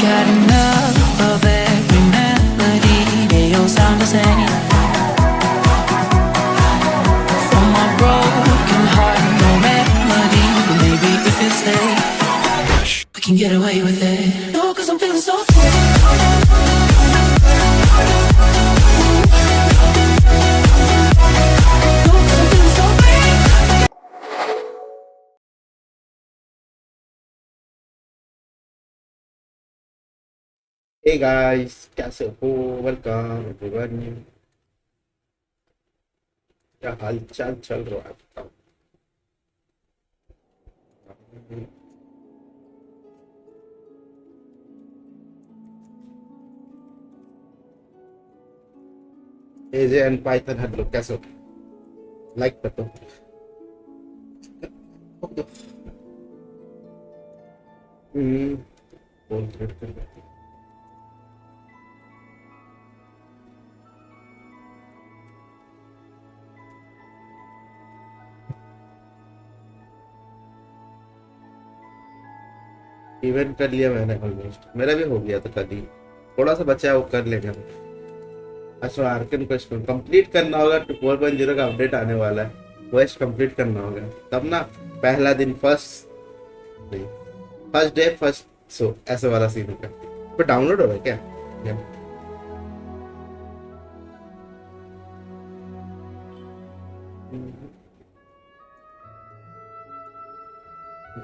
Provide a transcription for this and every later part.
got enough of every melody. They all sound the same. For my broken heart, no remedy. But maybe if you stay, we can get away with it. No, 'cause I'm feeling so free. Hey guys, कैसे हो? Welcome everyone. क्या हाल चाल चल रहा है बताओ? एजे and Python hello कैसे हो? लाइक कर दो। बोल कर इवेंट कर लिया मैंने ऑलमोस्ट। मेरा भी हो गया था कल ही, थोड़ा सा बचा है वो कर लेंगे हम। अच्छा आर्कन क्वेस्ट कंप्लीट करना होगा। 4.0 का अपडेट आने वाला है, क्वेस्ट कंप्लीट करना होगा तब ना। पहला दिन फर्स्ट डे फर्स्ट सो ऐसे वाला सीन होगा। पर डाउनलोड हो रहा है क्या?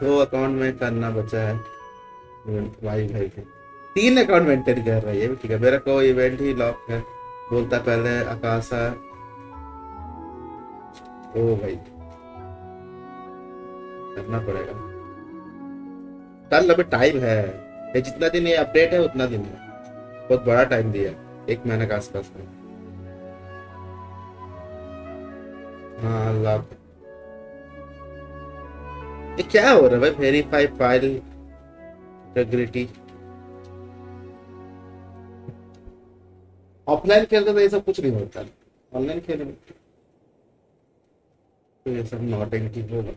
दो अकाउंट में करना बचा है भाई भाई के। 3 अकाउंट मेंटेन कर रहा है, ये भी ठीक है। मेरा को इवेंट ही लॉक है बोलता पहले आकाशा। ओ भाई करना पड़ेगा कल, अभी टाइम है। ये जितना दिन ये अपडेट है उतना दिन है, बहुत बड़ा टाइम दिया है, 1 महीने के आसपास में। हाँ लॉक। ये क्या हो रहा है भाई? Verify file integrity. ऑफलाइन खेलते तो ये सब कुछ नहीं होता, ऑनलाइन खेलने में तो ये सब नॉटिंग होगा।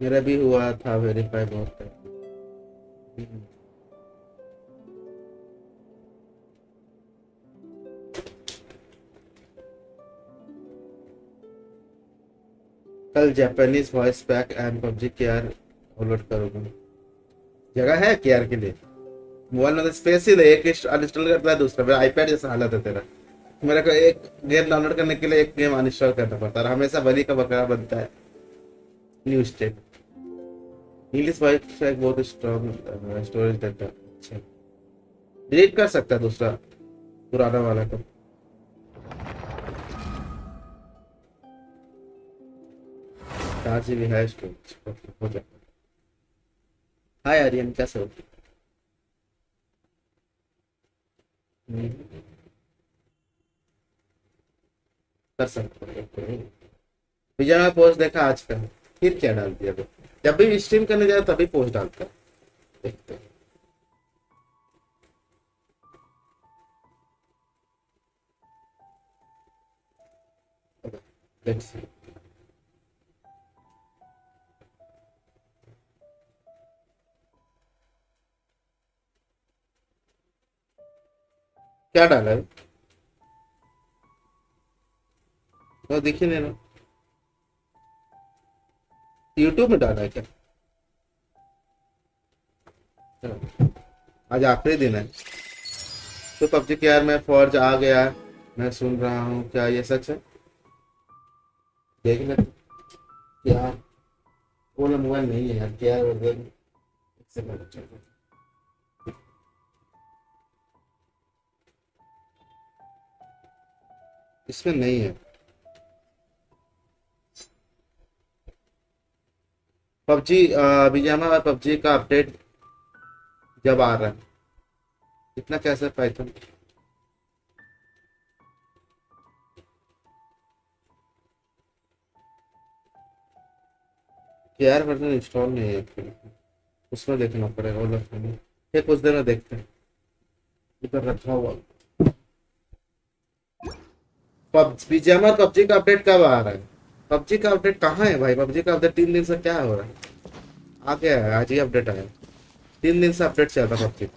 मेरा भी हुआ था वेरीफाई बहुत टाइम। कल Japanese voice pack and PUBG के आर डाउनलोड करूंगा। जगह है के आर के लिए? मोबाइल में स्पेस ही नहीं, एक अनइंस्टॉल करता है दूसरा। मेरा आईपैड जैसा हालत है तेरा। मेरे को एक गेम डाउनलोड करने के लिए एक गेम अनइंस्टॉल करना पड़ता है, हमेशा बलि का बकरा बनता है। New state English voice pack बहुत स्ट्रॉन्ग स्टोरेज देता है। अच्छा डिलीट कर सकता है दूसरा पुराना वाला को। 4 GB है स्टोरेज हो जाता है। हाय आर्यन कैसे हो? कर सकते हो। विजय में पोस्ट देखा आज का, फिर क्या डाल दिया? जब भी स्ट्रीम करने जाए तभी पोस्ट डालता है, देखते हैं। Let's see. क्या डाला है? तो दिख ही नहीं रहा। यूट्यूब में डाला है क्या? आज आखिरी दिन है तो पबजी के यार में फॉर्ज आ गया, मैं सुन रहा हूँ। क्या ये सच है? देख ले यार, वो मोबाइल नहीं है यार। क्या इसमें नहीं है पबजी। बीजामा और पबजी का अपडेट जब आ रहा है इतना कैसे पाइथन? यार वर्जन इंस्टॉल नहीं है, उसमें देखना पड़ेगा। वो फिर कुछ देर में देखते हैं। इधर रखा हुआ बीजीएमआई और पबजी का अपडेट कब आ रहा है? पबजी का अपडेट कहाँ है भाई? पबजी का अपडेट 3 दिन से क्या हो रहा है? आ गया है, आज ही अपडेट आया। 3 दिन से अपडेट चल रहा पबजी।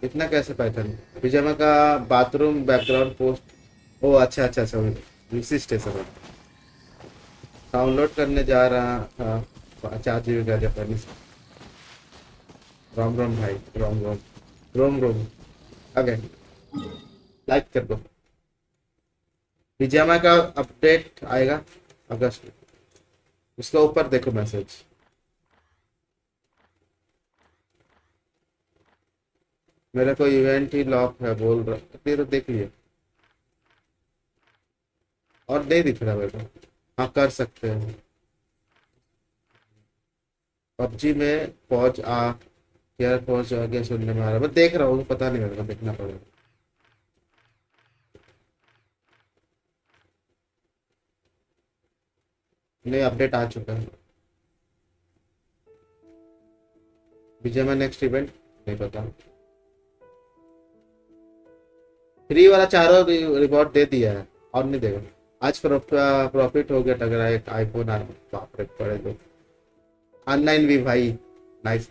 इतना कैसे पैटर्न? बीजीएमआई का बाथरूम बैकग्राउंड पोस्ट। ओ अच्छा अच्छा अच्छा, उसी स्टेशन है। डाउनलोड करने जा रहा था 4 GB का जापानीज। रोम रोम भाई, रोम रोम रोम रोम। ओके, लाइक कर दो। बीजीएमआई का अपडेट आएगा अगस्त में। उसका ऊपर देखो मैसेज। मेरा कोई इवेंट ही लॉक है बोल रहा, फिर तो देख लिए। और नहीं दिख रहा मेरे को। हाँ कर सकते हैं। पबजी में पहुंच आ क्या पहुंच आ गया सुनने में आ रहा है। मैं देख रहा हूँ, पता नहीं मेरे को, देखना पड़ेगा। नहीं, अपडेट आ चुका है। बीजीएमआई नेक्स्ट इवेंट नहीं पता। फ्री वाला चारों रिवॉर्ड दे दिया है और नहीं देगा। आज प्रॉफिट हो गया टकरा एक आईफोन आ। बाप रे पड़े तो ऑनलाइन भी भाई। नाइस।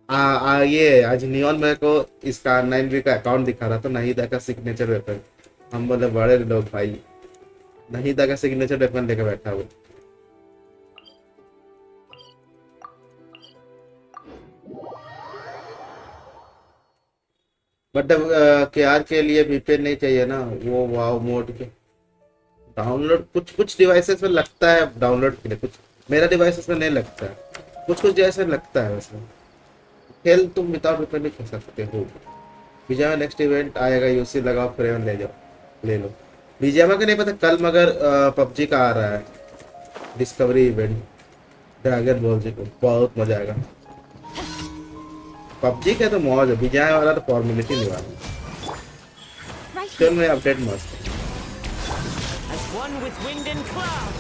ये आज नियॉन मेरे को इसका ऑनलाइन भी का अकाउंट दिखा रहा था, नहीं देखा सिग्नेचर वेपन। हम बोले बड़े लोग भाई, नहीं देखा सिग्नेचर वेपन लेकर बैठा वो। बट केआर के लिए वीपीएन नहीं चाहिए ना, वो वाव मोड के डाउनलोड कुछ कुछ डिवाइसेस में लगता है डाउनलोड के लिए, कुछ मेरा डिवाइसेस में नहीं लगता है, कुछ कुछ जैसे लगता है। वैसे खेल तुम विदाउट वीपीएन भी खेल सकते हो। बीजीएमआई नेक्स्ट इवेंट आएगा, यूसी लगाओ फ्रेम ले जाओ, ले लो। बीजीएमआई का नहीं पता कल, मगर पबजी का आ रहा है डिस्कवरी इवेंट। ड्रैगन बॉल जी को बहुत मजा आएगा। पबजी का तो मौज है, बीजीएमआई वाला तो फॉर्मेलिटी निभाना। चल में अपडेट मस्त है। As one with wind and cloud.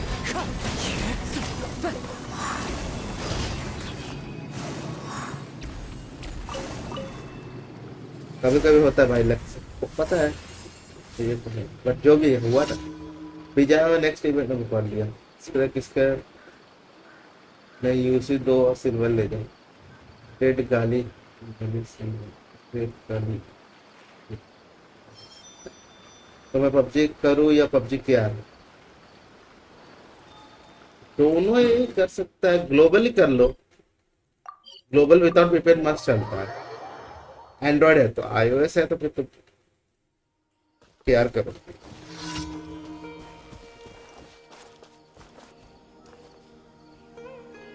कभी कभी होता है भाई, लग से पता है ये तो है, बट जो भी हुआ ना। बीजीएमआई में नेक्स्ट इवेंट में कर लिया। स्प्रे किसका? मैं यूसी 2 और सिल्वर ले जाऊँ। रेड गाली रेड गाली। तो मैं पबजी करूँ या पबजी क्या है? दोनों ही कर सकता है, ग्लोबली कर लो। ग्लोबल विदाउट वीपीएन मस्त चलता है। एंड्रॉयड है तो, आईओएस है तो फिर तो केआर करो।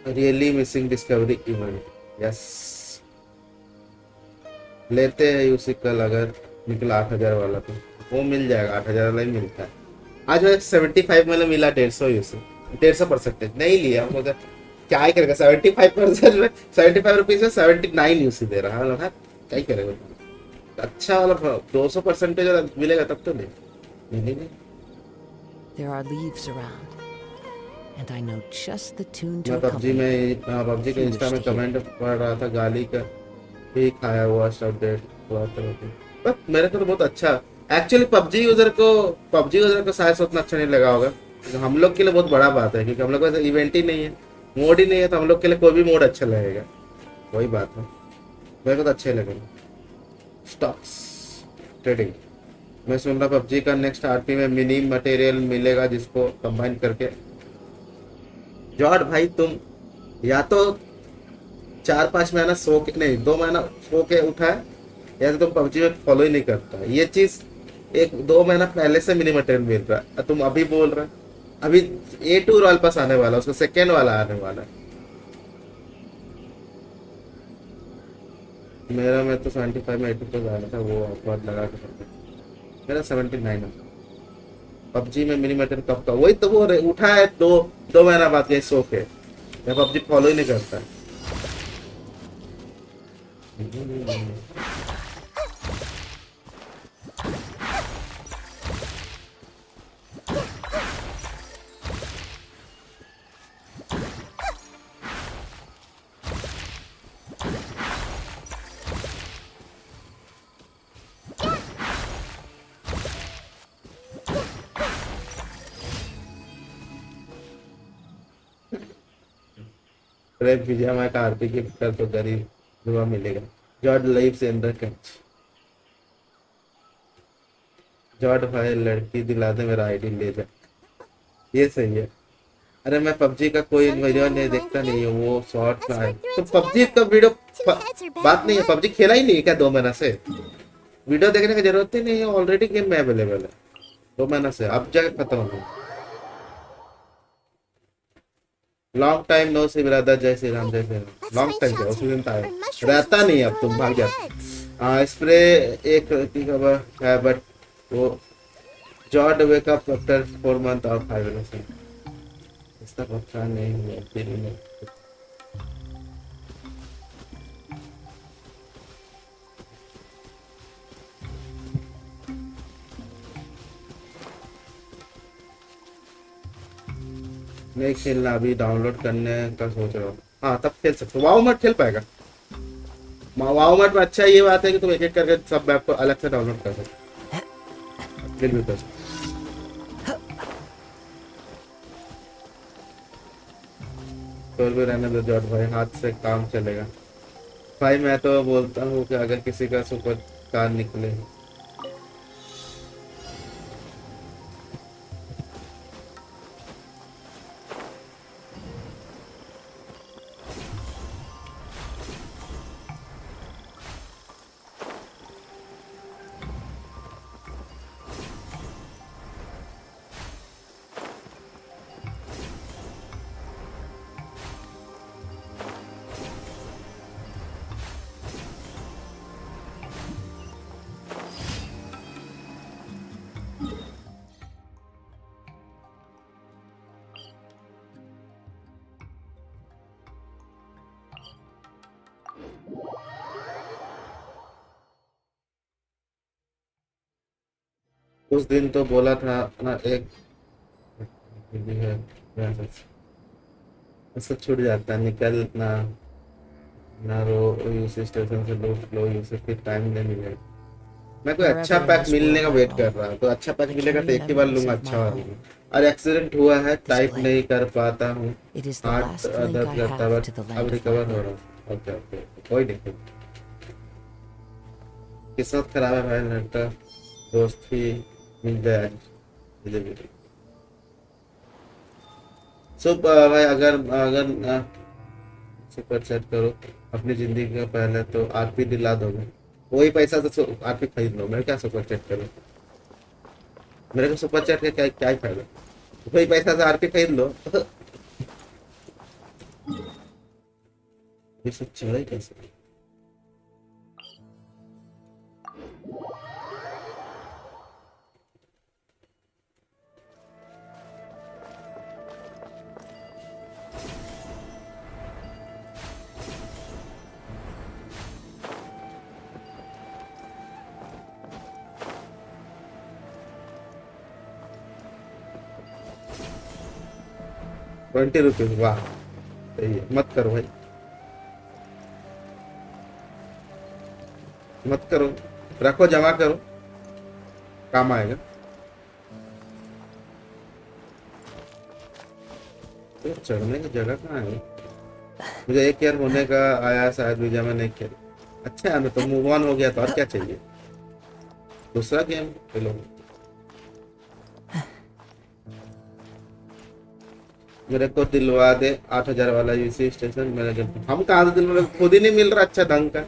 Really missing discovery event, yes लेते हैं यूसी कल। अगर निकला 8,000 वाला तो वो मिल जाएगा, 8,000 वाला ही मिलता है। आज वो 75 वाला मिला 150 यूसी, 150% नहीं लिया वो तो क्या ही करेगा। 75% में 75 रुपीज में 79 यूसी दे रहा है, क्या ही करेगा। अच्छा वाला 200% मिलेगा तब तो नहीं। There are leaves around, and I know just the tune to मैं पबजी accompany them. में पबजी के इंस्टा में कमेंट पढ़ रहा था, गाली का भी खाया हुआ अपडेट हुआ था। पर मेरे को तो बहुत अच्छा एक्चुअली पबजी यूजर को शायद उतना अच्छा नहीं लगा होगा। हम लोग के लिए बहुत बड़ा बात है, क्योंकि हम लोग का इवेंट ही नहीं है, मोड ही नहीं है, तो हम लोग के लिए कोई भी मोड अच्छा लगेगा। वही बात है, मेरे को तो अच्छा ही लगेगा। स्टॉक्स ट्रेडिंग मैं सुन रहा पबजी का नेक्स्ट आरपी में मिनी मटेरियल मिलेगा, जिसको कंबाइन करके। जॉर्ड भाई तुम या तो 4-5 महीना सो के नहीं 2 महीना सो के उठा है, या तो तुम पबजी में फॉलो ही नहीं करता है। ये चीज 1-2 महीना पहले से मिनी मटेरियल मिल रहा है, तुम अभी बोल रहे अभी A2 रॉयल पास आने वाला, उसका सेकेंड वाला आने वाला है। मेरा में तो 75 में 80 पे आया था, वो ऑफर लगा के मेरा 79 है। पबजी में मिनी मटेरियल कब का, वही तो वो उठा है 2 महीना बाद गए सो के। मैं पबजी फॉलो ही नहीं करता है। प्रेम विजय का आरपी गिफ्ट कर तो गरीब दुआ मिलेगा। जॉर्ड लाइव्स इन द कैच। जॉर्ड भाई लड़की दिला दे मेरा आईडी ले जा। ये सही है। अरे मैं पबजी का कोई वीडियो नहीं देखता नहीं हूँ, वो शॉर्ट का है तो पबजी का वीडियो बात नहीं है। पबजी खेला ही नहीं है क्या 2 महीना से? वीडियो देखने की जरूरत ही नहीं है, ऑलरेडी गेम में अवेलेबल है 2 महीना से, अब जाके खत्म हो। लॉन्ग टाइम नो सी ब्रदर, जय श्री राम जय श्री राम। लॉन्ग टाइम क्या उसी दिन था रहता नहीं, अब तुम भाग जाते। हाँ स्प्रे एक की खबर है बट वो जॉर्ड वेक अप आफ्टर 4 मंथ और 5 years। इसका पता नहीं हुआ फिर में नहीं खेलना, अभी डाउनलोड करने का सोच रहा हूँ। हाँ तब खेल सकते हो। वाओ मत खेल पाएगा। वाओ मत में अच्छा ये बात है कि तुम एक एक करके सब मैप को अलग से डाउनलोड कर सकते हो, खेल भी कर सकते हो। तो भी रहने दो जॉर्ज भाई, हाथ से काम चलेगा भाई। मैं तो बोलता हूँ कि अगर किसी का सुपर कार निकले उस दिन तो बोला था ना एक है उसको छूट जाता निकल ना ना रो यूसी स्टेशन से लो यूसी फिर टाइम नहीं मिलेगा। मैं कोई अच्छा पैक मिलने का वेट कर रहा हूँ, तो अच्छा पैक मिलेगा तो एक ही बार लूंगा अच्छा वाला। और एक्सीडेंट हुआ है, टाइप नहीं कर पाता हूँ, हार्ट दर्द करता है, अब रिकवर हो रहा हूँ। ओके ओके कोई नहीं, किस्मत खराब है भाई, लड़का दोस्त ही मिल जाए मुझे भी। सुबह भाई अगर अगर सुपर चैट करो अपनी जिंदगी का पहले तो आरपी दिला दोगे, वही पैसा तो आरपी खरीद लो। मैं क्या सुपर चैट करूँ, मेरे को सुपर चैट का क्या क्या ही फायदा, वही पैसा से आरपी खरीद लो। ये सब चले कैसे? ₹20, वाह सही है। मत करो भाई, मत करो, रखो जमा करो, काम आएगा। तो चढ़ने की जगह कहाँ है? मुझे 1 ईयर होने का आया शायद वीजा में नहीं खेल। अच्छा है, मैं तो मूव ऑन हो गया तो और क्या चाहिए, दूसरा गेम खेलो। मेरे को दिलवा दे 8000 वाला यूसी स्टेशन मेरे घर। हम कहाँ से दिलवा, खुद ही नहीं मिल रहा अच्छा ढंग का,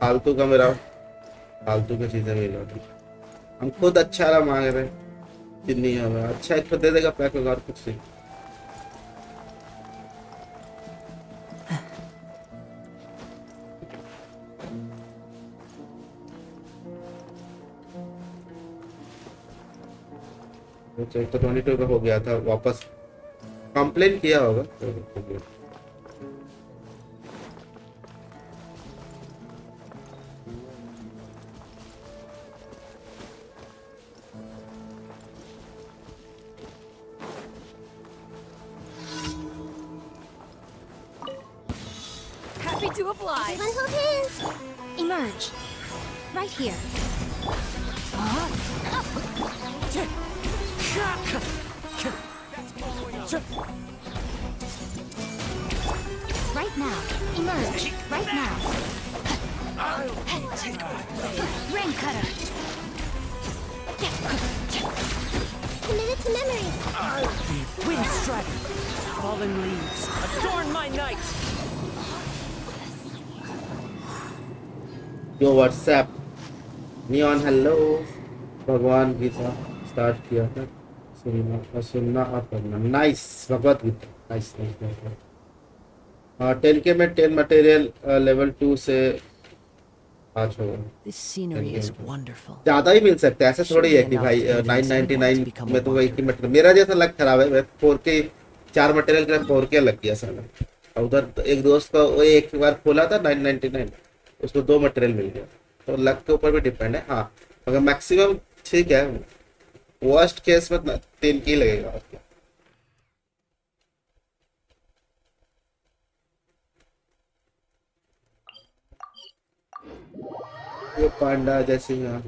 फालतू का मेरा फालतू की चीजें मिल रही। हम खुद अच्छा वाला मांग रहे, जितनी हमें अच्छा एक तो दे देगा पैक और कुछ नहीं। तो 22 का हो गया था, वापस कंप्लेन किया होगा तो हो गया। Happy to oblige. Everyone hold hands. Emerge. Right here. Right now. Emerge. Right now. Rain cutter. Committed to memory. Wind strike. Fallen leaves. Adorn my night. Yo WhatsApp neon hello भगवान Gita start किया था सुनना और पढ़ना nice Bhagavad Gita nice nice 10K में 10 material level 2 से 5 होगा This scenery is wonderful. ज्यादा ही मिल सकता है ऐसा थोड़ी है कि भाई 999 में तो वही की मटेरियल मेरा जैसा लक खराब है 4K 4 मटेरियल का 4K लग गया साला और उधर एक दोस्त का वो एक बार खोला था 999 उसको 2 मटेरियल मिल गया तो लक के ऊपर भी डिपेंड है हाँ अगर मैक्सिमम ठीक है वर्स्ट केस में 3K लगेगा और क्या ये पांडा जैसे यहाँ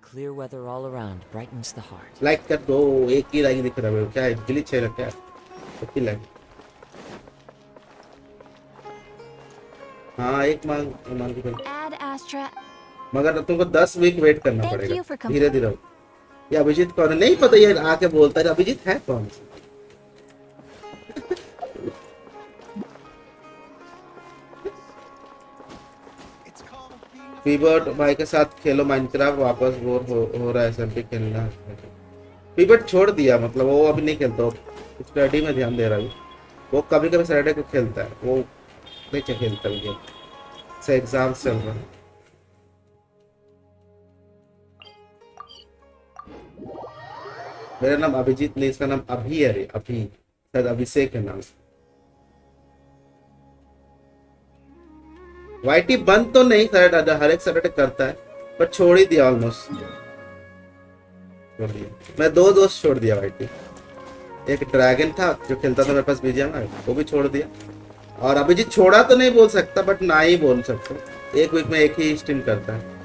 Clear weather all around brightens the heart. Like कर दो एक ही लाइन दिख रहा है क्या है ग्लिच है क्या एक ही लाइन हाँ एक मांग के Add Astra. मगर तुमको 10 वीक वेट करना Thank पड़ेगा you for coming. धीरे धीरे ये अभिजीत कौन है नहीं पता ये आके बोलता है अभिजीत है कौन पीबर्ट भाई के साथ खेलो माइनक्राफ्ट वापस बोर हो रहा है एसएमपी खेलना पीबर्ट छोड़ दिया मतलब वो अभी नहीं खेलता वो स्टडी में ध्यान दे रहा है वो कभी कभी सैटरडे को खेलता है वो नहीं खेलता गेम से एग्जाम चल रहा है मेरा नाम अभिजीत नहीं इसका नाम अभी है रे अभी शायद अभिषेक है नाम वाईटी बंद तो नहीं सैटरडे हर एक सैटरडे करता है पर छोड़ ही दिया ऑलमोस्ट छोड़ दिया मैं 2 दोस्त छोड़ दिया वाईटी एक ड्रैगन था जो खेलता था मेरे पास बीजीएम में वो भी छोड़ दिया और अभिजीत छोड़ा तो नहीं बोल सकता बट ना ही बोल सकता एक वीक में एक ही स्ट्रीम करता है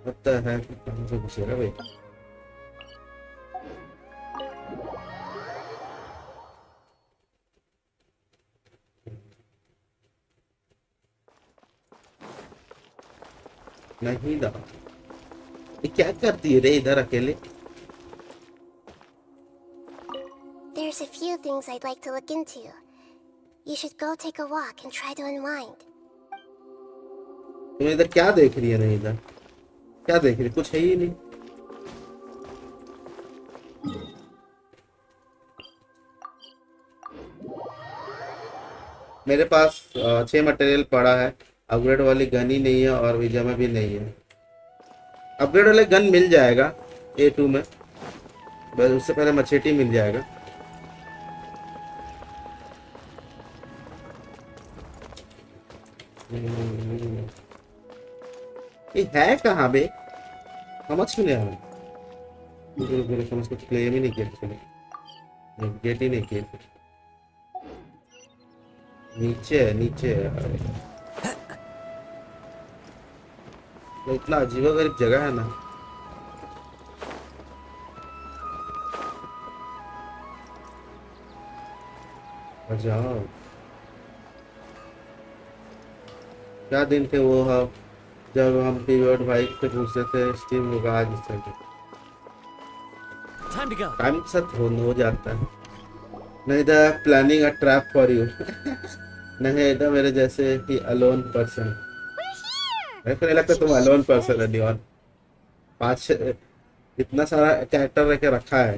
पता है कहाँ से घुसेगा भाई नहीं ना ये क्या करती है रे इधर अकेले There's a few things I'd like to look into. You should go take a walk and try to unwind. तुम इधर क्या देख रही है नहीं इधर क्या देख रही कुछ है ही नहीं मेरे पास 6 मटेरियल पड़ा है अपग्रेड वाली गन ही नहीं है और विजय में भी नहीं है अपग्रेड वाले गन मिल जाएगा A2 में बस उससे पहले मचेटी मिल जाएगा ये है कहाँ बे समझ क्यों नहीं आ रहा समझ को क्लेम ही नहीं किया गेट ही नहीं किया नीचे है नीचे है तो इतना अजीबोगरीब जगह है ना जाओ क्या दिन थे वो हम जब हम पीरियड बाइक से पूछते थे स्टीम होगा आज Time to go. टाइम के साथ हो जाता है नहीं the planning a trap for you नहीं इधर मेरे जैसे ही अलोन पर्सन मेरे को नहीं लगता तुम अलोन पर्सन है नियॉन 5 इतना सारा कैरेक्टर रख के रखा है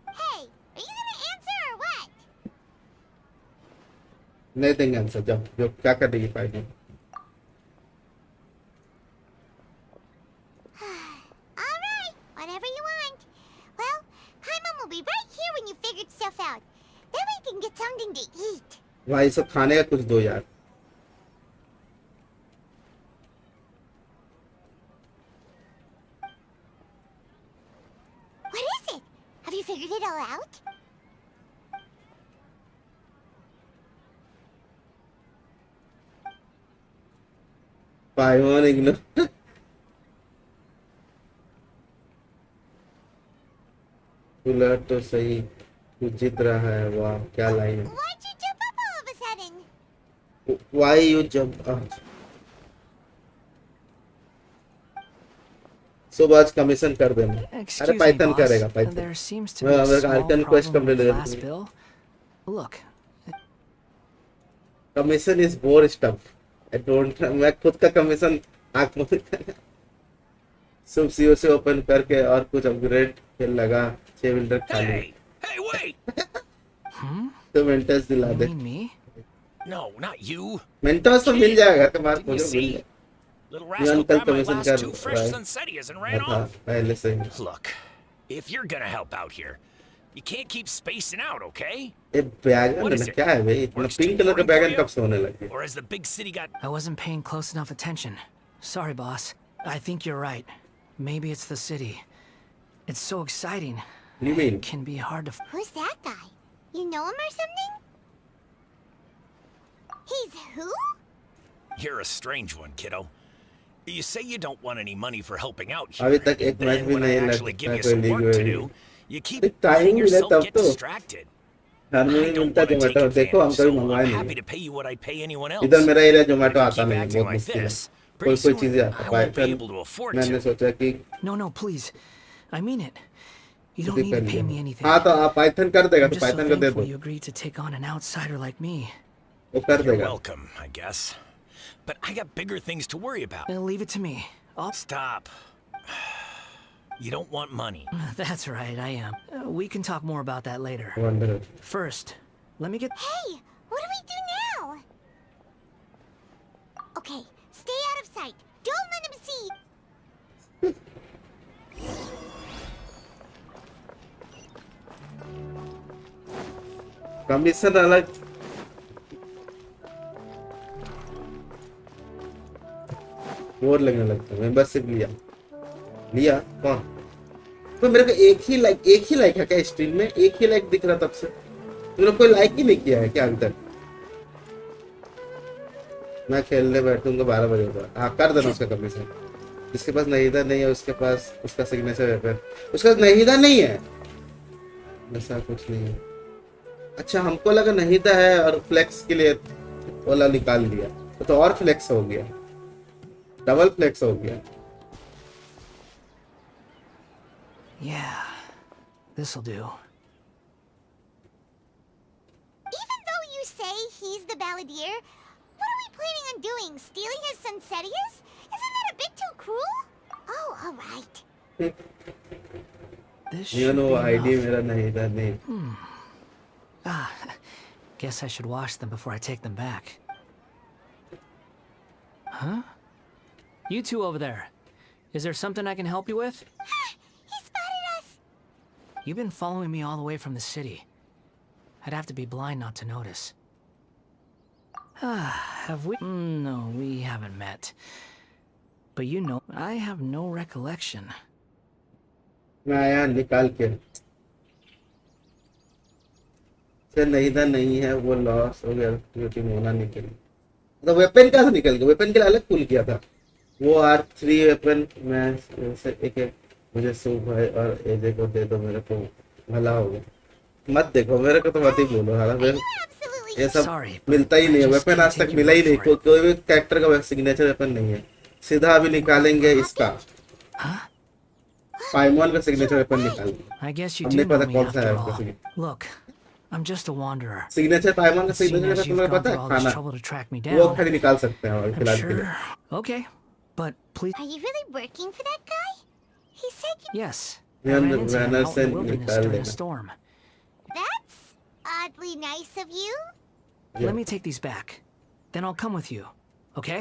Hey, are you gonna answer or what? नहीं देंगे आंसर जब जो क्या कर देगी final All right, whatever you want. Well, Paimon will be right here when you figured stuff out. Then we can get something to eat. भाई सब खाने का कुछ दो यार What is it? Have you figured? figured it all out? Paimon ignore. Cooler तो सही, तू जीत रहा है। वाह क्या लाइन है। Why'd you jump up all of a sudden? Why you jump up? सुबह आज कमीशन कर देना। अरे Excuse me, पाइथन boss. करेगा Python. There seems to be a मेरे small Arkan quest problem with complete the कर last दूंगी। bill. Look, commission is bore stuff. I don't, मैं खुद का कमीशन आंख में सुबह सीओ से ओपन करके और कुछ अपग्रेड फिर लगा 6 बिल्डर खाली। Hey! Hey, wait! तो मेंटस दिला you they. mean me? No, not you. मेंटस तो मिल जाएगा तुम्हारे Didn't you मुझे मिल see? Little ये rascal uncle grabbed my commission last कर 2 fresh रहा है। sunsettias and ran हाँ off. पहले से ही। Look, if you're gonna help out here, you can't keep spacing out, okay? ये बैगन What है is ना, it? क्या है भाई इतना Works पिंक too कलर का boring for बैगन you? कब से होने लगे? Or has the big city got... I wasn't paying close enough attention. Sorry, boss. I think you're right. Maybe it's the city. It's so exciting. What do you mean? It can be hard to... Who's that guy? You know him or something? He's who? You're a strange one, kiddo. You say you don't want any money for helping out here. अभी तक एक and match then भी when I नहीं actually लगता give you कोई some league work to में। do, you keep एक time letting मिले yourself तब get तो। distracted. घर में I भी don't मिलता want to take जोमेटो, देखो हम advantage, कभी so मंगवाए I'm नहीं happy है। to pay you what I pay anyone इधर else. मेरा area But Zomato if you आता keep नहीं है, acting बहुत like मुश्किल है। this, कोई pretty कोई soon चीजें आता I है won't be Python. able to afford मैंने to. सोचा कि No, please. I mean it. You don't खुद ही need कर to pay me लिया। anything. हाँ तो आप पाइथन कर देगा I'm तो just so पाइथन को दे thankful दो, you agreed to take on an outsider like me. वो कर You're देगा। welcome, I guess. But I got bigger things to worry about. Leave it to me. Stop. You don't want money. That's right, I am. We can talk more about that later. Wonder. First, let me get... Hey, what do we do now? Okay, stay out of sight. Don't let him see. Commission अलग। Bore लगने लगता है। Membership लिया लिया कौन? तो मेरे को एक ही लाइक है क्या स्ट्रीम में? एक ही लाइक दिख रहा तब से। तुमने कोई लाइक ही नहीं किया है क्या अभी तक? मैं खेलने बैठूंगा 12 बजे का। हाँ कर देना उसका कमीशन। जिसके पास नहीदा नहीं है उसके पास उसका सिग्नेचर वेपन, उसका नहीदा नहीं है, ऐसा कुछ नहीं है। अच्छा हमको लगा नहीदा है और फ्लेक्स के लिए वाला निकाल लिया, तो और फ्लेक्स हो गया, डबल फ्लेक्स हो गया। Yeah, this'll do. Even though you say he's the balladeer, what are we planning on doing? Stealing his sunsettias? Isn't that a bit too cruel? Oh, all right. This You should know be ID enough. मेरा नहीदा नहीं। Guess I should wash them before I take them back. Huh? You two over there. Is there something I can help you with? He spotted us. You've been following me all the way from the city. I'd have to be blind not to notice. Have we? No, we haven't met. But you know, I have no recollection. मैं आया निकाल के से नहीदा नहीं है, वो loss हो गया क्योंकि मोना निकली। तो वेपन कहाँ से निकल गया? वेपन के लिए अलग पुल किया था वो। R3 वेपन मैं से एक मुझे सुबह भाई और एजे को दे दो, मेरे को भला होगा। मत देखो मेरे को तो मत ही बोलो। हालांकि Absolutely. ये सब Sorry, मिलता ही नहीं है, I just वेपन can't आज तक take मिला ही your नहीं। word for it. कोई भी कैरेक्टर का सिग्नेचर वेपन नहीं है। सीधा अभी निकालेंगे इसका पाइमोन का सिग्नेचर वेपन निकाल। I guess you हमने do know पता me कौन सा है after उसका all. Signature. Look, I'm just a wanderer. Signature Paimon का Seeing signature as weapon you've तुम्हें gone पता through है all this खाना, trouble to track me वो down, खाली निकाल सकते हैं और I'm फिलहाल के लिए। sure. Okay, but please. Are you really working for that guy? He said you... Yes. I Yeah, ran the into him banner out in said the wilderness निकाल during a देना। storm. That's oddly nice of you. Yeah. Let me take these back. Then I'll come with you. Okay?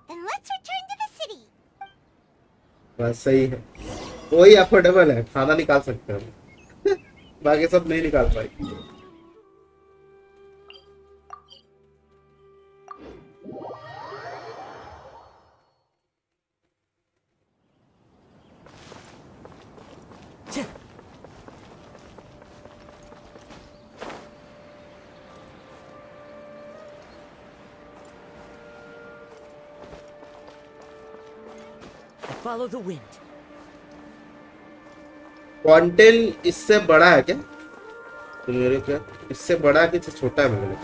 Then let's return to the city. बस सही है, वही affordable है, खाना निकाल सकते हैं। बाकी सब नहीं निकाल पाएंगे। Follow the wind. क्वांटेल इससे बड़ा है क्या? तो मेरे क्या इससे बड़ा है कि इससे छोटा है मेरे लिए?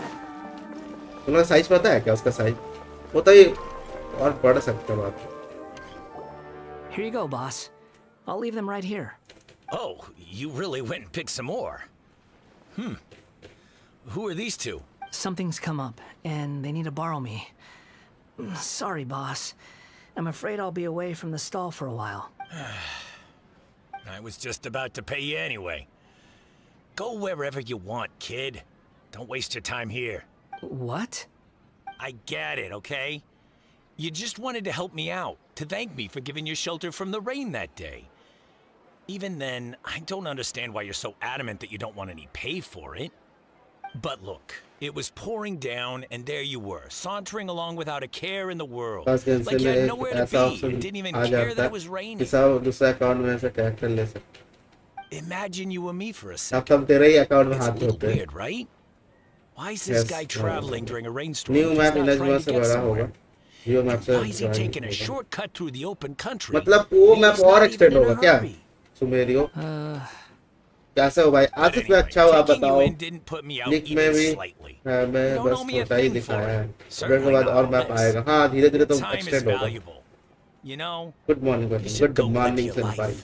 तुम्हारा साइज पता है क्या उसका साइज? होता ही और बढ़ सकता है बात। Here you go, boss. I'll leave them right here. Oh, you really went and picked some more. Who are these two? Something's come up, and they need to borrow me. Sorry, boss. I'm afraid I'll be away from the stall for a while. I was just about to pay you anyway. Go wherever you want, kid. Don't waste your time here. What? I get it, okay? You just wanted to help me out, to thank me for giving you shelter from the rain that day. Even then, I don't understand why you're so adamant that you don't want any pay for it. But look, it was pouring down, and there you were, sauntering along without a care in the world. Like you had nowhere to be, and didn't even care that it was raining. दूसरा account में से character ले सकते। Imagine you and me for a अब second. तब तेरे ही account में It's a हाथ little होते हैं। weird, right? Why is this Yes, guy no. traveling during a rainstorm new if he's map not image trying से to get बड़ा होगा। somewhere? जियो मैप से Why is he बड़ा taking a होगा। shortcut through the open country? मतलब वो He's map not और even extend in a होगा क्या? hurry. सुमेरियो Uh, कैसे हो भाई? But आसिफ anyway, अच्छा हो आप taking you बताओ। in didn't put me out link में even भी slightly. मैं You don't बस owe me a छोटा ही thing for दिखाया है। it. अपडेट के Certainly बाद not और all मैप this. आएगा। हाँ धीरे धीरे तो Time is एक्सटेंड होगा। valuable. You know, good morning you should good go live morning your सनपाई। life.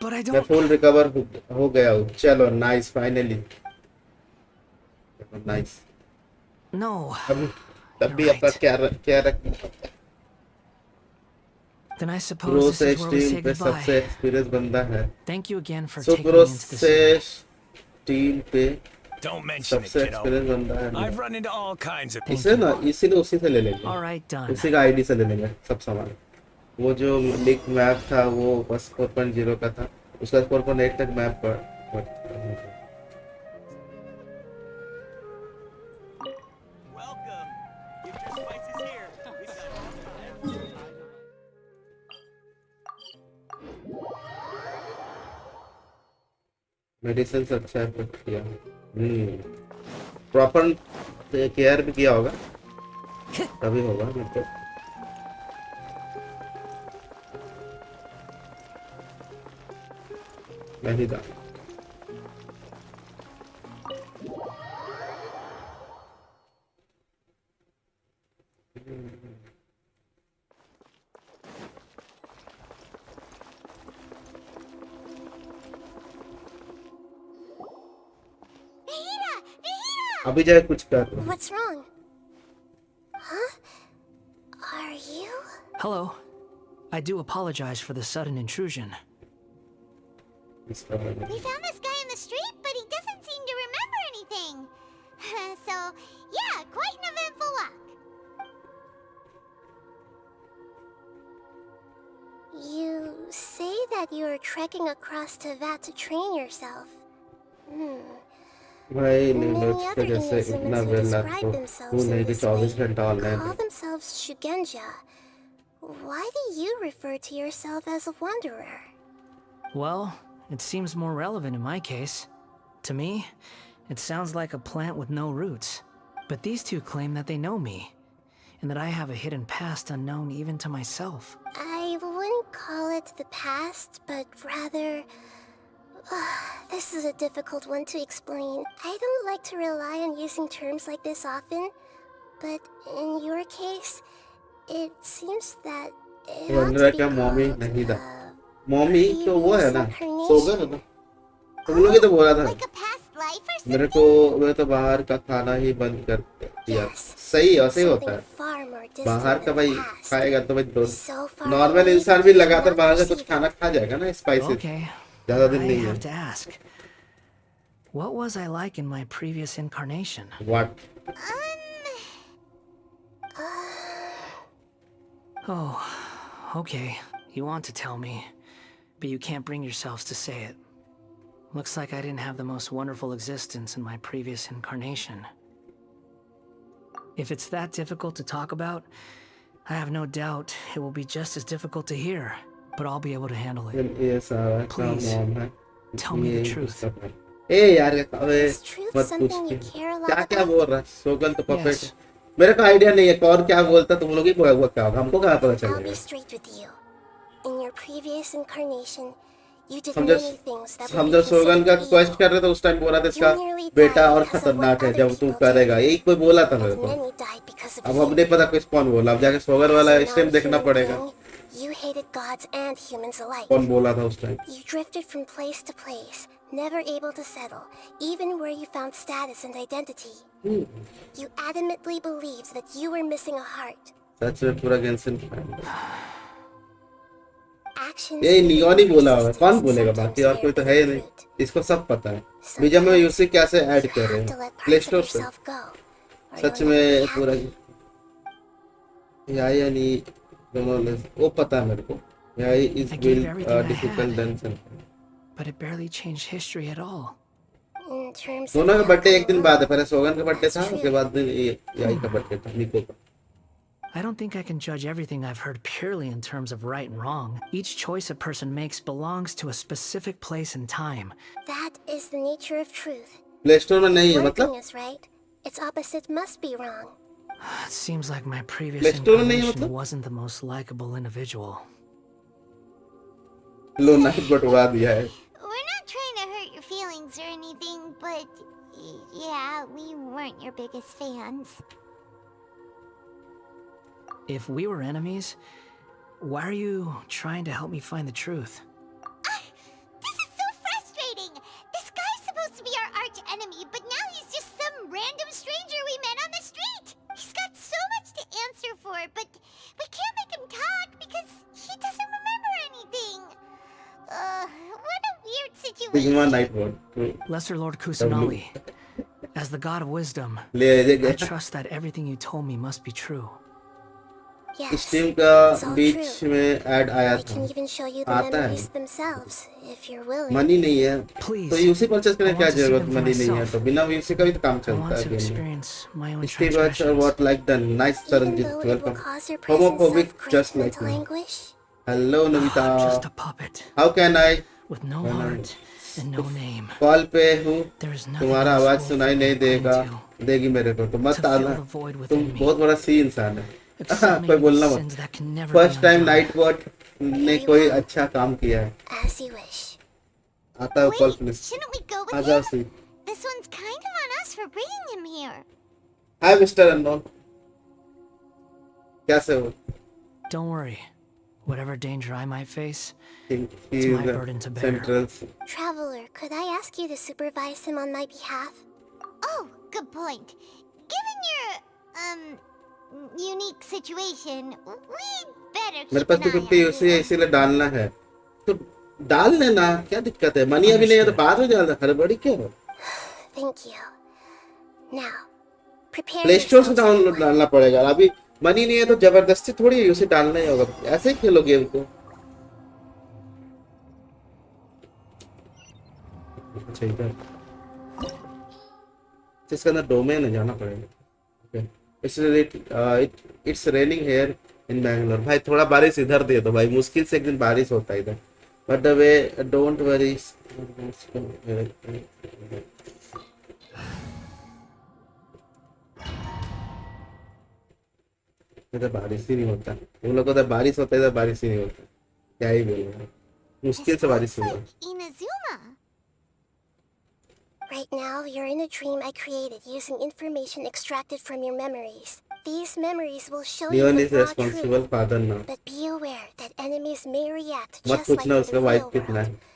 but I मैं don't. फुल रिकवर हो गया हूँ। चलो नाइस फाइनली नाइस। No. तब भी You're अपना right. क्या रख Then I suppose pro this से is where we team say पे सबसे goodbye. एक्सपीरियंस बंदा है। Thank you again for so taking me pro into the से city. टीम पे don't mention it, सबसे kiddo. एक्सपीरियंस बंदा है। I've run into all kinds of Thank इसे you. ना इसीलिए उसी से ले लेंगे। All right, done. उसी का आईडी से ले लेंगे सब सामान। वो जो लीक मैप था वो बस 4.0 का था। उसका 4.8 तक मैप पर Welcome. Get your spices here. We got medicine अच्छा है फिट किया। प्रॉपर केयर भी किया होगा तभी होगा मतलब। नहीं था Vahida! Vahida! अभी जाए कुछ कर। What's wrong? Huh? Are you? Hello. I do apologize for the sudden intrusion. इसका मतलब We found this guy in the street, but he doesn't seem to remember anything. So, yeah, quite an eventful walk. You say that you are trekking across to Vat to train yourself. भाई Many नीलोज के other जैसे humans इतना who well describe आपको themselves वो in नहीं कि this 24 way घंटा online call है। themselves Shugenja. Why do you refer to yourself as a wanderer? Well, it seems more relevant in my case. To me, it sounds like a plant with no roots. But these two claim that they know me, and that I have a hidden past unknown even to myself. I wouldn't call it the past, but rather... this is a difficult one to explain. I don't like to rely on using terms like this often, but in your case, it seems that it ought वंडरा to be क्या mommy called, नहीं था। Mommy तो वो है ना reincarnation. सोगर है ना। तुम लोग ही तो बोला था Like a past life or मेरे something? को मैं तो बाहर का खाना ही बंद कर दिया। Yes. सही ऐसे ही होता Something है। far more distant बाहर का than भाई the past. खाएगा तो भाई दो So far नॉर्मल away इंसान that भी you लगातार cannot बाहर से कुछ perceive खाना it. खा जाएगा ना स्पाइसी। Okay. ज्यादा दिन I नहीं have है। to ask. What was I like in my previous incarnation? What Oh, okay. You want to tell me, but you can't bring yourselves to say it. Looks like I didn't have the most wonderful existence in my previous incarnation. If it's that difficult to talk about, I have no doubt it will be just as difficult to hear, but I'll be able to handle it. ये सारा काम Please, mom है। tell me the ये truth. उसका है। ए यार अबे Is truth मत something पूछ you के care a lot क्या क्या about? बोल रहा है सोगल तो पपेट Yes. मेरे को आइडिया नहीं है कौन क्या बोलता तुम लोग ही बोला हुआ क्या होगा हमको कहाँ पता I'll चलेगा। be straight with you. in your previous incarnation, you did हम many things that जब would हम be जब सोगन का considered क्वेस्ट evil. कर रहे थे उस टाइम बोला था इसका You nearly बेटा died और because of खतरनाक what है जब other तू people करेगा, did. यही कोई बोला था मेरे And को। many died because of अब you. नहीं पता किस कौन बोला, अब जाके सोगन वाला As a स्ट्रीम देखना non-human पड़ेगा being, you hated gods and humans alike. कौन बोला था उस time. You drifted from place to place, never able to settle, even where you found status and identity. You adamantly believed that you were missing a heart. सच में पूरा Genshin Actions ये neon ही बोला होगा, persistence कौन बोलेगा, sometimes बाकी और bear कोई तो है ही bitter नहीं, fruit. इसको सब पता है। बीजा में यूसी कैसे ऐड कर रहे You have to हैं let play parts of store से, yourself go, or such you'll never में be पूरा happy. या नहीं दोनों वो पता है मेरे को, या is I gave will everything I difficult had. Then something. But it barely changed history at all. In terms of दोनों का the बर्थडे एक outcome दिन बाद है, alone, पहले सोगन का बर्थडे था, that's उसके true. बाद याई का बर्थडे था, निको का। I don't think I can judge everything I've heard purely in terms of right and wrong. Each choice a person makes belongs to a specific place and time. That is the nature of truth. Play store में नहीं है One मतलब thing is right, its opposite must be wrong. It seems like my previous Play Store में नहीं है incarnation मतलब? wasn't the most likable individual. Low night बटवा दिया है। We're not trying to hurt your feelings or anything, but yeah, we weren't your biggest fans. If we were enemies, why are you trying to help me find the truth? This is so frustrating! This guy's supposed to be our arch enemy, but now he's just some random stranger we met on the street! He's got so much to answer for, but we can't make him talk because he doesn't remember anything! What a weird sigma situation! Night board Lesser Lord Kusanali, as the god of wisdom, ले I गया। trust that everything you told me must be true. Yes, stream का it's all beach true. में add आया I था, can even show you the आता है। memories themselves, if you're willing. Money नहीं है Please, तो यूसी परचेस करने I क्या want to see जरूरत, them for मनी नहीं है myself. तो बिना यूसी का भी तो काम I चलता want है to गेम में। experience my own स्टीव और transgressions. What like the nice Even तरंजित though it will welcome cause your present homophobic self great just like mental me. anguish. Hello Namita, Just a puppet how can I with no When I- heart and no name. Call पे हूँ, There is nothing तुम्हारा in this आवाज world सुनाई for me नहीं to cling देगा to, देगी मेरे को, तो मत to fill आना, the void तुम within me. बहुत बड़ा सी इंसान है। Except कोई maybe बोलना the मत। sins that can never first be time undone. Nightbot ने कोई अच्छा काम किया है, As you wish. आता है call Wait, please. shouldn't we go with आ जाओ him? See. This one's kind of on us for bringing him here. Hi mister unknown, कैसे हो? Don't worry. Whatever danger I might face, He It's my is burden to bear. Central. Traveler, could I ask you to supervise him on my behalf? Oh, good point. Given your, unique situation, we'd better मेरे keep pass an तो eye 50 on UC है, you. इसीलिए डालना है तो डाल लेना, क्या दिक्कत है? मनी अभी नहीं है तो बाद में डाल दे, हड़बड़ी क्यों है? Thank you. Now, prepare play store से yourselves, डाउनलोड everyone. डालना पड़ेगा, अभी मनी नहीं है तो जबरदस्ती थोड़ी यूसी डालना ही होगा, ऐसे ही खेलो गेम को। अच्छा इधर इसके अंदर डोमेन है, जाना पड़ेगा। It's raining here in Bangalore. भाई थोड़ा बारिश इधर दे दो भाई, मुश्किल से एक दिन बारिश होता है इधर। But the way don't worry, इधर बारिश ही नहीं होता, उन लोगों को तो बारिश होता है, इधर बारिश ही नहीं होता, क्या ही बोलूं, मुश्किल This से बारिश looks हुआ। like Inazuma. Right now, you're in a dream I created using information extracted from your memories. These memories will show you Leon the is raw responsible truth. father now। But be aware that enemies may react मत just like पूछना in उसका the wife real कितना world. है।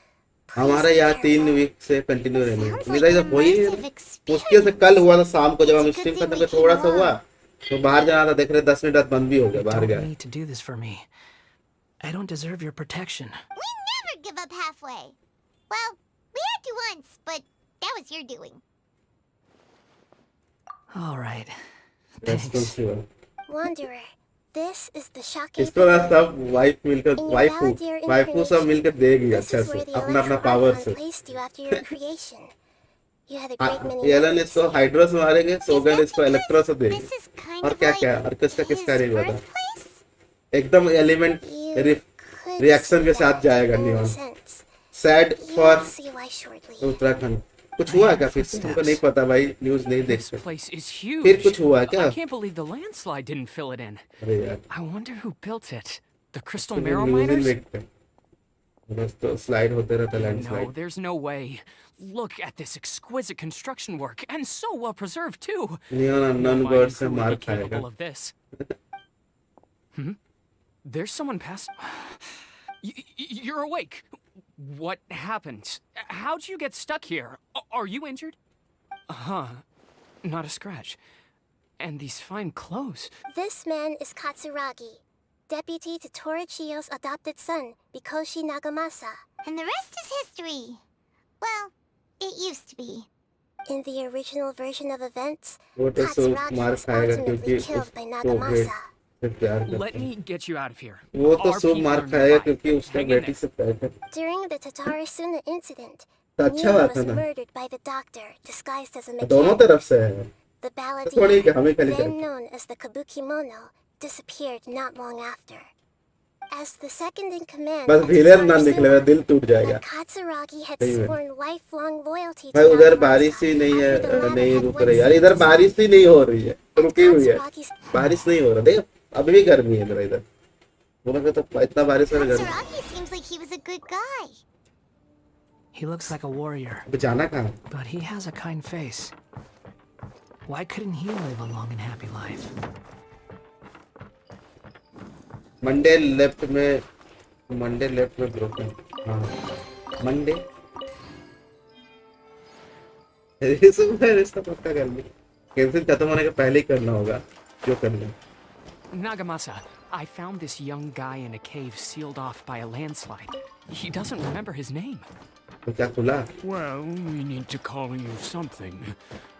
हमारा यहाँ 3 week से continue रहने Sounds मेरा like जब an वही immersive मुश्किल से कल हुआ था शाम को, जब हम It's a good stream thing करते we हुए थोड़ा came सा हुआ along. तो बाहर जाना था, देख रहे 10 मिनट बाद बंद भी हो गया, You बाहर don't गया। need to do this for me. I don't deserve your protection. We never give up halfway. Well, we had to once, but that was your doing. All right. Thanks. Responsible Wanderer, this is the shocking इसको ना thing. सब wife मिलकर In your waifu Valdir waifu सब मिलकर देगी This अच्छा is से where the अपना अपना Electro पावर Archon से। placed you after your creation. You had a great many Alan memories. इसको हाइड्रो से मारेंगे, Is सोगन that इसको इलेक्ट्रो से because देगी। this is kind और of क्या like क्या और किसका his किसका नहीं पता, birthplace? एकदम element You could reaction see के साथ that जाएगा in a neon. sense. Sad You'll for see why shortly. Uttarakhand. कुछ हुआ क्या फिर से? हमको नहीं पता भाई, न्यूज़ नहीं देख This सकते। place is huge. फिर कुछ हुआ क्या? I can't believe the landslide didn't fill it in. अरे यार I wonder who built it. The crystal marrow miners? बस तो स्लाइड होते रहता No, landslide. there's no way. Look at this exquisite construction work, and so well preserved too. Neon No unknown miner God से crew would मार be capable खाएगा. of this. There's someone past. You're awake. What happened? How'd you get stuck here? Are you injured? Huh. Not a scratch. And these fine clothes. This man is Katsuragi, deputy to Torichiyo's adopted son, Mikoshi Nagamasa. And the rest is history. Well, it used to be. In the original version of events, वो तो सब Katsuragi मार was खाएगा ultimately क्योंकि killed by उसको बेट Nagamasa. से प्यार Let करता है. me get you out of here. वो तो Our सब people मार are खाएगा nearby. क्योंकि उसका Hang in बेटी there. से प्यार करता है. During the Tatarisuna incident, तो अच्छा Nia बात was है ना. murdered by the doctor disguised as a दोनों mechanic. तरफ से है. The तो थोड़ी balladeer, हमें खाली then तरफ. known as the Kabukimono, disappeared not long after. As the second in command बस at विलेन ना Tatarasuna, निकलेगा दिल टूट जाएगा. but Katsuragi had सही में. sworn lifelong loyalty भाई to उधर Nagamasa बारिश ही नहीं है, after the latter नहीं had रुक once रही यार. saved इधर his बारिश life. ही नहीं हो रही है, And रुकी हुई है. Katsuragi's बारिश नहीं हो रहा. देख अभी भी गर्मी है मेरा इधर. बोला कि तो इतना बारिश में गर्मी. Katsuragi seems like he was a good guy. He looks like a warrior, अब जाना कहाँ? but he has a kind face. Why couldn't he live a long and happy life? Monday left में ब्रोकन. हाँ Monday रिश्ता पक्का कर ली. Cancel खत्म होने के पहले ही करना होगा जो करना. Nagamasa, I found this young guy in a cave sealed off by a landslide. He doesn't remember his name. तो क्या खुला? Well, we need to call you something.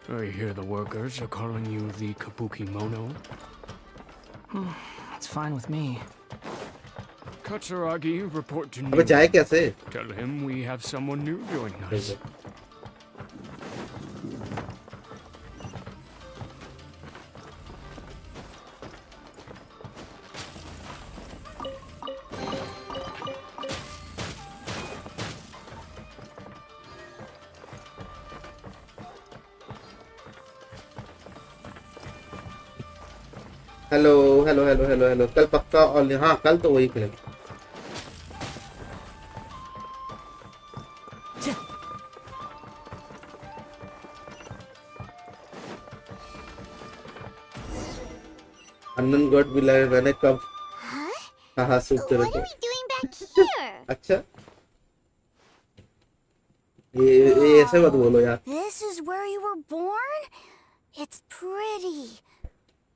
I hear the workers are calling you the Kabukimono. It's fine with me. Katsuragi, report to अबे जाए कैसे? Tell him we have someone new joining us. Hello. कल पक्का और हाँ कल तो वही खेलेंगे. अननोन गॉड भी लाया मैंने कब. हाँ सुब तेरे What को. are we doing back here? अच्छा ये ऐसे मत बोलो यार. This is where you were born? It's pretty.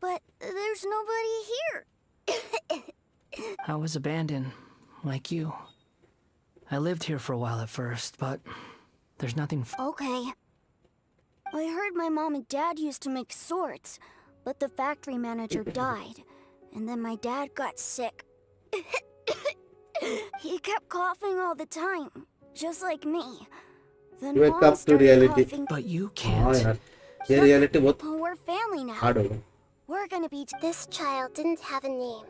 But there's nobody here. I was abandoned, like you. I lived here for a while at first, but there's nothing. Okay. I heard my mom and dad used to make swords, but the factory manager died, and then my dad got sick. He kept coughing all the time, just like me. Then Wake Mom up to started reality. coughing. But you हाँ can't. यार ये reality बहुत We're family now. Hard होगा. We're gonna be. This child didn't have a name.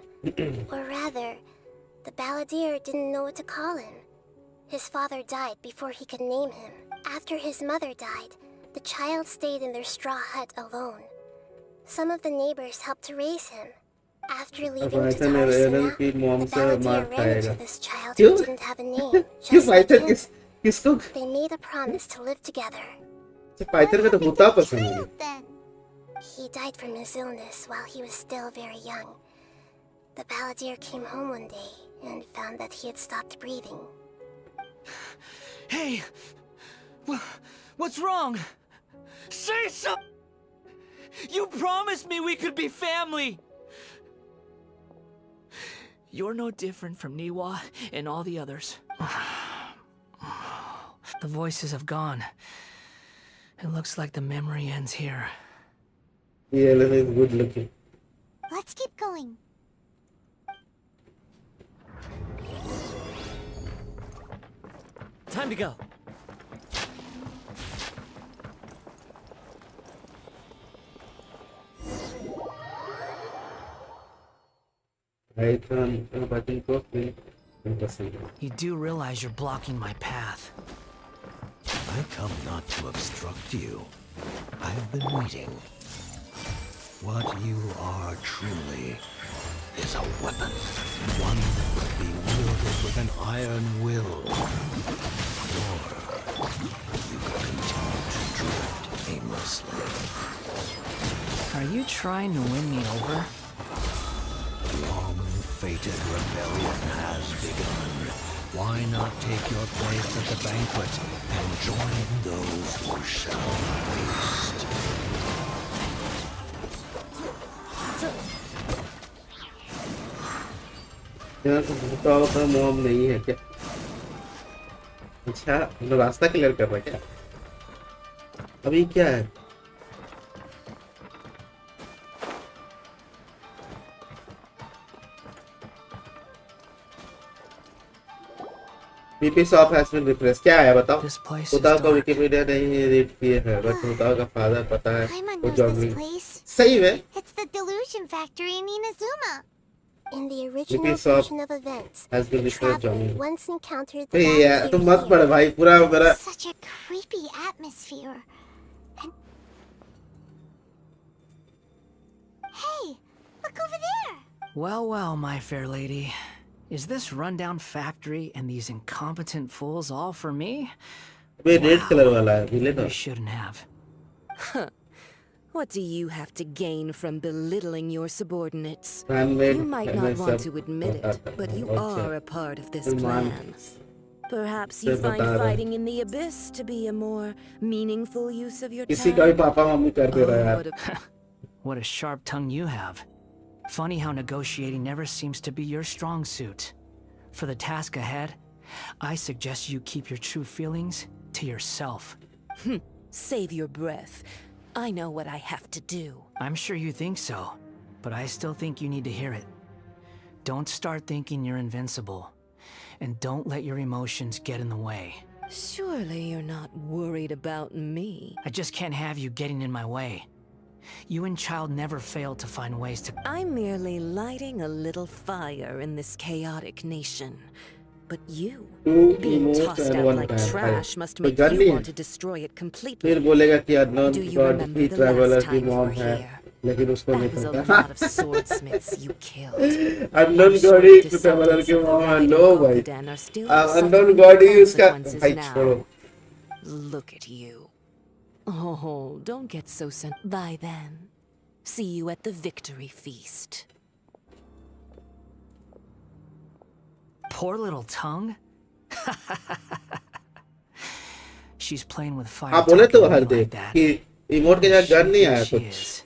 Or rather, the balladeer didn't know what to call him. His father died before he could name him. After his mother died, the child stayed in their straw hut alone. Some of the neighbors helped to raise him. After leaving ऐसा नहीं Rylan की Tatarasuna, mom the से मार balladeer ran खाएगा. into this child क्यों? who didn't have a name, क्यों just like Python him. किसको? They made a promise to live together. Python का तो भूता पसंद है. Child, then. He died from his illness while he was still very young. The balladeer came home one day and found that he had stopped breathing. Hey! What's wrong? Say something! You promised me we could be family! You're no different from Niwa and all the others. The voices have gone. It looks like the memory ends here. ये Ellen is good looking. Let's keep going. Time to go. Python Python को नहीं पसंद है. You do realize you're blocking my path. I come not to obstruct you. I've been waiting. What you are truly is a weapon. One iron will, or you can continue to drift aimlessly. Are you trying to win me over? Long-fated rebellion has begun. Why not take your place at the banquet and join those who shall feast? यहाँ तो भूताओं का mob नहीं है क्या? अच्छा, हम रास्ता clear कर रहा है क्या? अभी क्या है? PP shop has been replace. क्या है बताओ? भूताओं का विकिपीडिया नहीं रीड किए हैं, बस भूताओं का फादर पता है वो जॉगिंग। सही है। It's the delusion factory in Inazuma. In the original version of events, has been the referred traveler Johnny. once encountered the यार तुम मत पढ़ भाई, पूरा मेरा Such a creepy atmosphere. And... Hey, look over there. Well, well, my fair lady. Is this rundown factory and these incompetent fools all for me? Way red colour वाला है, मिले ना? You shouldn't have. What do you have to gain from belittling your subordinates? Handmade, You might not want to admit it, but you are a part of this plan. Perhaps you find fighting in the abyss to be a more meaningful use of your किसी का भी time. Papa mummy कर दे रहा है यार। What a sharp tongue you have. Funny how negotiating never seems to be your strong suit. For the task ahead, I suggest you keep your true feelings to yourself. Save your breath. I know what I have to do. I'm sure you think so, but I still think you need to hear it. Don't start thinking you're invincible, and don't let your emotions get in the way. Surely you're not worried about me. I just can't have you getting in my way. You and Child never fail to find ways to... I'm merely lighting a little fire in this chaotic nation. But you, being tossed out like trash, must make you want to destroy it completely. फिर बोलेगा कि unknown Do you god remember he the traveler last की time you mom were है, here? लेकिन उसको नहीं That was a पता। lot of swordsmiths you killed. unknown I'm sure god the he traveler descendants की of the मॉम है, Raiden लो भाई। Gokudan are still suffering unknown the god ही उसका consequences भाई now. छोड़ो। Look at you. Oh, don't get so sent. Bye then. See you at the victory feast. Poor little tongue? She's playing with fire. हाँ बोले तो talking to her me they like that. कि emote के साथ gun नहीं आया She कुछ। is.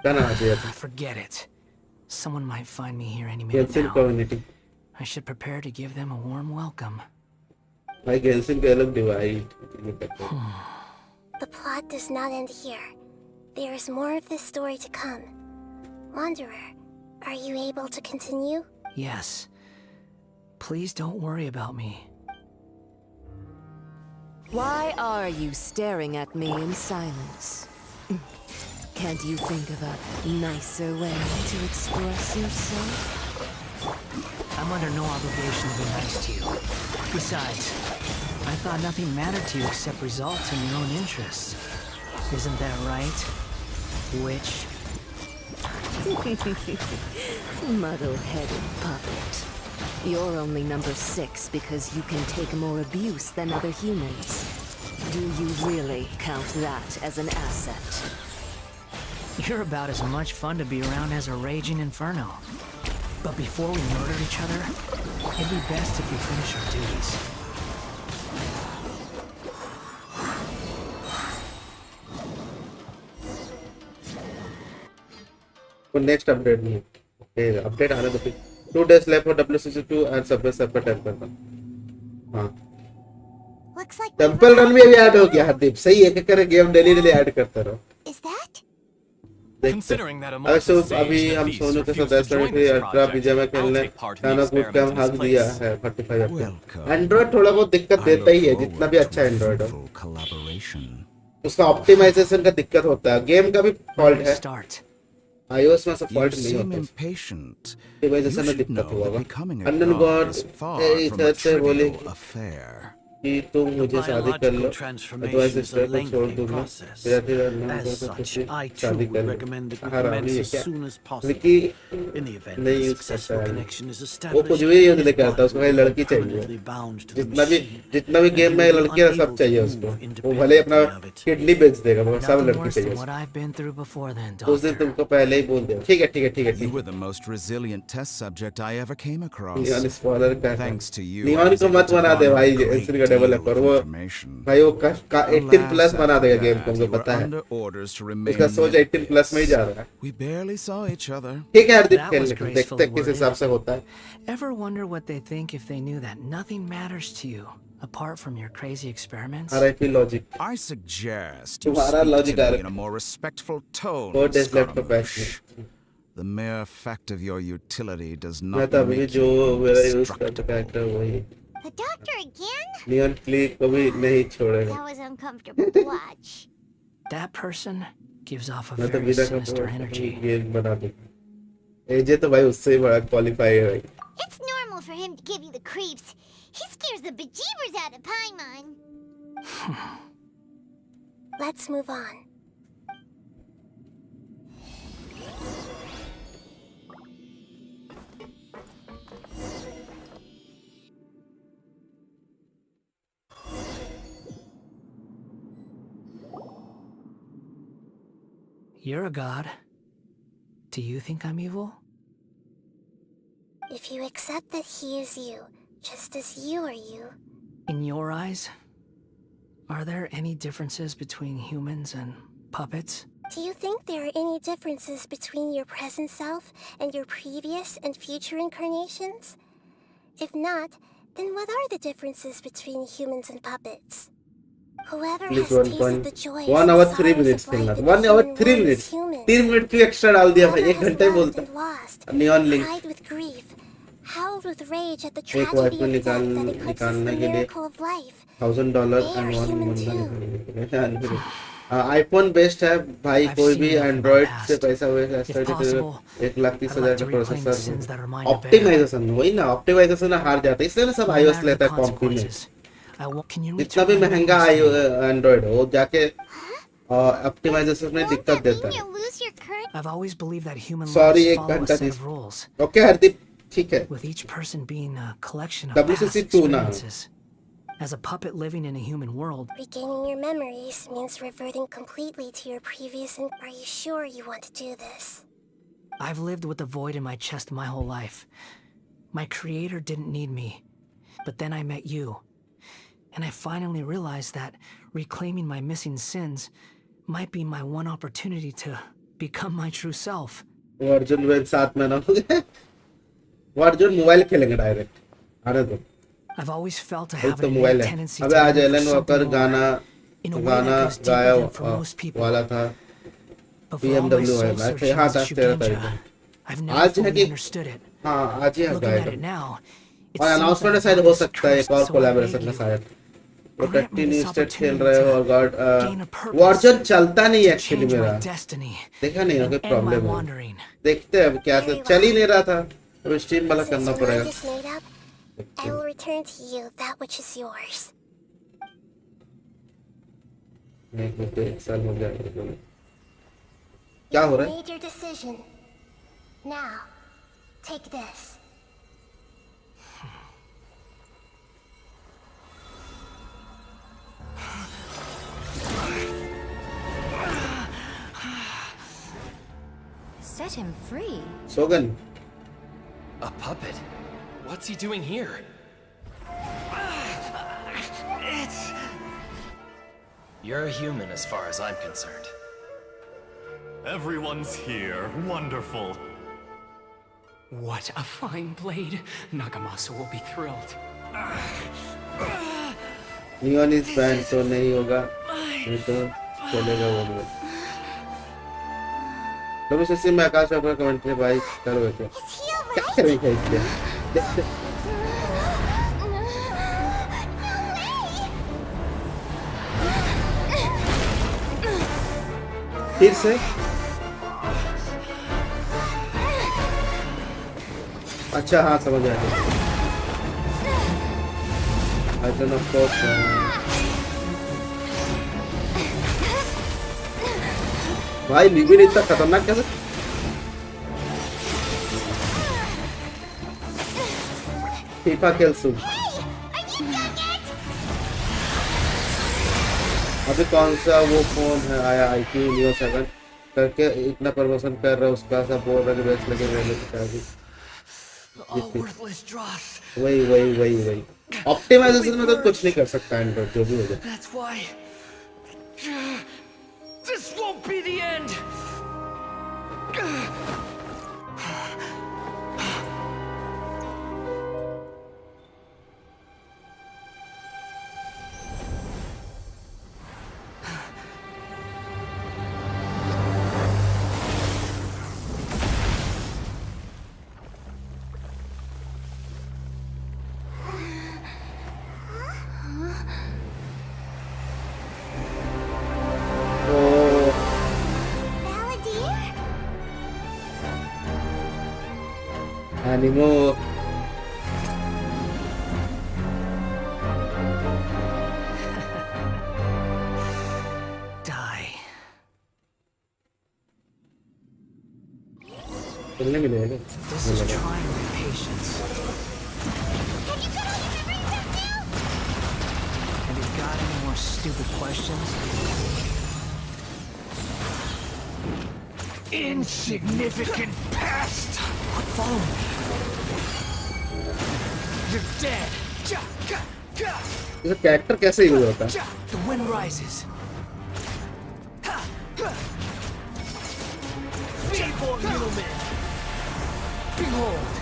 Gun आ गया था। Forget it. Someone might find me here any minute Genshin now. Community. I should prepare to give them a warm welcome. भाई Genshin के अलग divide. The plot does not end here. There is more of this story to come. Wanderer, are you able to continue? Yes. Please don't worry about me. Why are you staring at me in silence? Can't you think of a nicer way to express yourself? I'm under no obligation to be nice to you. Besides, I thought nothing mattered to you except results in your own interests. Isn't that right, witch? Muddle-headed puppet. You're only number 6 because you can take more abuse than other humans. Do you really count that as an asset? You're about as much fun to be around as a raging inferno. But before we murder each other, it'd be best if we finish our duties. वो next update नहीं है। Update आने दो फिर। 2 days left for WCC2 and Subway Surfer temple run. हाँ। Looks like temple run भी अभी add हो गया हरदीप। सही है कि करे गेम डेली ऐड करते रहो। Is that? Considering that अगर सिर्फ अभी हम सोनू के साथ 10 मिनट अल्ट्रा बीजे में खेलने खाना कूद के हम हक दिया है 45 पे। एंड्रॉइड थोड़ा बहुत दिक्कत देता ही है, जितना भी अच्छा एंड्रॉइड हो उसका ऑप्टिमाइजेशन का दिक्कत होता है। गेम का भी फॉल्ट है, iOS में सब फॉल्ट नहीं होता। ऑप्टिमाइजेशन में दिक्कत हुआ होगा। अननोन गॉड इधर से बोले कि तुम मुझे शादी कर लो, अथवा सिस्टर को छोड़ दूंगा, फिर फिर शादी कर लो। हरामी है क्या? विकी नहीं यूज करता है, वो कुछ भी यूज नहीं करता, उसको एक लड़की चाहिए। जितना भी गेम में लड़कियां सब चाहिए उसको, वो भले अपना किडनी बेच देगा मगर सब लड़की चाहिए। उस दिन तुमको पहले ही बोल दिया। ठीक है ठीक है ठीक है ठीक है। the most resilient test subject I ever came across. Neon spoiler का Thanks to you, नियॉन को मत बना दे भाई, जेंशिन का डेवलपर वो भाई वो 18 प्लस बना देगा गेम को, मुझे पता है। उसका सोच 18 प्लस में ही जा रहा है। We barely saw each other. ठीक है हरदीप, खेल लेते देखते हैं किस हिसाब से होता है। Ever wonder what they think if they knew that nothing matters to you apart from your crazy experiments? RIP logic. I suggest you तुम्हारा speak logic to uh me रहा in a more respectful tone. 4 days left for Scaramouche. patch. The mere fact of your utility does मैं not तो अभी make जो you मेरा use करता indestructible. Character वही। The doctor again? Neon click को भी नहीं छोड़ेगा। That was uncomfortable to watch. That person gives off a मैं तो very बिना sinister energy. गेम बना दूंगा। एजे तो भाई उससे ही बड़ा क्वालिफाई है भाई। It's normal for him to give you the creeps. He scares the bejeebers out of Paimon. Let's move on. You're a god. Do you think I'm evil? If you accept that he is you, just as you are you, In your eyes, are there any differences between humans and puppets? do you think there are any differences between your present self and your previous and future incarnations? If not, then what are the differences between humans and puppets? Whoever has Please tasted the joys 1 and hour 3 sorrows minutes of life खेलना। in 1 the hour human 3 world minutes। is human. 3 minute क्यों extra डाल दिया भाई? 1 घंटा ही Whoever has बोलता। loved and lost, neon link cried with grief, howled with rage at the एक wife tragedy को of death that eclipses the निकालने के लिए miracle of life. $1000 They are and 1 human बंदा too. निकालने के लिए। आईफोन बेस्ट है भाई, I've कोई seen भी enough in my Android past. से पैसा वेस्ट If ऐसा possible, 1,30,000 I'd like का to reclaim the sins processor. that are mine to bear. Optimization वही ना, ऑप्टिमाइजेशन हार जाता है, इसलिए ना सब No iOS matter लेता the है कॉम्पी में। consequences, can you जितना return भी my महंगा memories to me? एंड्रॉइड हो जाके ऑप्टिमाइजेशन में Won't दिक्कत that देता mean है। you'll lose your current? I've always believed that human Sorry, lives एक follow a घंटा set थी। of rules, ओके हरदीप, ठीक है। with each person being a collection of past WCC 2 ना। experiences. As a puppet living in a human world, Regaining your memories means reverting completely to your previous and are you sure you want to do this? I've lived with a void in my chest my whole life. My creator didn't need me, but then I met you. And I finally realized that reclaiming my missing sins might be my one opportunity to become my true self. वो अर्जुन वेद साथ में ना हो गए। वो Arjun mobile खेलेंगे direct, आने दो। I've always felt to वो have तो an मोबाइल innate है। tendency अबे to आज live for Alan Walker something more, in a way that goes deeper गाया than for most people. वाला था। But for all my BMW soul है मैं searching हाँ as a था 13 तारीख Shugenja, को। I've never आज है fully कि understood it. हाँ आज ही Looking at it गाएगा। now, it और seems अनाउंसमेंट that शायद God हो is सकता है, एक cursed, और so I कोलैबोरेशन beg का you, शायद। वो grant me continue this state खेल रहे हो और opportunity God gain a purpose, version चलता नहीं to एक्चुअली change my मेरा, destiny, देखा नहीं and होगा end my प्रॉब्लम है। wandering. देखते हैं अब क्या Very चल ही well. नहीं रहा था, अब स्ट्रीम वाला Since करना your पड़ेगा। mind is made up, I will return to you that which is yours. नहीं तो 1 साल हो गया मेरे को। क्या हो रहा है? Made your decision. Now, take this. Set him free. सोगन A puppet? What's he doing here? You're a human as far as I'm concerned. Everyone's here. Wonderful. What a fine blade. Nagamasa will be thrilled. Neon is band तो नहीं होगा, नहीं तो चलेगा वो भी। तो इसी में आकाश अपना कमेंट में भाई करो क्या क्या करेंगे इसके फिर से अच्छा हाँ समझ आ गया। Archon of course. भाई लिविन इतना खतरनाक कैसे? फीफा खेल सुब। अभी कौन सा वो फोन है आया IQ Neo 7 करके इतना प्रमोशन कर रहा है उसका सब बोल रहा है बेच लगे रहने की शादी। वही ऑप्टिमाइजेशन में तो कुछ नहीं कर सकता एंड्रॉइड जो भी हो जाए। That's why this won't be the end. Anymore. Die. चलने मिलेगा। This is trying my patience. Have you got any more stupid questions? Insignificant past. Follow me. You're dead. ये कैरेक्टर कैसे यूज होता है? The wind rises. Feeble human. Behold.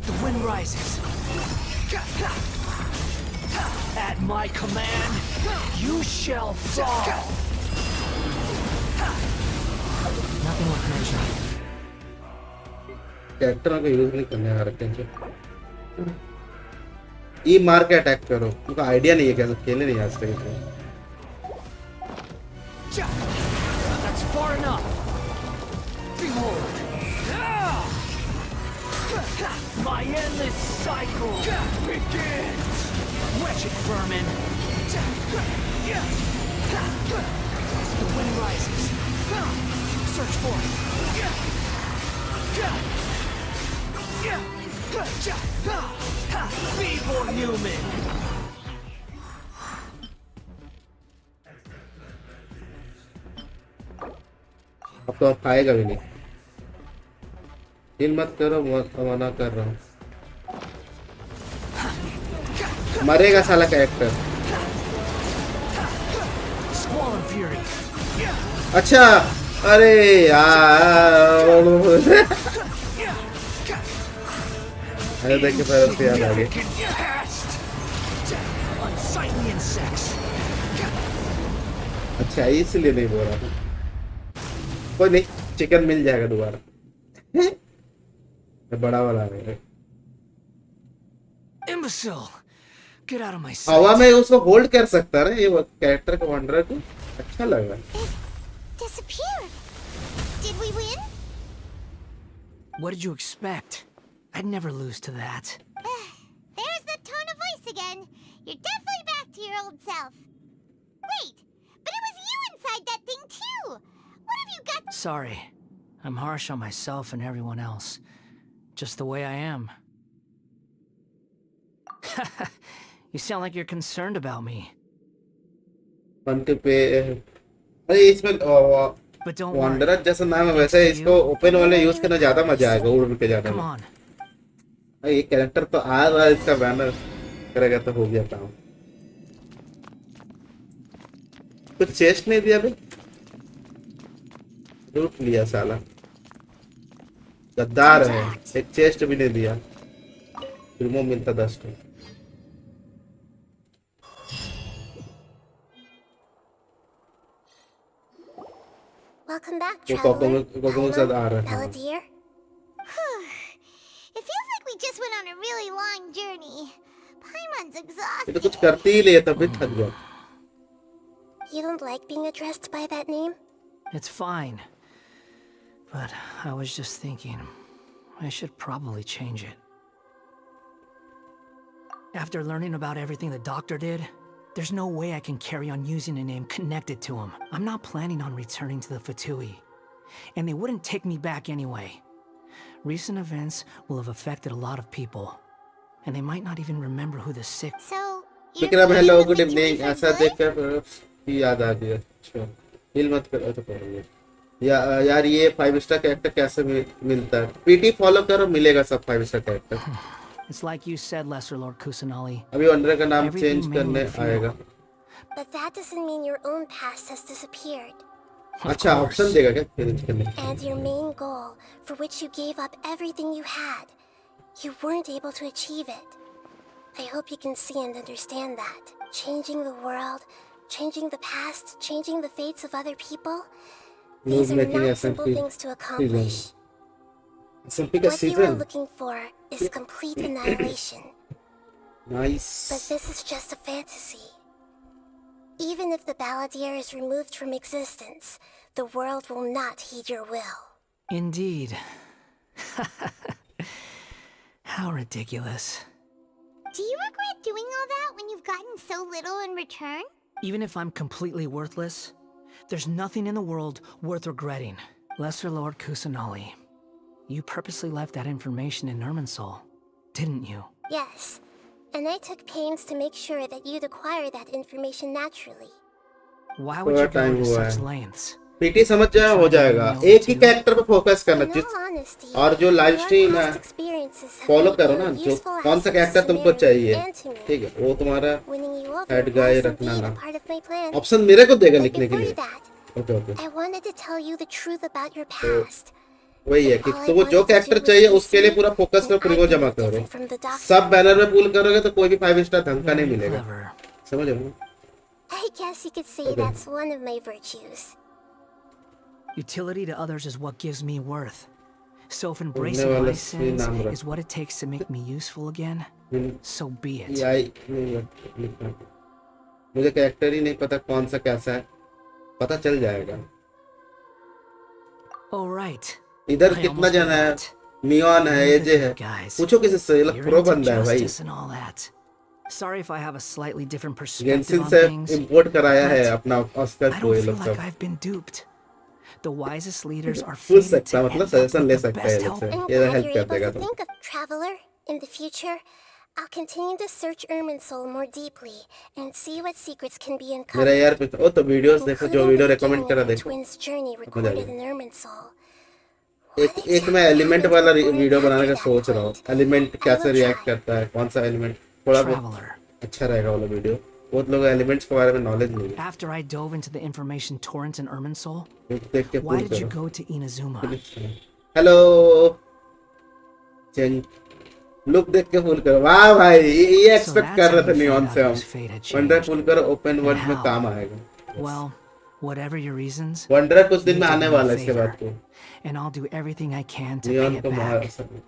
The wind rises. At my command, you shall fall. Nothing with mention. कैरेक्टरों का use नहीं करने आ रखे हैं। ई मार के अटैक करो। उनका आइडिया नहीं है कैसे खेलने नहीं आज तक। That's far enough. Behold. My endless cycle begins. Wretched vermin. The wind rises. Search for it. Feeble human. अब तो आप खाएगा भी नहीं। हिल मत करो, मना कर रहा हूँ। मरेगा साला कैरेक्टर। अच्छा, अरे यार अरे देख के फिर उससे याद आ गई। अच्छा इसलिए नहीं बोल रहा था। कोई नहीं, चिकन मिल जाएगा दोबारा। बड़ा वाला है। Imbecile! Get out of my sight. हवा में उसको होल्ड कर सकता है ये कैरेक्टर का वंडर को। अच्छा लग रहा है। Disappeared. Did we win? What did you expect? I'd never lose to that. There's the tone of voice again. You're definitely back to your old self. Wait, but it was you inside that thing too. What have you got? Sorry. I'm harsh on myself and everyone else. Just the way I am. You sound like you're concerned about me. अरे इसमें wanderer जैसा नाम है वैसे इसको open वाले use करना ज्यादा मजा आएगा उड़ के जाने में। ये कैरेक्टर तो आ रहा है, इसका बैनर करेगा तो हो गया काम। कुछ चेस्ट नहीं दिया भाई, लूट लिया साला, गद्दार है। एक चेस्ट भी नहीं दिया, फिल्मों मिलता 10 का। Welcome back, वो traveler. कोको साथ आ रहा है। Palantir. It feels like we just went on a really long journey. Paimon's ये तो exhausted. कुछ करती ही नहीं है तभी थक गया। You don't like being addressed by that name? It's fine. But I was just thinking, I should probably change it. After learning about everything the doctor did, there's no way I can carry on using a name connected to him. I'm not planning on returning to the Fatui. And they wouldn't take me back anyway. Recent events will have affected a lot of people. And they might not even remember who the sick... So, Vikram hello good evening ऐसा देखकर ही याद आ गया अच्छा हिल मत करो तो करोगे यार ये 5 स्टार कैरेक्टर कैसे मिलता है पीटी फॉलो करो मिलेगा सब 5 star character It's like you said, Lesser Lord Kusanali. अभी वंडर का नाम चेंज करने आएगा But that doesn't mean your own past has disappeared. अच्छा ऑप्शन देगा क्या चेंज करने And your main goal, for which you gave up everything you had, you weren't able to achieve it. I hope you can see and understand that. Changing the world, changing the past, changing the fates of other people, these are not simple things to accomplish. What you are looking for is complete annihilation. Nice. But this is just a fantasy. Even if the Balladeer is removed from existence, the world will not heed your will. Indeed. How ridiculous. Do you regret doing all that when you've gotten so little in return? Even if I'm completely worthless, there's nothing in the world worth regretting. Lesser Lord Kusanali, you purposely left that information in Irminsul, didn't you? Yes, and I took pains to make sure that you'd acquire that information naturally. Why would you go to such lengths? PT समझ जाए हो जाएगा एक ही character पे focus करना जिस और जो लाइव स्ट्रीम है फॉलो करो ना जो कौन सा कैरेक्टर तुमको चाहिए ठीक है वो तुम्हारा हेड गाय रखना ना ऑप्शन मेरे को देगा लिखने के लिए okay okay I wanted to tell you the truth about your past. वही है कि तो वो जो कैरेक्टर चाहिए उसके लिए पूरा फोकस करो फिर वो जमा करो सब बैनर में पुल करोगे तो कोई भी 5 स्टार ढंग का नहीं मिलेगा समझ रहे हो I guess you could say that's one of my virtues. Utility to others is what gives me worth. So if embracing my sins is what it takes to make me useful again, so be it. मुझे character ही नहीं पता कौन सा कैसा है पता चल जाएगा All right. इधर कितना जाना है मियोन है एजे है पूछो किसी से ये प्रो बंदा है भाई Sorry if I have a slightly different perspective on से things. इंपोर्ट कराया है अपना ऑस्कर को ये लोग सब I've been duped. The wisest leaders are पूछ सकता मतलब सजेशन ले सकता है इससे ये हेल्प कर देगा तो Think of Traveler in the future. I'll continue to search Irminsul more deeply and see what secrets can be uncovered. मेरा यार ओ तो वीडियोस देखो जो वीडियो रेकमेंड करा देखो Twins' journey recorded in Irminsul. एक मैं एलिमेंट वाला वीडियो बनाने का सोच रहा हूँ एलिमेंट कैसे रिएक्ट करता है कौन सा एलिमेंट थोड़ा बहुत अच्छा रहेगा वाला वीडियो बहुत लोग एलिमेंट्स के बारे में नॉलेज नहीं है After I dove into the information torrent in Irminsul, देख के why did you go to Inazuma? Hello change look देख के फुल करो वाह भाई ये एक्सपेक्ट कर रहे थे नियॉन से हम वंडर फुल करो ओपन वर्ल्ड में काम आएगा Well, whatever your reasons, wonder कुछ दिन में आने वाला है इसके बाद को and I'll do everything I can to neon pay it को मार back. सकते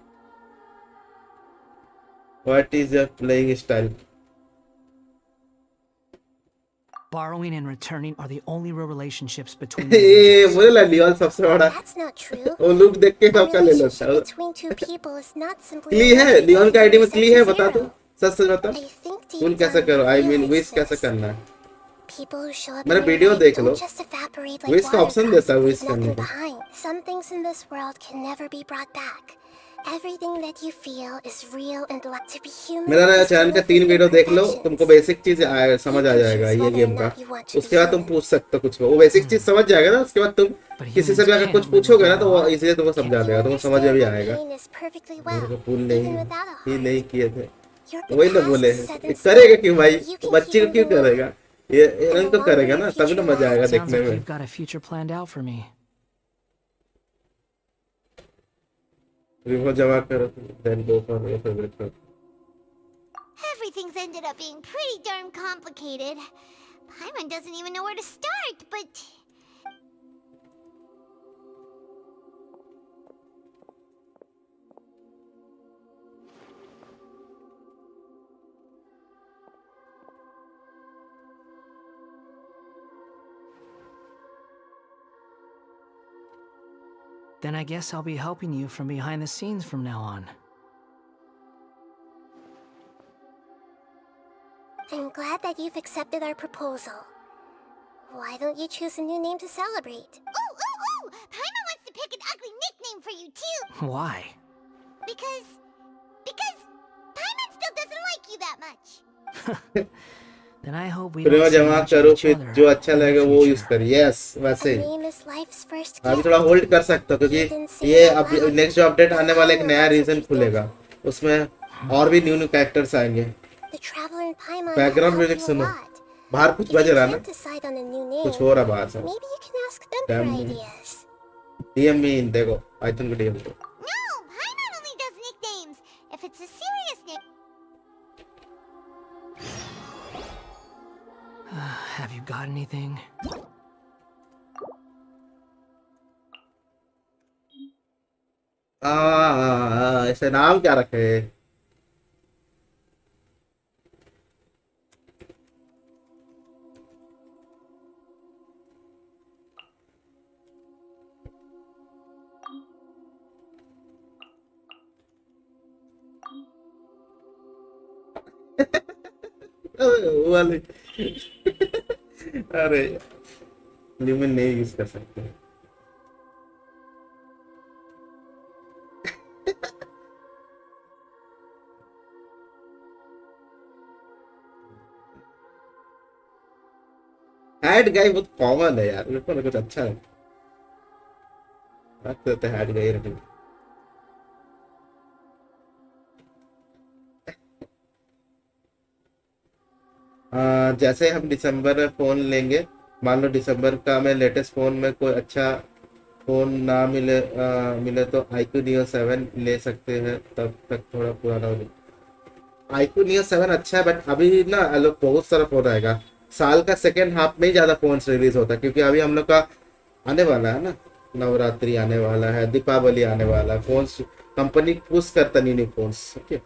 What is your playing style? Borrowing and returning are the only real relationships between ए बोले ला लियोन सबसे बड़ा That's not true. वो लुक देख के सबका ले लो Between two people is not simply क्ली है लियोन का आईडी में क्ली है बता दो सच सच बता I think deep फुल कैसे down करो you I mean realize wish कैसे this. करना है People who show up मेरा in your वीडियो life देख लो don't just evaporate like wish का water ऑप्शन drops देता है and विश leave करने nothing का behind. Some things in this world can never be brought back. Everything that you feel is real and like to be human. मेरा is to channel का live 3 with video देख लो imperfections. तुमको basic चीज समझ आ जाएगा ये game का उसके बाद तुम पूछ सकते हो कुछ वो बेसिक चीज समझ जाएगा ना उसके बाद तुम किसी से भी अगर कुछ पूछोगे ना तो वो इजीली तुमको समझा देगा तुमको समझ में भी आएगा Pain is perfectly मेरे well, को full even without a he heart. नहीं किए थे Your वही ना past बोले is set in ये करेगा stone. क्यों भाई You can बच्चे को keep क्यों moving on. करेगा ये रंग तो करेगा ना तभी ना मजा आएगा Sounds देखने like में you've got a future planned out for me. रिवो जमा करो then go for your favourite Everything's ended up being pretty darn complicated. Paimon doesn't even know where to start, but... Then I guess I'll be helping you from behind the scenes from now on. I'm glad that you've accepted our proposal. Why don't you choose a new name to celebrate? Ooh! Paimon wants to pick an ugly nickname for you too. Why? Because Paimon still doesn't like you that much. Then I hope we Prema don't see जमा much of करो each फिर other जो अच्छा in the लगेगा वो use future. कर yes A वैसे ही name is life's first अभी gift. थोड़ा होल्ड कर सकते हो क्योंकि ये अभी नेक्स्ट जो अपडेट आने वाला एक नया रीजन खुलेगा उसमें और भी न्यू न्यू कैरेक्टर्स आएंगे The traveler in Paimon have background helped music you a सुनो lot. बाहर कुछ If बज you रहा है ना can't decide on a new name, कुछ हो रहा है बाहर से maybe you can ask them for Damn me. ideas. DM me देखो आई थिंक डीएम को No, Paimon only does nicknames. If it's a serious name. Have you got anything? इसे नाम क्या रखे वो वाले अरे ल्यूमिन नहीं यूज कर सकते हैड गाय बहुत कॉमन है यार मेरे को कुछ अच्छा है रख देते हैड गाय रख जैसे हम दिसंबर में फोन लेंगे मान लो दिसंबर का में लेटेस्ट फोन में कोई अच्छा फोन ना मिले तो iQOO Neo 7 ले सकते हैं तब तक थोड़ा पुराना हो जाए iQOO Neo 7 अच्छा है बट अभी ना लोग बहुत सारा फोन आएगा साल का सेकेंड हाफ में ही ज्यादा फोन्स रिलीज होता है क्योंकि अभी हम लोग का आने वाला है ना नवरात्रि आने वाला है दीपावली आने वाला है फोन्स कंपनी पुश करता न्यू फोन्स ओके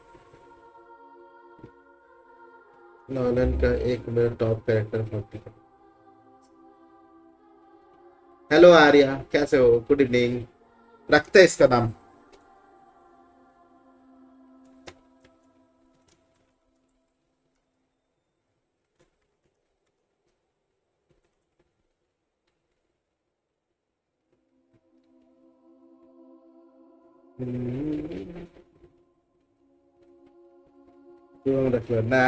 नॉलन का एक मेरा टॉप कैरेक्टर हेलो आर्या कैसे हो गुड इवनिंग रखते हैं इसका नाम क्यों रख लो ना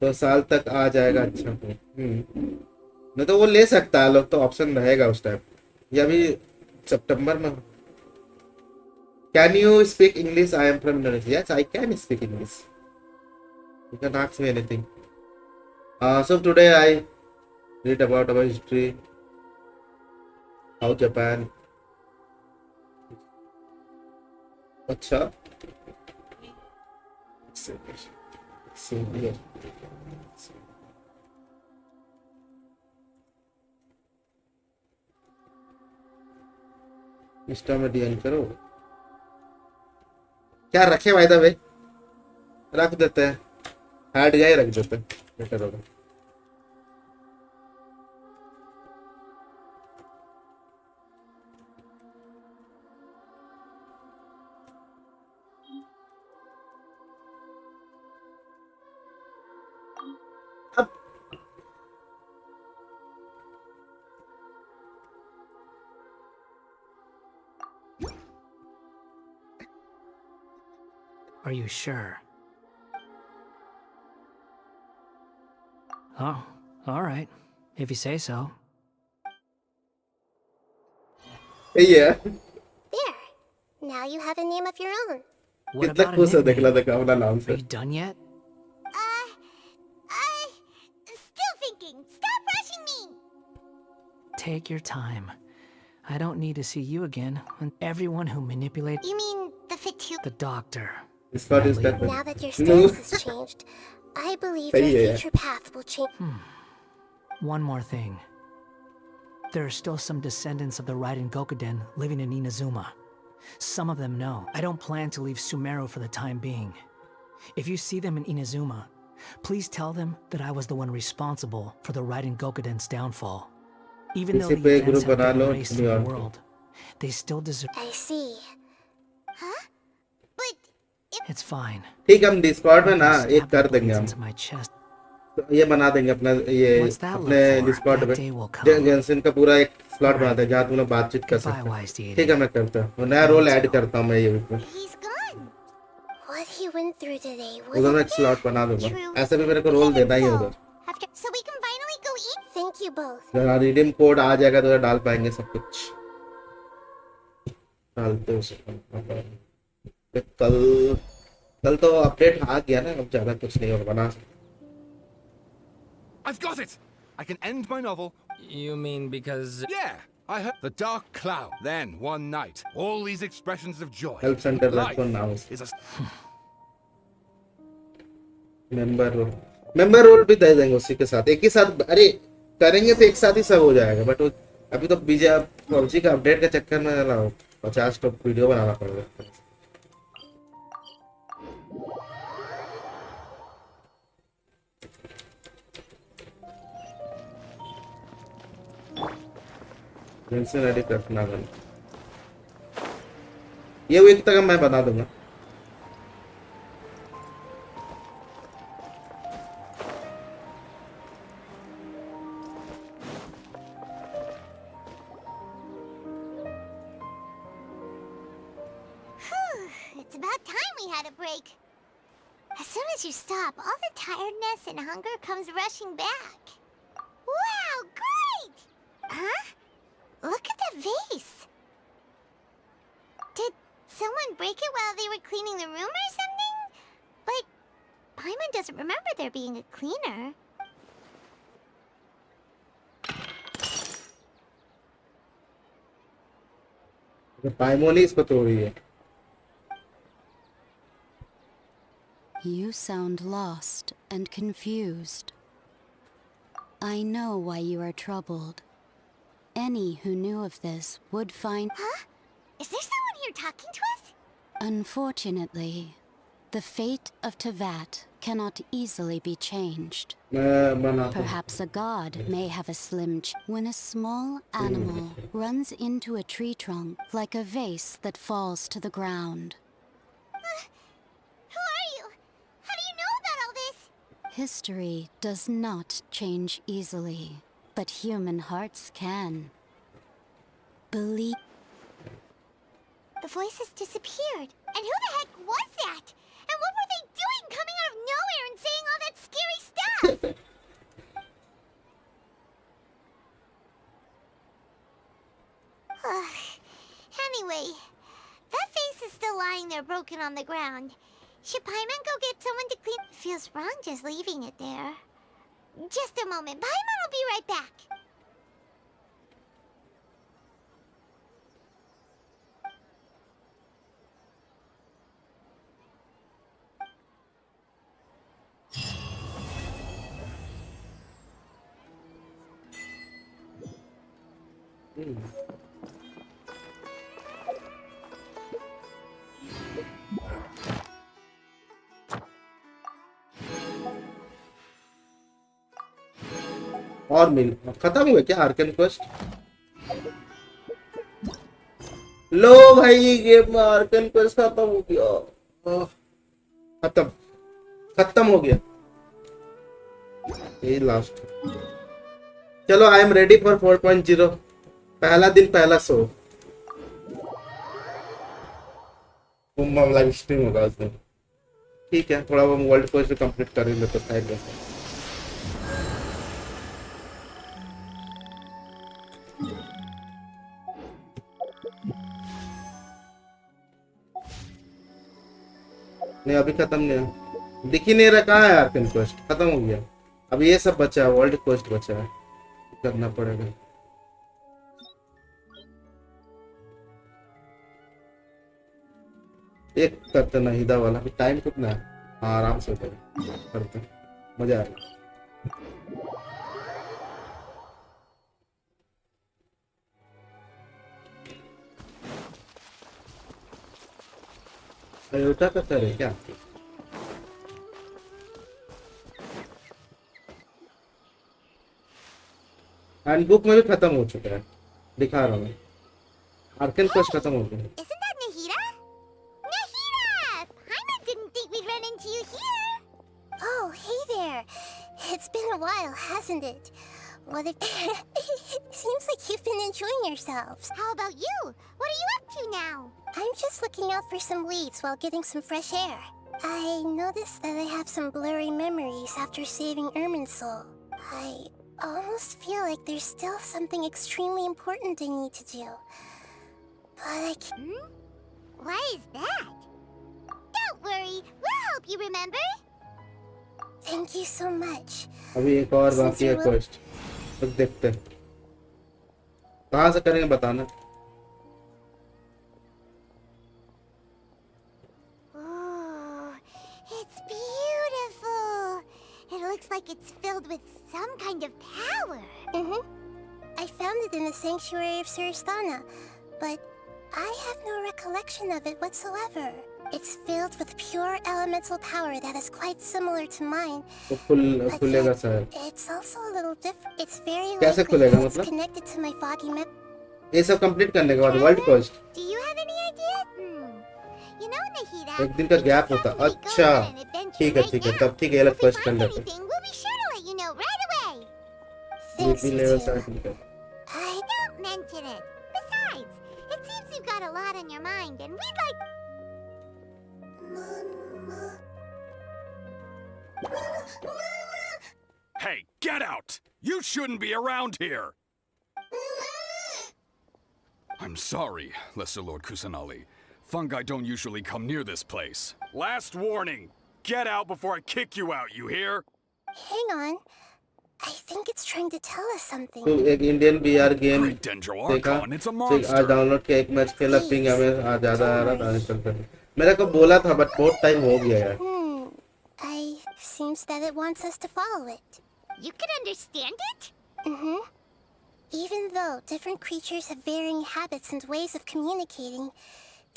2 साल तक आ जाएगा अच्छा नहीं तो वो ले सकता है लोग तो ऑप्शन रहेगा उस टाइम या भी सितंबर में can you speak English I am from Indonesia yes I can speak English you can ask me anything so today I read about our history how Japan अच्छा इंस्टा में डीएम करो क्या रखे भाई वे रख देते हैं हार्ड गाय रख देते हैं बेटर होगा Are you sure? Oh, all right. If you say so. Yeah. There. Now you have a name of your own. What कितना about a खुश है देख ला nickname? देखा अपना नाम Are से you done yet? Still thinking. Stop rushing me. Take your time. I don't need to see you again. And everyone who manipulates You mean the Fitu? the doctor. Discord is Bradley. better Now that your No. stance has changed, I believe Hey, your yeah. future path will change. One more thing. There are still some descendants of the Raiden Gokuden living in Inazuma. Some of them know. I don't plan to leave Sumeru for the time being. If you see them in Inazuma, please tell them that I was the one responsible for the Raiden Gokuden's downfall. Even though किसी the पे events group have बना been low erased from the दुनिया world, They still deserve. I see. Huh? But It's fine. ठीक है, हम Discord में You ना can एक stab कर the देंगे blades हम, into my chest. तो ये बना देंगे अपना ये What's that अपने look for? डिस्कॉर्ड That पे day will come. जेंशिन का पूरा एक स्लॉट बना Alright. दें जहाँ तुम लोग बातचीत कर Goodbye, सकते हो। wise deity. ठीक है, मैं करता हूँ, नया रोल ऐड करता हूँ मैं ये ऊपर, he's gone. What he went through today उधर मैं was एक स्लॉट बना दूंगा। true. ऐसे भी मेरे को रोल देना ही है उधर। After, so we can finally go eat. Thank you both. जरा रिडीम कोड आ जाएगा तो उधर डाल पाएंगे सब कुछ, डालते उसे। कल कल तो अपडेट आ गया ना, अब ज्यादा कुछ नहीं होगा, बना सकते। I've got it! I can end my novel. You mean because... Yeah, I heard the dark cloud. Then, one night, all these expressions of joy. Help centre Life रखो now, is a... member role भी दे देंगे उसी के साथ, एक ही साथ। अरे करेंगे तो एक साथ ही सब हो जाएगा, बट अभी तो बीजे पबजी का अपडेट के चक्कर में 50 तो वीडियो बनाना पड़ेगा। रेडी करना है ये वीक तक मैं बना दूंगा। It's about time we had a break. As soon as you stop, all the tiredness and hunger comes rushing back. Wow, great! Huh? Look at the vase. Did someone break it while they were cleaning the room or something? But Paimon doesn't remember there being a cleaner. पाइमोन ही इसको तोड़ी है। You sound lost and confused. I know why you are troubled. Any who knew of this would find... Huh? Is there someone here talking to us? Unfortunately, the fate of Tevat cannot easily be changed. Perhaps a god may have a slim when a small animal runs into a tree trunk like a vase that falls to the ground. Who are you? How do you know about all this? History does not change easily, but human hearts can. Believe... The voices disappeared. And who the heck was that? And what were they doing coming out of nowhere and saying all that scary stuff? Anyway, that face is still lying there broken on the ground. Should Paimon go get someone to clean? Feels wrong just leaving it there. Just a moment. Paimon will be right back. और मिल खत्म हुए क्या Arkan quest? लो भाई game में Arkan quest खत्म हो गया। खत्म खत्म हो गया, ये लास्ट। चलो आई एम रेडी फॉर 4.0। पहला दिन पहला शो, लाइव स्ट्रीम होगा उस दिन। ठीक है, थोड़ा वो वर्ल्ड क्वेस्ट कंप्लीट कर ही लेते साइड में। नहीं अभी खत्म नहीं, दिख ही नहीं रहा कहाँ है आर्कन क्वेस्ट, खत्म हो गया। अब ये सब बचा है, वर्ल्ड क्वेस्ट बचा है, करना पड़ेगा। एक करते ना हिदा वाला, टाइम कितना है? हाँ आराम से करते, मजा आएगा। अयोटा का करे क्या? हैंडबुक में भी खत्म हो चुका है, दिखा रहा हूँ। आर्कन क्वेस्ट खत्म हो गया. Isn't that Nahida? Nahida! Paimon didn't think we'd run into you here. Oh, hey there. It's been a while, hasn't it? What if... Seems like you've been enjoying yourselves. How about you? What are you up to now? I'm just looking out for some leads while getting some fresh air. I noticed that I have some blurry memories after saving Ermin's soul. I almost feel like there's still something extremely important I need to do. But I can't... Why is that? Don't worry, we'll help you remember. Thank you so much. अभी एक और बाकी है quest. तो देखते हैं कहाँ से करेंगे बताना. It's beautiful. It looks like it's filled with some kind of power. I found it in the sanctuary of Suristana, but I have no recollection of it whatsoever. It's filled with pure elemental power that is quite similar to mine. तो खुलेगा sir. It's also a little different. It's very कैसे likely खुलेगा that it's मतलब? connected to my foggy map. ये सब complete करने के बाद world quest. Do you have any idea? You know, Nahida, एक दिन का गैप होता. अच्छा ठीक है तब ठीक है. ये लोग क्वेस्ट कर लेते. we'll be sure to let you know right away. ये भी लेवल 7 कर. Don't mention it. Besides, it seems you've got a lot on your mind, and we'd like... Hey, get out! You shouldn't be around here! I'm sorry, Lesser Lord Kusanali. Fungi don't usually come near this place. Last warning! Get out before I kick you out, you hear? Hang on. I think it's trying to tell us something. तो एक Indian VR game Great Dendro देखा. Archon, it's a आज monster! Download किया. एक match खेला. Ping हमें आज ज़्यादा आ रहा था. इंस्टॉल करने मेरे को बोला था बट बहुत टाइम हो गया यार. Seems that it wants us to follow it. You can understand it? Even though different creatures have varying habits and ways of communicating,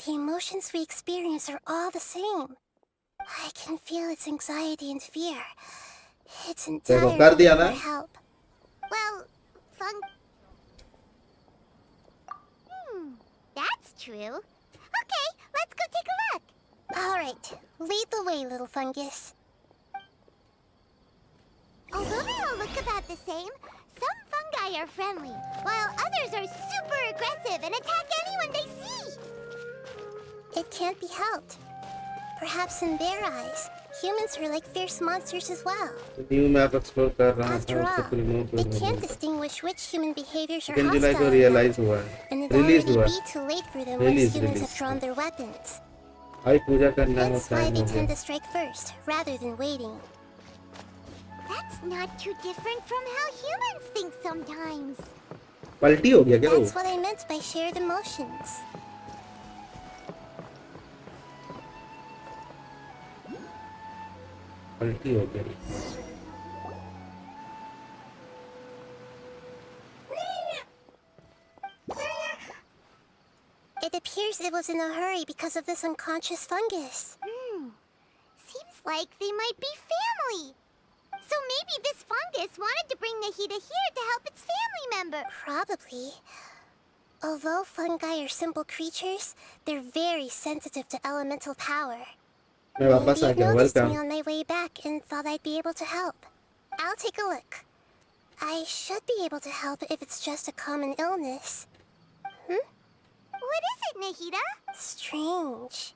the emotions we experience are all the same. I can feel its anxiety and fear. It's entirely for help. Well, that's true. Okay, let's go take a look. All right, lead the way, little fungus. Although they all look about the same, some fungi are friendly, while others are super aggressive and attack anyone they see. It can't be helped. Perhaps in their eyes, humans are like fierce monsters as well. New map explore कर रहा था. After all, उसको remove they कर can't distinguish which human behaviors are लेकिन जुलाई को hostile, realise हुआ है. and it'd release already हुआ. be too late for them once humans have drawn their weapons. भाई पूजा करना That's होता why है. they tend to strike first, rather than waiting. That's not too different from how humans think sometimes. पलटी हो गया क्या वो? That's what I meant by shared emotions. पलटी हो गया. It appears it was in a hurry because of this unconscious fungus. Seems like they might be family. So maybe this fungus wanted to bring Nahida here to help its family member. Probably. Although fungi are simple creatures, they're very sensitive to elemental power. मैं वापस आ Maybe it गया. noticed me welcome. on my way back and thought I'd be able to help. I'll take a look. I should be able to help if it's just a common illness. What is it, Nahida? Strange.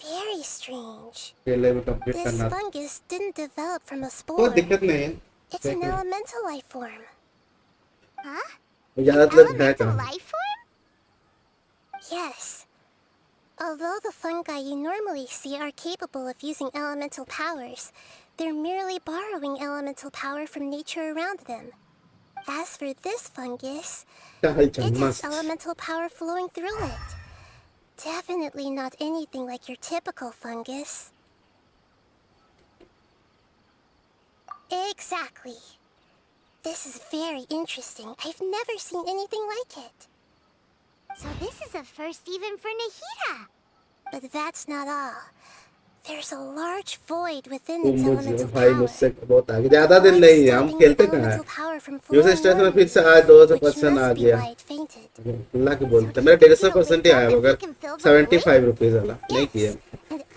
Very strange. ये level complete This करना. fungus didn't develop from a कोई spore. दिक्कत नहीं है. It's an elemental life form. Huh? ज़्यादातर है Elemental कहाँ? life form? Yes. Although the fungi you normally see are capable of using elemental powers, they're merely borrowing elemental power from nature around them. As for this fungus, it has elemental power flowing through it. Definitely not anything like your typical fungus. Exactly. This is very interesting. I've never seen anything like it. So this is a first even for Nahida. But that's not all. There's a large void within तुम its मुझे elemental भाई power. मुझसे बहुत आगे, ज्यादा दिन नहीं है, हम खेलते कहाँ हैं। यूजर स्टेशन में फिर से आज 200% आ गया। अल्लाह की बोलते मेरा 150% ही आया, मगर 75 रुपीज वाला नहीं किया।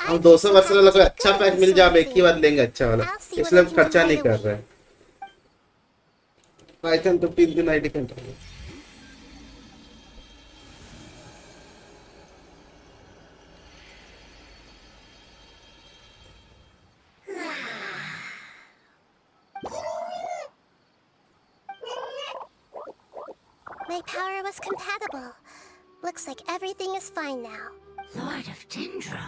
हम 200% वाला कोई अच्छा पैक मिल जाए, हम एक ही बार लेंगे अच्छा वाला, इसलिए हम खर्चा नहीं कर रहे हैं। पाइथन तो 3 दिन आईडी खेलता हूँ। My power was compatible. Looks like everything is fine now. Lord of Dendro?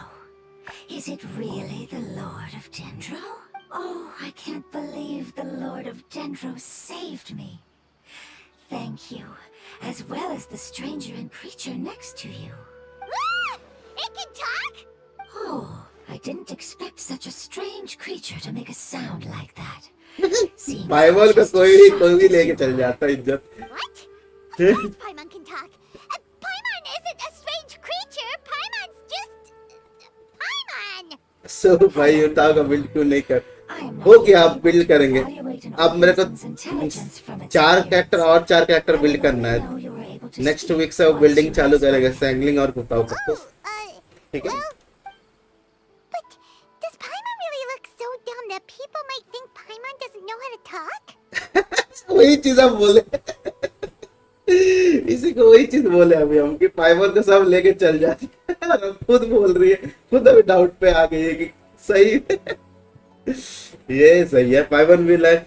Is it really the Lord of Dendro? Oh, I can't believe the Lord of Dendro saved me. Thank you, as well as the stranger and creature next to you. Ah! It can talk? Oh, I didn't expect such a strange creature to make a sound like that. Bible का कोई भी लेके चल जाता है इज्जत। Paimon can talk. Paimon isn't a strange creature. Paimon's just Paimon. सो भाई उताव का बिल्ड क्यों नहीं कर हो गया, आप बिल्ड करेंगे। अब मेरे को 4 कैरेक्टर और 4 कैरेक्टर बिल्ड करना है। नेक्स्ट वीक से वो बिल्डिंग चालू करेगा, सैंगलिंग और कुताव का। ठीक है। But does Paimon really look so dumb that people might think Paimon doesn't know how to talk? वही चीज आप बोले, इसी को वही चीज बोले अभी हम कि पाइमर को सब लेके चल जाते हैं। और खुद बोल रही है, खुद अभी डाउट पे आ गई है कि सही है। ये सही है। पाइमर भी लाइक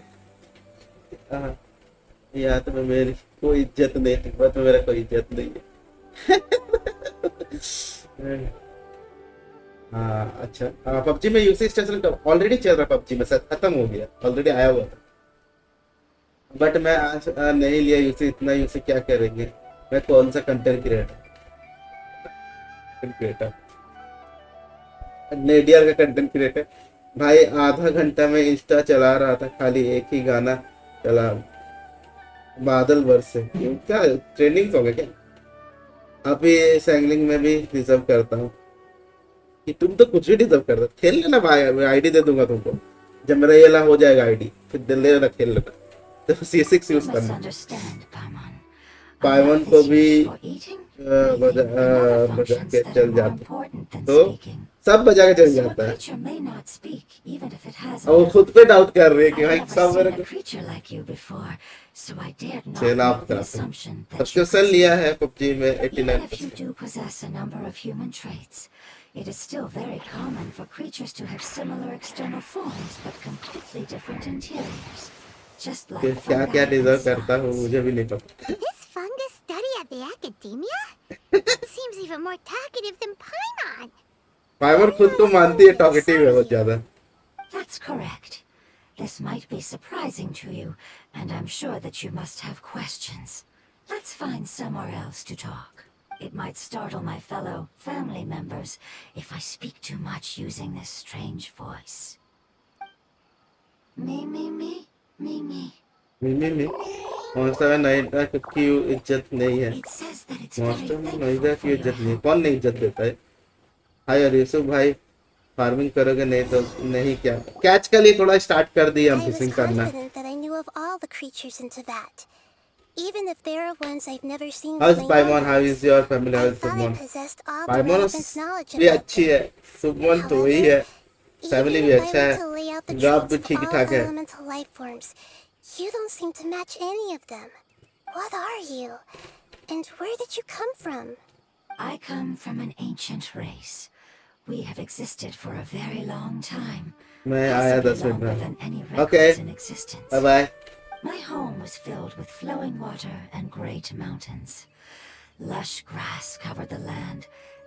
या तो मेरी कोई इज्जत नहीं है, बस मेरा कोई इज्जत नहीं है। हाँ अच्छा, पबजी में यूसी स्टेशन ऑलरेडी चल रहा, पबजी में शायद खत्म हो गया, ऑलरेडी आया हुआ था। बट मैं आज नहीं लिया यूसी, इतना यूसी क्या करेंगे। मैं कौन सा कंटेंट क्रिएटर नेडियर का कंटेंट क्रिएटर भाई। आधा घंटा में इंस्टा चला रहा था, खाली एक ही गाना चला, बादल बरसे। क्या ट्रेंडिंग सॉन्ग है क्या? अभी सैंगलिंग में भी डिजर्व करता हूँ कि तुम तो कुछ भी डिजर्व करता। खेल लेना भाई, मैं आईडी दे दूंगा तुमको जब मेरा ये ला हो जाएगा आईडी, फिर दिल ले लेना, खेल लेना। तो C6 यूज करना। पाइमन को भी बजा के चल जाता, तो सब बजा के चल जाता है। और वो खुद पे डाउट कर रही है कि भाई सब मेरे को चल आप सब्सक्रिप्शन लिया है पबजी में 89%। It is still very common for creatures to have similar external forms but completely different interiors. Just like क्या क्या डिजर्व करता हूँ मुझे भी नहीं पता। This fungus study at the academia? It seems even more talkative than Paimon. पाइमन खुद को मानती है टॉकेटिव है बहुत ज्यादा। That's correct. This might be surprising to you, and I'm sure that you must have questions. Let's find somewhere else to talk. It might startle my fellow family members if I speak too much using this strange voice. Me. Monster में नोएडा की इज्जत नहीं है। Monster में नोएडा की इज्जत नहीं, कौन नहीं इज्जत देता है? हाय और यूसुफ भाई, फार्मिंग करोगे नहीं तो नहीं क्या? कैच के लिए थोड़ा स्टार्ट कर दिया हम फिशिंग करना। Even if there are ones I've never seen. How's Paimon? How is your family? How is Submon? Paimon भी अच्छी है, Submon तो वही है, फैमिली भी अच्छा है, जॉब भी ठीक ठाक है। You don't seem to match any of them. What are you? And where did you come from? I come from an ancient race. We have existed for a very long time. मैं आया 10 minute में। Okay. Bye bye. My home was filled with flowing water and great mountains. Lush grass covered the land,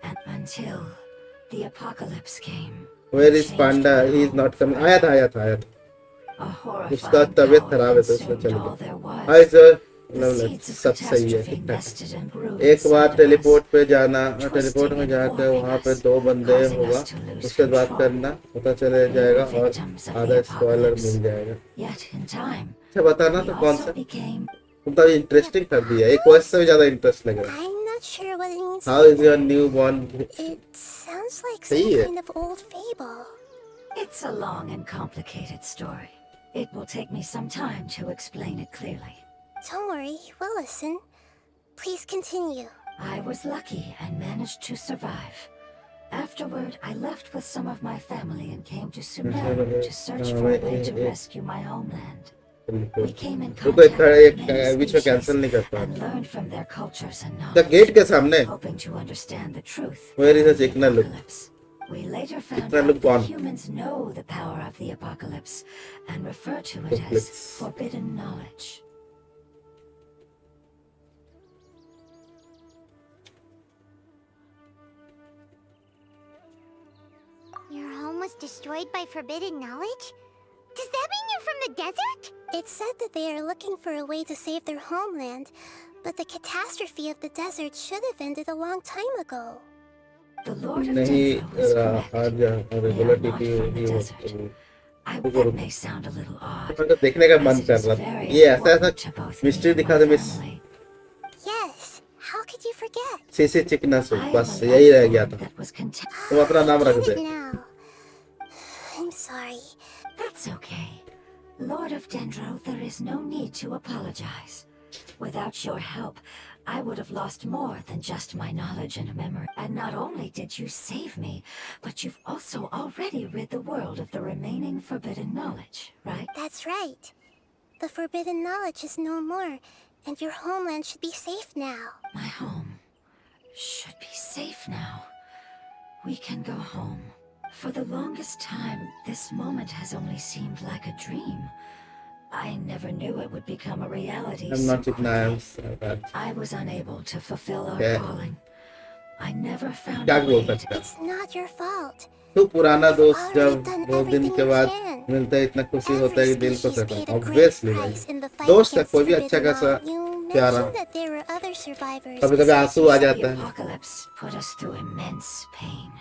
and until the apocalypse came. Where is Panda? He is not coming. आया था। उसका तबीयत खराब है तो उसने चल गया। हाय सर, सब सही है, ठीक ठाक। एक बार टेलीपोर्ट पे जाना, टेलीपोर्ट में जाकर वहाँ पे 2 बंदे होगा, उसके बाद करना, पता चले जाएगा और आधा स्पॉइलर मिल जाएगा। अच्छा बताना तो कौन सा? तुम तो इंटरेस्टिंग कर दिया, एक वॉइस से भी ज्यादा इंटरेस्ट लग रहा है। How is your newborn? It sounds like some kind of old table. It's a long and complicated story. It will take me some time to explain it clearly. Don't worry, we'll listen. Please continue. I was lucky and managed to survive. Afterward, I left with some of my family and came to Sumeru to search for a way to rescue my homeland. We came in contact with many species and learned from their cultures and knowledge, hoping to understand the truth of the apocalypse. We later found out that humans know the power of the apocalypse and refer to it as forbidden knowledge. Your home was destroyed by forbidden knowledge? Does that mean you're from the desert? It said that they are looking for a way to save their homeland, but the catastrophe of the desert should have ended a long time ago. The Lord of Dendro is correct. We are not from the desert. That may sound a little odd, देखने का मन as it कर is रहा very ये ऐसा important to both mystery me दिखा and they my miss family. Yes, how could you forget? सीसे चिकना से I am बस a यही life रह गया form था that was content. तुम अपना नाम रख I get they it now. I'm sorry. That's okay. Lord of Dendro, there is no need to apologize. Without your help, I would have lost more than just my knowledge and memory. And not only did you save me, but you've also already rid the world of the remaining forbidden knowledge, right? That's right. The forbidden knowledge is no more, and your homeland should be safe now. My home should be safe now. We can go home. For the longest time, this moment has only seemed like a dream. I never knew it would become a reality I'm so not chickna quickly. I was unable to fulfill our क्या calling. I never found क्या a बोल way to... सकता है It's not your fault. तो पुराना दोस्त You've जब already done बहुत दिन everything के you बाद can. मिलता है इतना खुशी होता है कि दिल को Every species सहता है paid a great ऑब्वियसली भाई price in the fight दोस्त है against कोई भी अच्छा forbidden कैसा knowledge. You प्यारा mentioned that there were other survivors. कभी कभी besides आंसू आ yourself. जाता The है apocalypse put us through immense pain.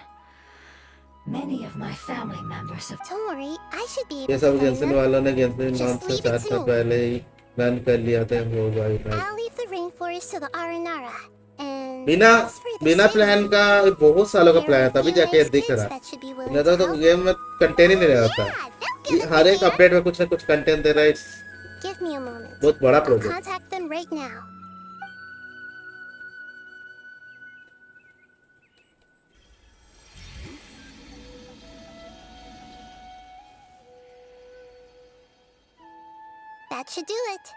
Many of my family members have... Don't worry, I should be ये able सब to find जेंसन them. वालों ने Jensen Just launch से leave it 4 to साल me. पहले ही plan कर लिया था वो भाई I'll leave the rainforest to the Aranara. And बिना as for the बिना city, प्लान का बहुत सालों का there प्लान are है तभी few जाके ये nice दिख kids रहा that should be willing नहीं to तो help. गेम में कंटेंट ही नहीं रहता हर एक अपडेट में कुछ ना कुछ कंटेंट दे रहा है Give me a moment. बहुत बड़ा I'll project contact them right now. That should do it.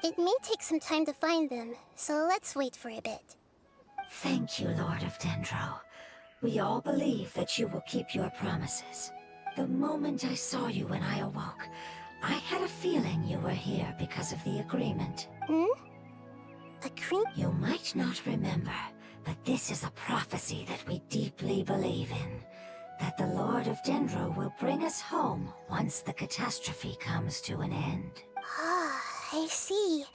It may take some time to find them, so let's wait for a bit. Thank you, Lord of Dendro. We all believe that you will keep your promises. The moment I saw you when I awoke, I had a feeling you were here because of the agreement. Agreement? You might not remember, but this is a prophecy that we deeply believe in. That the Lord of Dendro will bring us home once the catastrophe comes to an end. Ah, I see.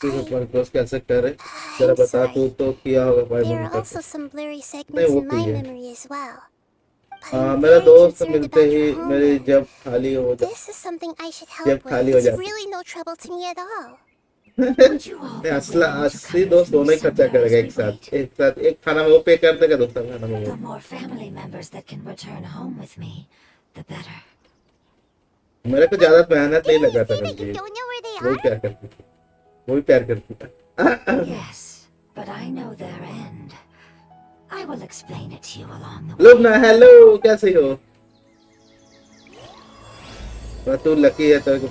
कैसे करे जरा बता तू किया होगा भाई There मन are also करके some blurry segments वो in my की है memory as well. हाँ मेरा दोस्त मिलते ही मेरी जब खाली हो This is something I should जब help खाली with. हो It's जाती really no trouble to me at all. असली दोस्त दोनों ही खर्चा करेगा एक साथ एक खाना में वो पे कर देगा दूसरा खाना में The वो more family members that can return home with me, the better. मेरे को ज्यादा मेहनत नहीं लगा था कभी Don't know where they वही are? प्यार करती थी वही प्यार करती थी Yes, but I know their end. I will explain it to you along the way. Lubna hello कैसे हो पर तू लकी है तेरे को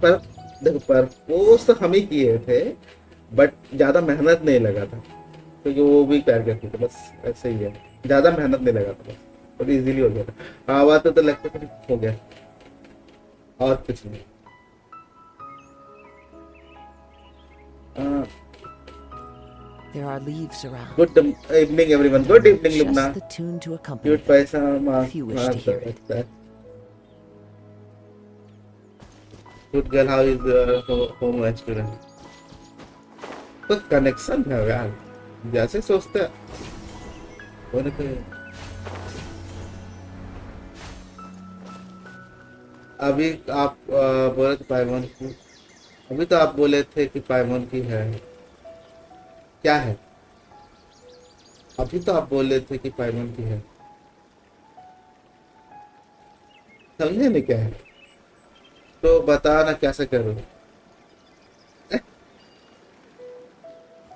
पर देखो परपोज तो हम ही किए थे बट ज्यादा मेहनत नहीं लगा था क्योंकि वो भी प्यार करती थी बस ऐसे ही है ज्यादा मेहनत नहीं लगा था बस बहुत इजीली हो गया था हाँ बात तो लगता था हो गया और कुछ नहीं There are leaves around. Good evening, everyone. Good evening, Lubna. Just the tune to accompany Cute them, paisa, if you wish to hear it. Good girl, how is your home experience? कुछ connection है यार जैसे सोचते हैं अभी आप बोले थे पाइमन की अभी तो आप बोले थे कि पाइमन की है क्या है अभी तो आप बोल रहे थे कि पाइमन की है, समझे नहीं क्या है? तो बता ना कैसे करूँ,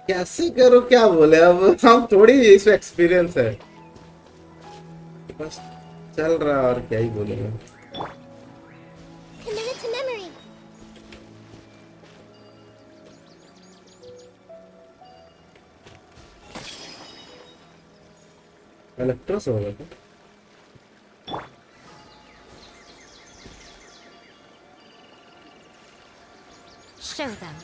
कैसे करूँ, क्या बोले अब, हम थोड़ी इसमें एक्सपीरियंस है, बस चल रहा और क्या ही बोलेंगे। Committed to memory. इलेक्ट्रोस होगा क्या? Show them.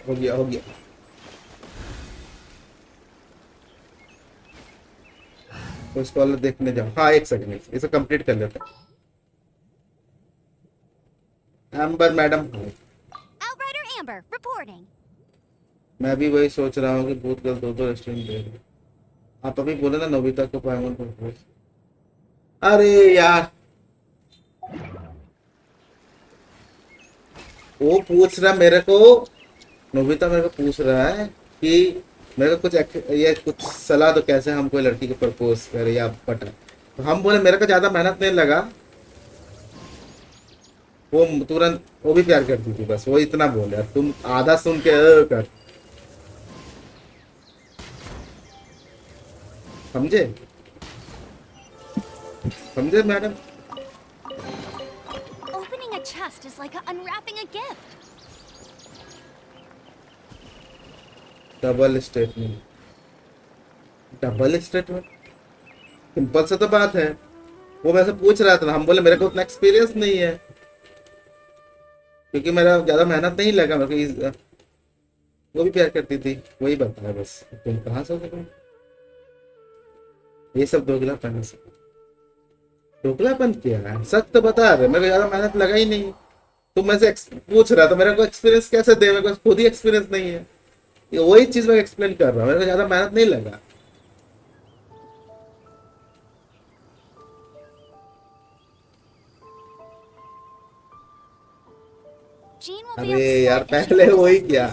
हो गया हो गया। तो इसको वाला देखने जाओ। हाँ एक सेकंड, इसे कंप्लीट कर लेते हैं। Amber madam, Outrider Amber, reporting. मैं भी वही सोच रहा हूँ कि भूत गल दो रेस्टोरेंट दे दो। आप अभी बोले ना नोबिता को पाइमन प्रपोज। अरे यार वो पूछ रहा मेरे को, नोबिता मेरे को पूछ रहा है कि मेरे को ये कुछ सलाह दो कैसे हम कोई लड़की को प्रपोज करे या पटा। तो हम बोले मेरे को ज्यादा मेहनत नहीं लगा, वो तुरंत वो भी प्यार करती थी, बस वो इतना बोले, तुम आधा सुन के कर, समझे समझे madam? Opening a chest is like unwrapping a gift. Double statement, double statement, simple सा तो बात है। वो वैसे पूछ रहा था, हम बोले मेरे को उतना एक्सपीरियंस नहीं है क्योंकि मेरा ज्यादा मेहनत नहीं लगा मेरे को। वो भी प्यार करती थी, वही बताया बस। तुम कहाँ से हो? ये सब दोगलापन है, दोगलापन क्या है? सच तो बता रहे, मेरे को ज्यादा मेहनत लगा ही नहीं। तुम मेरे से पूछ रहा तो मेरे को एक्सपीरियंस कैसे दे, मेरे को खुद ही एक्सपीरियंस नहीं है। ये वही चीज मैं एक्सप्लेन कर रहा हूँ, मेरे को ज्यादा मेहनत नहीं लगा। अरे यार पहले वही क्या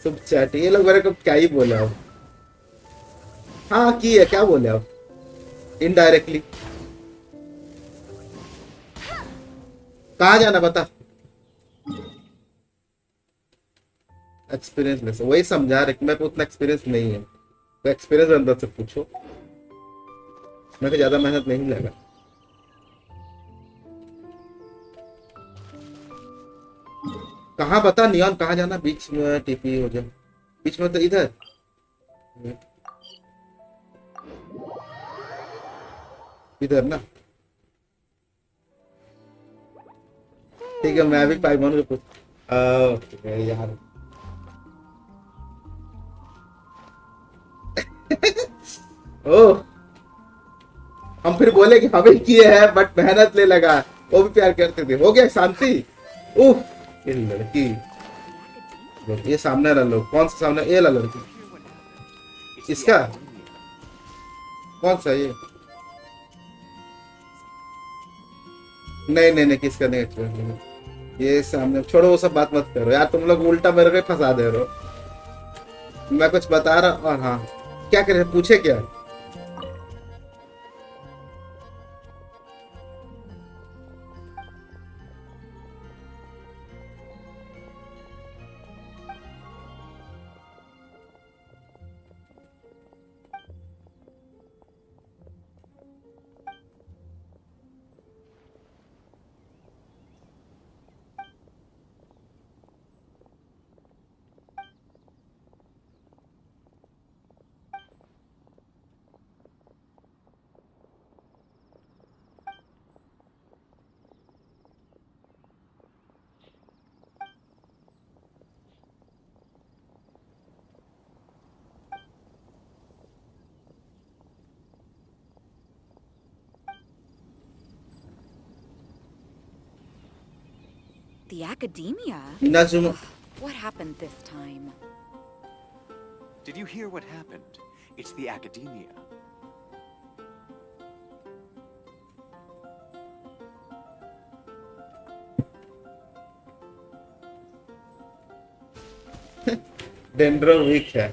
सुब चैट, ये लोग मेरे को क्या ही बोले हो। हाँ की है, क्या बोले आप इनडायरेक्टली? कहाँ जाना बता? एक्सपीरियंस लेस, वही समझा रहे कि मेरे को उतना एक्सपीरियंस नहीं है, तो एक्सपीरियंस अंदर से पूछो। मेरे को ज्यादा मेहनत नहीं लगा। कहाँ बता नियॉन, कहाँ जाना? बीच में टीपी हो जाए, बीच में तो इधर। इधर ना, ठीक है। मैं भी पाइमन को पूछ यार ओ, हम फिर बोले कि हमें किए है बट मेहनत ले लगा, वो भी प्यार करते थे। हो गया शांति। उफ, ये लड़की, ये सामने वाला लोग, कौन सा सामने? ये वाला लड़की, इसका कौन सा? ये नहीं नहीं नहीं, किसका नहीं एक्सपीरियंस? ये सामने छोड़ो, वो सब बात मत करो यार, तुम लोग उल्टा मेरे को फंसा दे रहे हो। मैं कुछ बता रहा। और हाँ क्या करे, पूछे क्या? The academia? Nazuma. What happened this time? Did you hear what happened? It's the academia. Dendro weak है।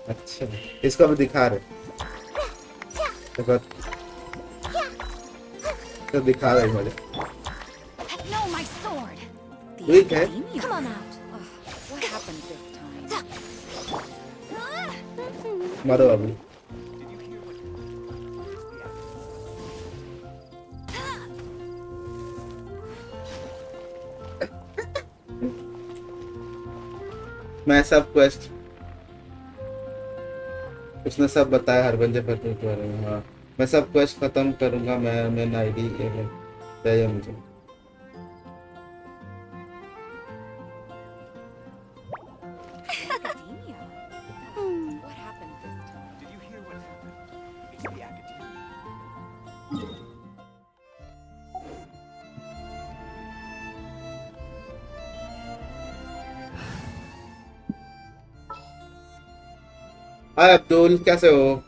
अच्छा, इसको अभी दिखा रहे। देखो, तो दिखा रहे मुझे। No, my sword. वीक है। Come on out. What happened this time? मारो अभी। मैं सब क्वेस्ट उसने सब बताया हरबंजे फतेह के बारे में। हाँ, मैं सब क्वेस्ट खत्म करूंगा। मैं मेन आईडी चाहिए मुझे। What happened this time? Did you hear what happened? It's the academia. हाय अब्दुल, कैसे हो?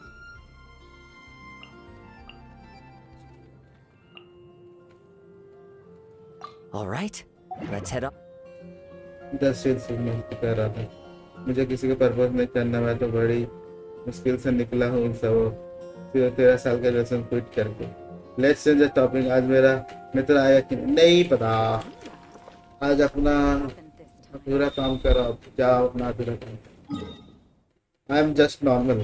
All right, let's head up. Just कह रहा था मुझे किसी को पर्पस नहीं करना। मैं तो बड़ी मुश्किल से निकला हूँ इन सब 13 साल का लेसन क्विट करके। Let's change the topic. आज मेरा मित्र आया कि नहीं पता। आज अपना अधूरा काम करो, जाओ अपना अधूरा काम। I am just normal.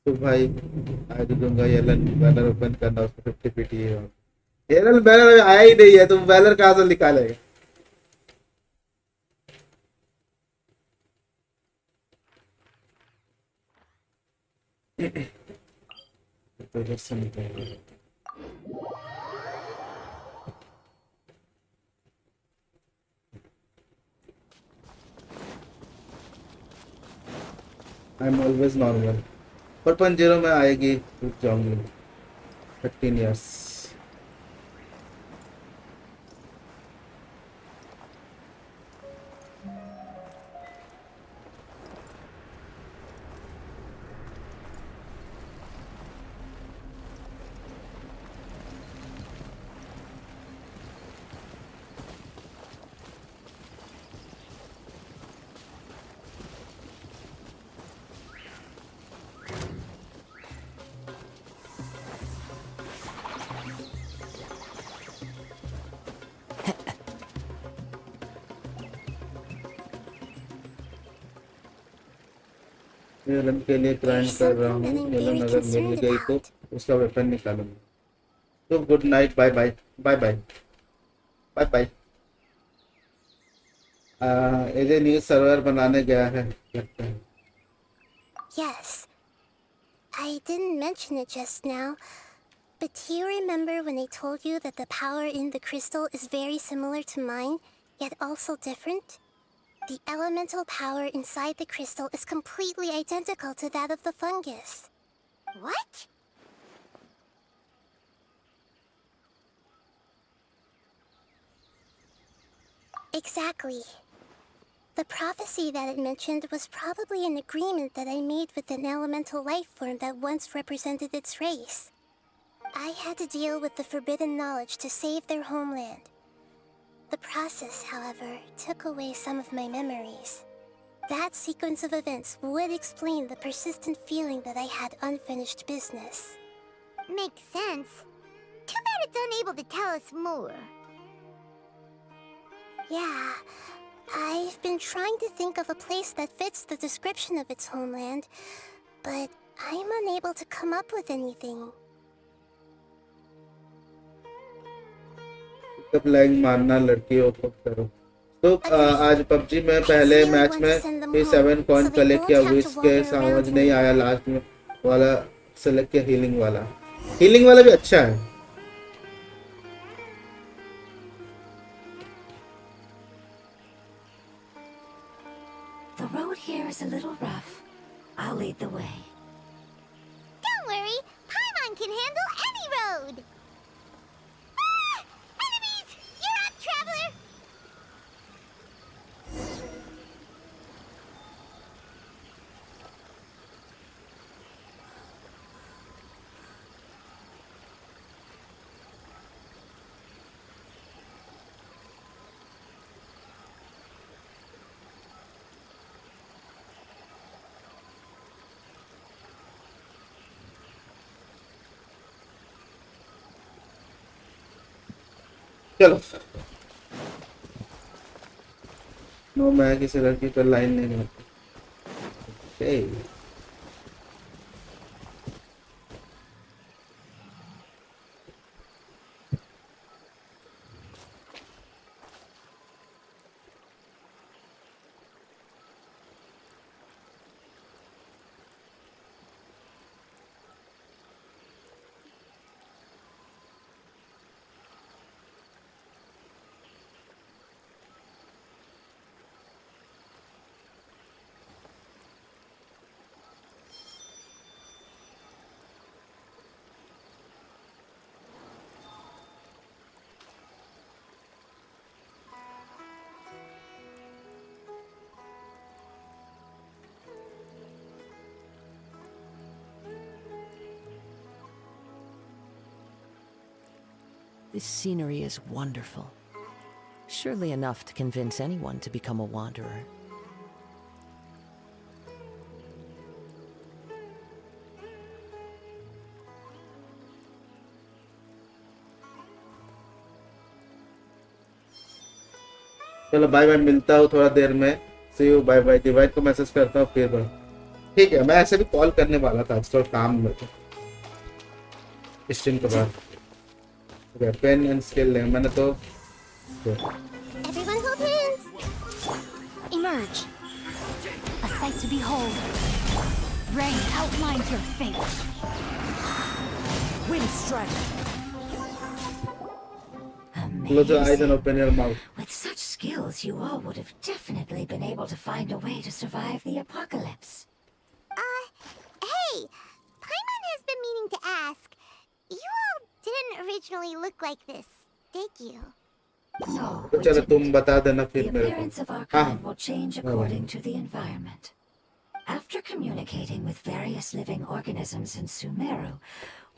तो भाई आज दूंगा ये बैनर ओपन करना, उसको 50 पीटी है। एरल बैनर आया ही नहीं है, तुम बैनर कहाँ से निकालेगा? तो इधर से निकालेगा। I am always normal. 4.0 में आएगी, रुक जाऊंगी। 13 years। एलन के लिए ग्राइंड कर रहा हूँ। एलन अगर मिल गई तो उसका वेपन निकालूंगा। तो good night, bye bye bye bye bye bye. ये न्यू सर्वर बनाने गया है लगता है। Yes. I didn't mention it just now, but do you remember when I told you that the power in the crystal is very similar to mine, yet also different? The elemental power inside the crystal is completely identical to that of the fungus. What? Exactly. The prophecy that it mentioned was probably an agreement that I made with an elemental life form that once represented its race. I had to deal with the forbidden knowledge to save their homeland. The process, however, took away some of my memories. That sequence of events would explain the persistent feeling that I had unfinished business. Makes sense. Too bad it's unable to tell us more. Yeah, I've been trying to think of a place that fits the description of its homeland, but I'm unable to come up with anything. कब line मारना लड़कियों को करो। तो आज PUBG में पहले match में ये 7 कॉइन कलेक्ट किया। विश के समझ नहीं आया लास्ट में वाला सेलेक्ट किया। हीलिंग वाला भी अच्छा है। The road here is a little rough. I'll lead the way. Don't worry, Paimon can handle any road. Ah! Enemies! You're up, traveler! चलो नो मैं किसी लड़की पर लाइन नहीं मारती okay This scenery is wonderful. Surely enough to convince anyone to become a wanderer. चलो bye bye मिलता हूँ थोड़ा देर में सी यू बाय बाय डिवाइड को मैसेज करता हूँ फिर ठीक है मैं ऐसे भी कॉल करने वाला था आज थोड़ा काम में स्ट्रीम के बाद पेन एंड स्केल ले मैंने तो Everyone hold hands. Emerge. A sight to behold. Rain outlines your fate. Wind strike. Close your eyes and open your mouth. With such skills, you all would have definitely been able to find a way to survive the apocalypse. Hey! Paimon has been meaning to ask. You all didn't originally look like this, did you? No, तो चलो तुम बता देना the फिर मेरे appearance of को our kind will change according to the environment. After communicating with various living organisms in Sumeru,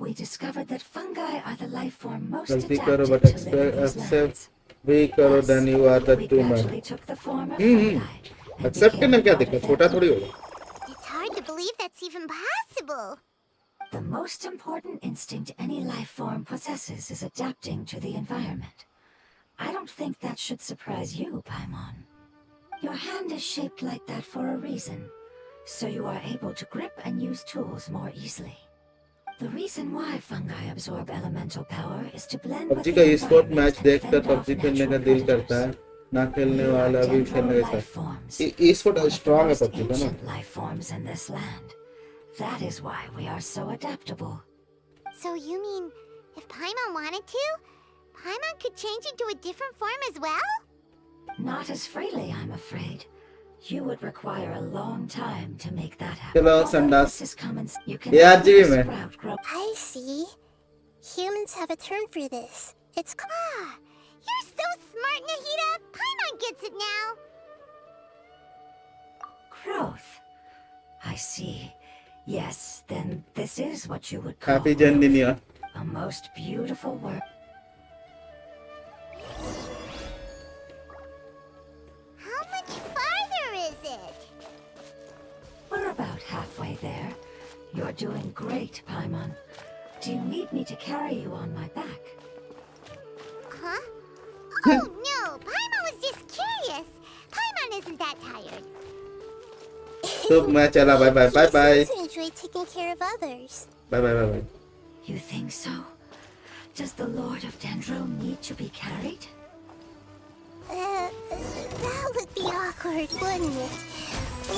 we discovered that fungi are the life form most गलती adapted करो to but live in these lands. भी करो then you are the We true man gradually took the form of fungi and except became करना क्या part of दिक्कत their छोटा थोड़ी होगा It's hard to believe that's even possible. The most important instinct any life form possesses is adapting to the environment. I don't think that should surprise you, Paimon. Your hand is shaped like that for a reason, so you are able to grip and use tools more easily. The reason why fungi absorb elemental power is to blend with PUBG the का sport environment match and देखकर fend off PUBG खेलने का natural दिल predators. करता है ना खेलने We are वाला भी dendro खेलने का life forms, sport one of the strong है most पबजी का ना ancient life forms in this land. That is why we are so adaptable. So you mean, if Paimon wanted to, Paimon could change into a different form as well? Not as freely, I'm afraid. You would require a long time to make that happen. चलो Although संडास this is common, you can यार make ji a में sprout grow. I see. Humans have a term for this. It's called... You're so smart, Nahida! Paimon gets it now! Growth. I see. Yes, then this is what you would call happy journey a most beautiful word. How much farther is it? We're about halfway there. You're doing great, Paimon. Do you need me to carry you on my back? Huh? Oh no! Paimon was just curious! Paimon isn't that tired. तो मैं चला bye bye bye bye He seems to enjoy taking care of others. Bye bye bye bye You think so? Does the Lord of Dendro need to be carried? That would be awkward, wouldn't it?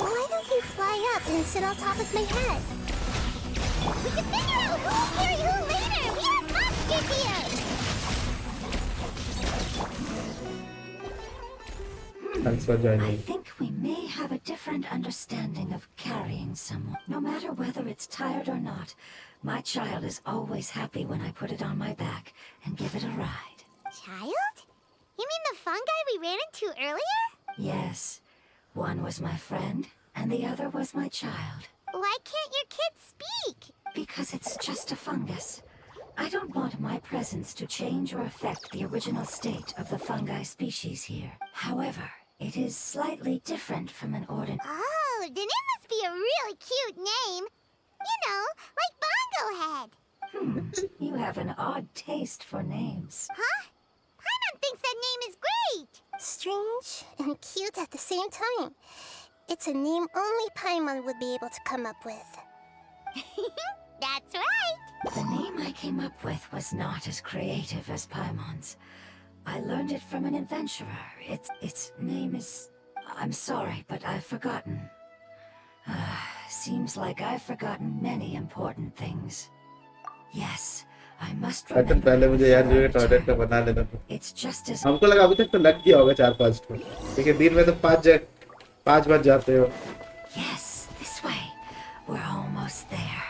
Why don't you fly up and sit on top of my head? We can figure out who will carry who later! We are monsters here! Thanks for I joining. think we may have a different understanding of carrying someone. No matter whether it's tired or not, my child is always happy when I put it on my back and give it a ride. Child? You mean the fungi we ran into earlier? Yes, one was my friend, and the other was my child. Why can't your kid speak? Because it's just a fungus. I don't want my presence to change or affect the original state of the fungi species here. However, it is slightly different from an ordinary... Oh, then it must be a really cute name. You know, like Bongo Head. You have an odd taste for names. Huh? Paimon thinks that name is great. Strange and cute at the same time. It's a name only Paimon would be able to come up with. That's right. The name I came up with was not as creative as Paimon's. I learned it from an adventurer. Its name is... I'm sorry, but I've forgotten. Seems like I've forgotten many important things. Yes, I must remember. पहले मुझे यार जो toilet का बना लेना था। It's just as... हमको लगा अभी तक तो लग गया होगा 4-5 को, लेकिन दिन में तो 5 बार जाते हो। Yes, this way. We're almost there.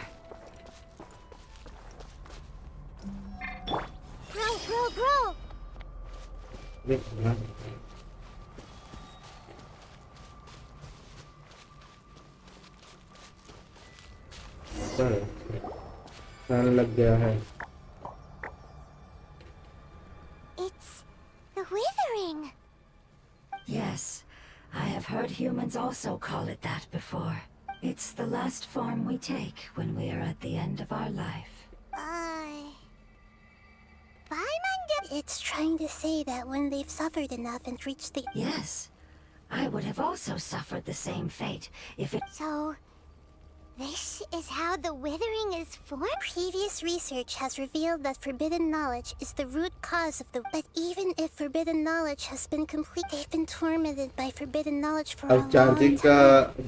Grow. लग गया है। It's the withering. Yes, I have heard humans also call it that before. It's the last form we take when we are at the end of our life. It's trying to say that when they've suffered enough and reached the... Yes, I would have also suffered the same fate if it... So, this is how the withering is formed? Previous research has revealed that forbidden knowledge is the root cause of the... But even if forbidden knowledge has been complete, they've been tormented by forbidden knowledge for a long time. अब charging का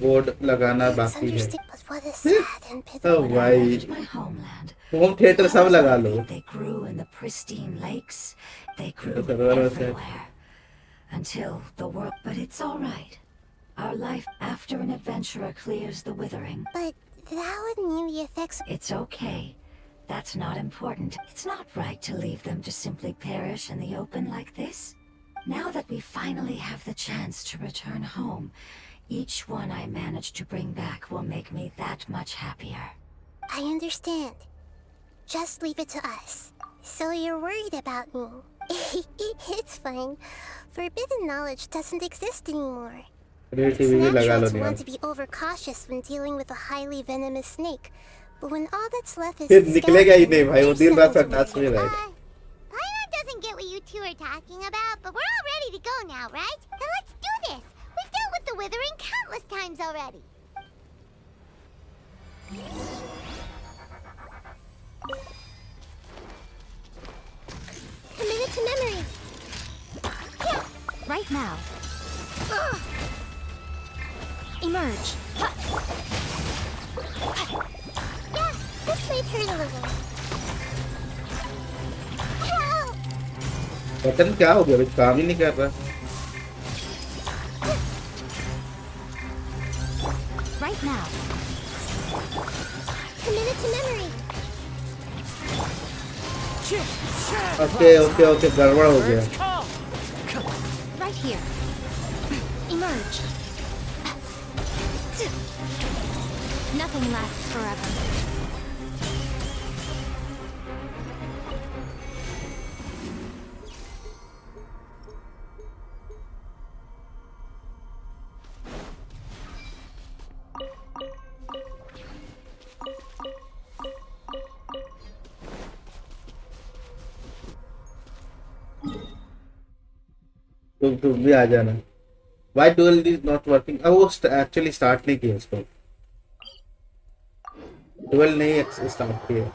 board लगाना बाकी है। But what is sad and pitiful. Oh भाई, my homeland. Home theatre सब लगा लो। They grew in the pristine lakes. They grew everywhere. Until the world... But it's all right. Our life after an adventurer clears the withering. But that would mean the effects... It's okay. That's not important. It's not right to leave them to simply perish in the open like this. Now that we finally have the chance to return home, each one I manage to bring back will make me that much happier. I understand. Just leave it to us. So you're worried about me. It's fine. Forbidden knowledge doesn't exist anymore. It's natural to want to be overcautious when dealing with a highly venomous snake. But when all that's left is निकलेगा ही नहीं भाई, वो दिन रात task में रहेगा। Paimon doesn't get what you two are talking about, but we're all ready to go now, right? Then let's do this. We've dealt with the withering countless times already. Commit it to memory. Yeah. Right now. Emerge. Yeah, this might hurt a little. Button क्या हो गया? अभी काम ही नहीं कर रहा। Right now. Commit it to memory. Okay गड़बड़ हो गया। Right here. Emerge. Nothing lasts forever. तुम भी आ जाना। Why duel is not working? वो actually start नहीं किया इसको। duel नहीं start किया।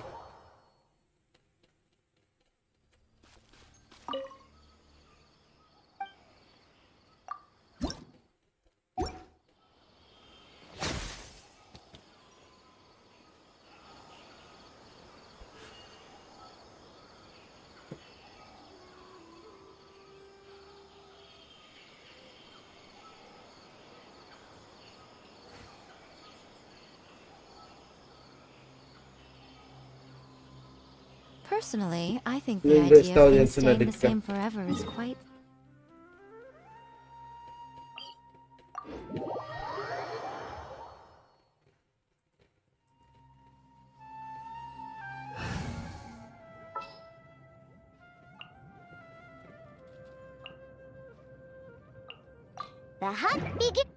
Personally, I think the idea of things staying the same forever is quite... The hunt begins.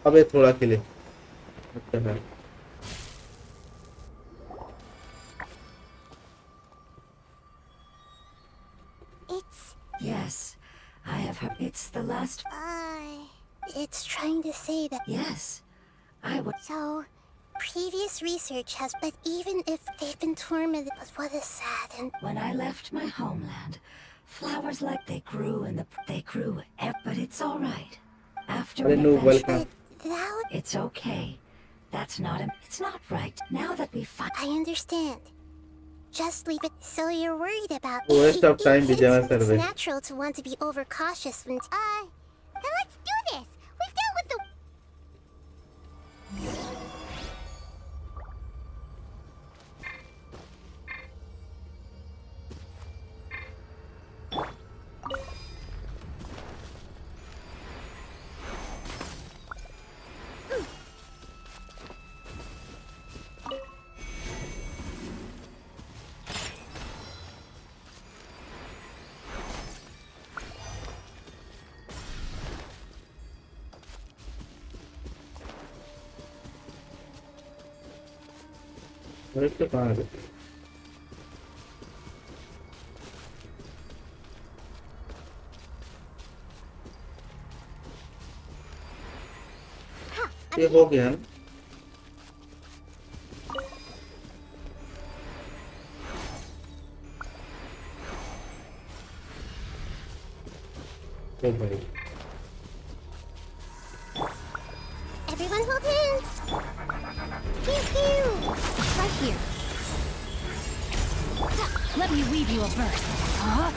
अबे थोड़ा के लिए अच्छा है Yes, I have heard. It's the last. It's trying to say that. Yes, I would. So, previous research has, but even if they've been tormented, but what is sad and. When I left my homeland, flowers like they grew but it's all right. After an adventure, it's okay. It's not right. Now that we find. I understand. Just leave it. So you're worried about Waste of time with Java It's survey. natural to want to be overcautious when. Then let's do this. We've dealt with the. Where's the car? ये हो गया ना तो भाई Everyone hold hands. Pew pew. Right here. Let me weave you a verse. Huh?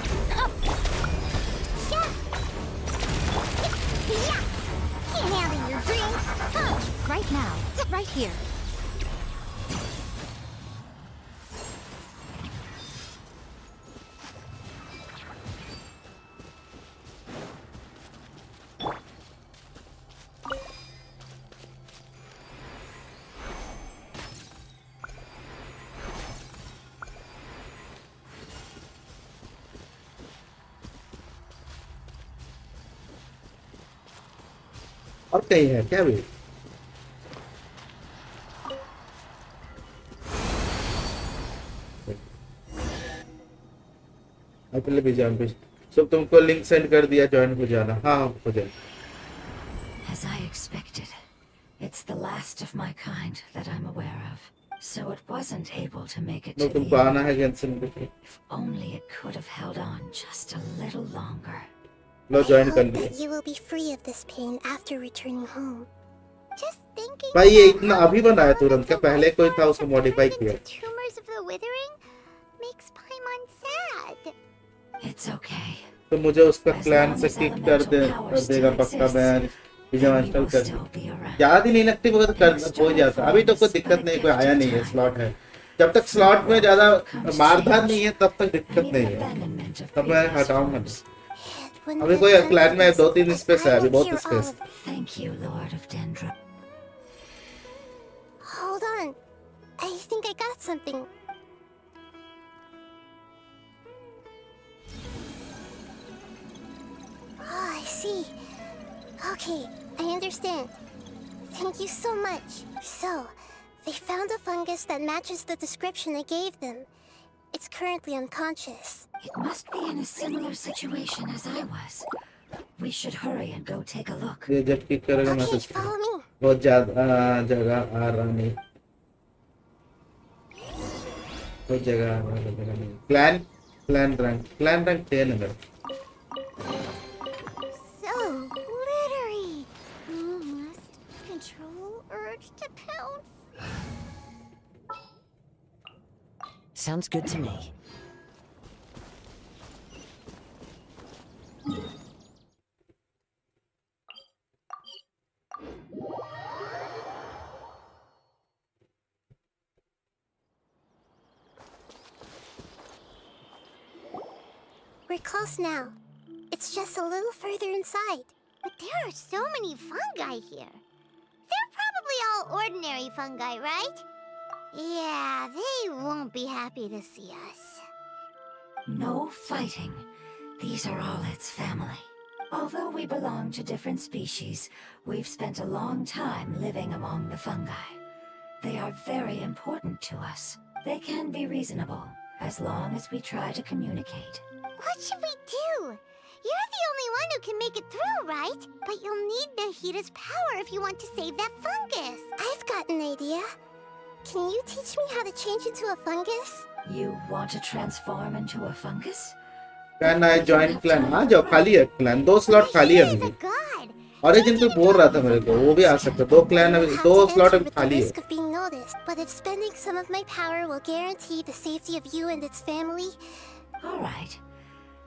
Yeah. Can't handle your drink. Huh. Right now. Right here. और कहीं है क्या भी पहले भी जान पे सब तुमको लिंक सेंड कर दिया ज्वाइन हो जाना हाँ हो जाए As I expected, it's the last of my kind that I'm aware of. So it wasn't able to make it no to तुमको the आना end. है गेंशिन पे If only it could have held on just a little longer. Low join कर Hope लिया that you will be free of this pain after returning home. Just thinking. भाई ये about इतना how अभी बनाया तुरंत क्या पहले कोई था उसको मॉडिफाई किया tumors of the withering makes Paimon sad. It's okay. तो मुझे उसका प्लान से किक कर देगा पक्का मैं विजय इंस्टॉल कर ज्यादा दिन नहीं लगती मगर कर हो जाता अभी तो कोई दिक्कत नहीं कोई आया नहीं है स्लॉट है जब तक स्लॉट में ज्यादा मारधार नहीं है तब तक दिक्कत नहीं है तब मैं हटाऊंगा नहीं अभी कोई प्लान में 2-3 स्पेस है अभी बहुत space Thank you, Lord of Dendra. Hold on. I think I got something. Oh, I see. Okay, I understand. Thank you so much. So, they found a fungus that matches the description I gave them. It's currently unconscious. It must be in a similar situation as I was. We should hurry and go take a look. ये जब kick करेगा message Follow me. बहुत ज्यादा जगह आ रहा नहीं बहुत जगह आ रहा नहीं प्लान रैंक 10 है मेरा So glittery. You must control urge to pounce. Sounds good to me. We're close now. It's just a little further inside. But there are so many fungi here. They're probably all ordinary fungi, right? Yeah, they won't be happy to see us. No fighting. These are all its family. Although we belong to different species, we've spent a long time living among the fungi. They are very important to us. They can be reasonable, as long as we try to communicate. What should we do? You're the only one who can make it through, right? But you'll need Nahita's power if you want to save that fungus. I've got an idea. Can you teach me how to change into a fungus? You want to transform into a fungus? Can I join clan? हाँ जाओ खाली है clan 2 slot खाली है अभी Origin पे बोल रहा था मेरे को वो भी आ सकता 2 clan अभी 2 slot अभी खाली है Risk of being noticed, but if spending some of my power will guarantee the safety of you and its family. All right.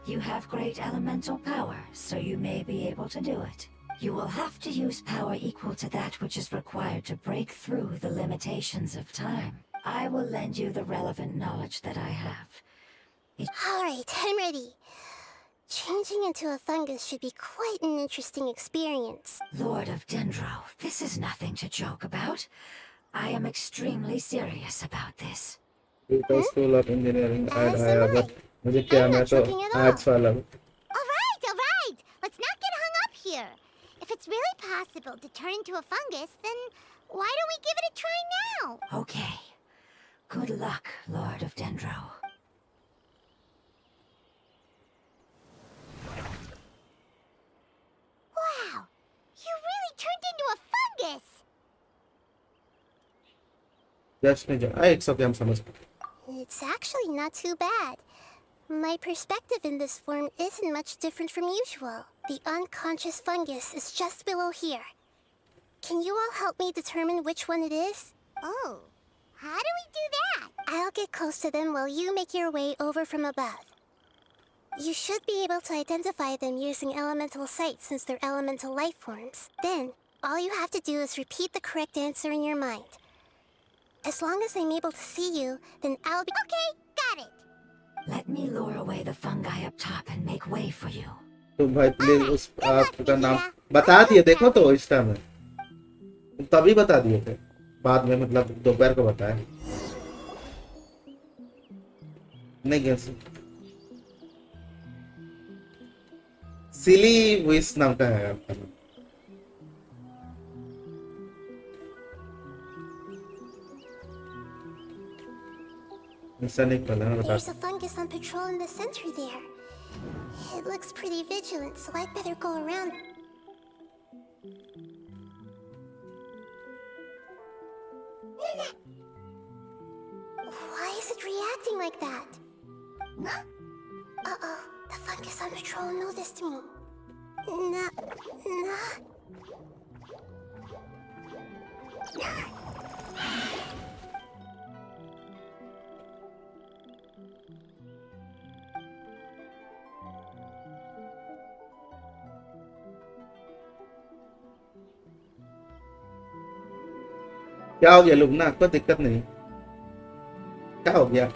You have great elemental power, so you may be able to do it. You will have to use power equal to that which is required to break through the limitations of time. I will lend you the relevant knowledge that I have. All right, I'm ready. Changing into a fungus should be quite an interesting experience. Lord of Dendro, this is nothing to joke about. I am extremely serious about this. School of Engineering ad आया but मुझे क्या मैं तो arts वाला हूँ. All right. Let's not get hung up here. If it's really possible to turn into a fungus, then why don't we give it a try now? Okay. Good luck, Lord of Dendro. Wow! You really turned into a fungus! Just नहीं जा it's okay हम समझ It's actually not too bad. My perspective in this form isn't much different from usual. The unconscious fungus is just below here. Can you all help me determine which one it is? Oh, how do we do that? I'll get close to them while you make your way over from above. You should be able to identify them using elemental sight since they're elemental life forms. Then, all you have to do is repeat the correct answer in your mind. As long as I'm able to see you, then I'll be... Okay, got it. Let me lure away the fungi up top and make way for you. तो भाई please उस आपका नाम बता दिए देखो तो इस टाइम में तभी बता दिए थे बाद में मतलब दोपहर को बताया नहीं कैसे सिली विस नाम का है आपका नाम There's a fungus on patrol in the center there. It looks pretty vigilant, so I'd better go around. Why is it reacting like that? Uh-oh, the fungus on patrol noticed me. क्या हो गया लुबना कोई दिक्कत नहीं क्या हो गया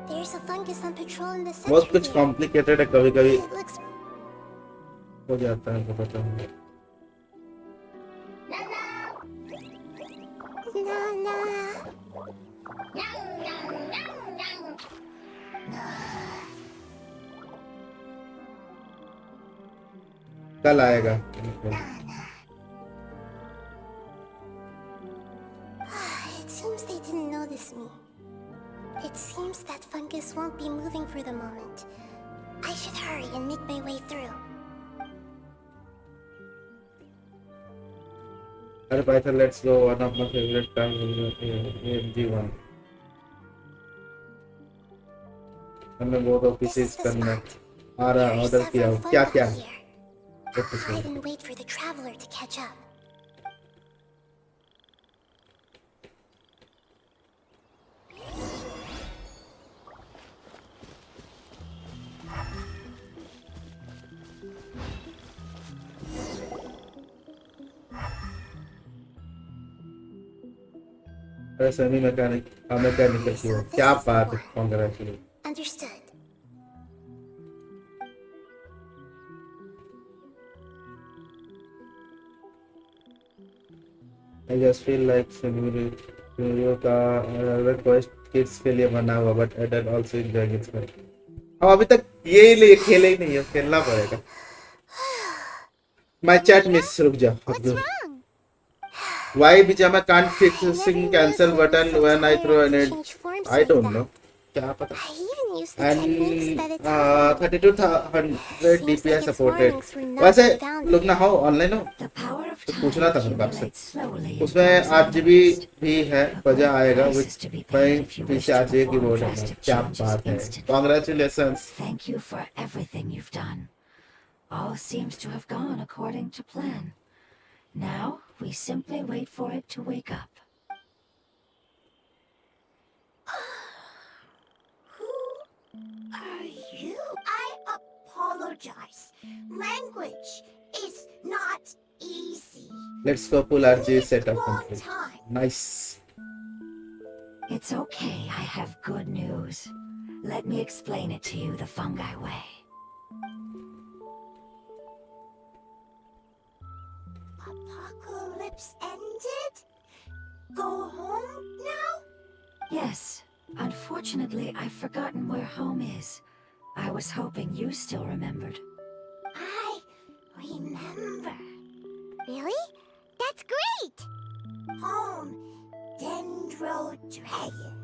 There's a fungus on patrol in the center. बहुत कुछ कॉम्प्लिकेटेड है कभी-कभी हो जाता है तो पता नहीं कल आएगा It seems they didn't notice me. It seems that fungus won't be moving for the moment. I should hurry and make my way through. अरे Python, let's go. One of my favorite times in G1. हमें बहुत offices करना आ रहा order किया क्या क्या Hide and wait for the traveler to catch up. Semi mechanical की क्या बात है congratulation Understood. I just feel like scenario का रिक्वेस्ट किड्स के लिए बना हुआ but adult also enjoying it's अब अभी तक ये ले खेले ही नहीं है, खेलना पड़ेगा। My chat miss, रुक जा। Why Bijama can't fixing cancel button when I throw an it? I don't know. क्या पता। And 3200 DPI supported. वैसे लोग ना हो ऑनलाइन हो तो पूछना था मेरे आपसे। उसमें 8 GB भी है, मजा आएगा। पीछे आगे कीबोर्ड है, क्या बात है। Congratulations. Thank you for everything you've done. All seems to have gone according to plan. Now we simply wait for it to wake up. Are you? I apologize. Language is not easy. Let's go pull RG setup complete. Nice. It's okay, I have good news. Let me explain it to you the fungi way. Apocalypse ended? Go home now? Yes. Unfortunately, I've forgotten where home is. I was hoping you still remembered. I remember. Really? That's great! Home, Dendro Dragon.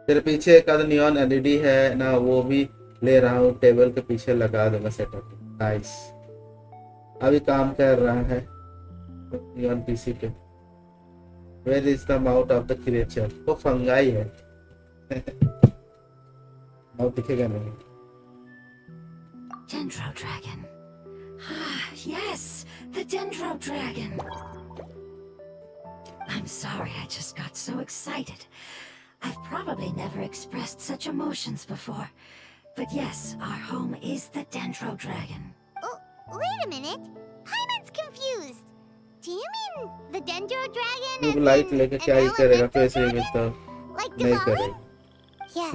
तेरे पीछे एक आधा neon LED है ना, वो भी ले रहा हूँ, टेबल के पीछे लगा दूंगा सेटअप। नाइस। अभी काम कर रहा है नियॉन पीसी पे। Where is the mouth of the creature? वो फंगाई है। माउथ दिखेगा नहीं। Dendro Dragon. Ah, yes, the Dendro Dragon. I'm sorry, I just got so excited. I've probably never expressed such emotions before. But yes, our home is the Dendro Dragon. Oh, wait a minute. Paimon's confused. Do you mean the Dendro Dragon? तू light लेके क्या ही करेगा, पैसे ही मिलता नहीं करेगा। Yes,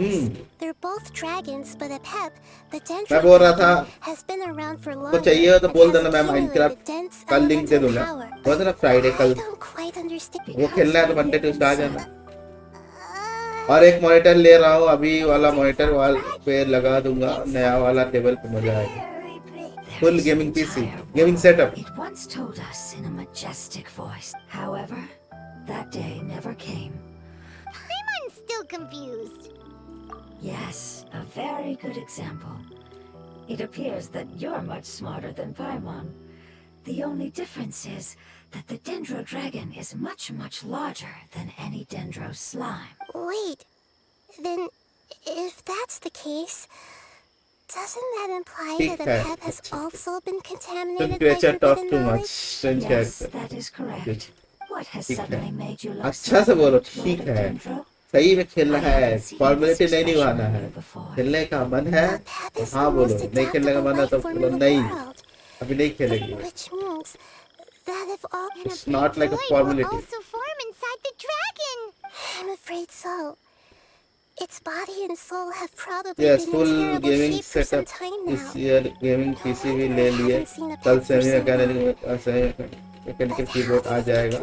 they're both dragons, but Apep, the Dendro मैं बोल रहा था Dragon, has been around for long. तो चाहिए तो बोल देना, मैं माइनक्राफ्ट कल लिंक दे दूंगा। बोल देना फ्राइडे कल वो खेलना है तो मंडे ट्यूसडे आ जाना। और एक मॉनिटर ले रहा हूँ, अभी वाला मॉनिटर वाल पे लगा दूंगा, नया वाला टेबल पे मजा आएगा। Full gaming PC, gaming setup. It once told us in a majestic voice. However, that day never came. Paimon's still confused. Yes, a very good example. It appears that you're much smarter than Paimon. The only difference is that the Dendro Dragon is much, much larger than any Dendro slime. Wait, then if that's the case, doesn't that imply that Apep has also been contaminated by forbidden knowledge? Yes, that is correct. What has suddenly made you look अच्छा से बोलो, ठीक है। सही में खेलना है, formality नहीं निभाना है। खेलने का मन है तो हाँ बोलो, नहीं खेलने का मन है तो बोलो नहीं, अभी नहीं खेलेंगे। Which means that if all It's not like a formality. Also form inside the dragon. I'm afraid so. Its body and soul have probably Yes, been full in terrible gaming shape for some setup time इस now. Year gaming PC भी ले लिए। कल semi mechanical keyboard आ जाएगा,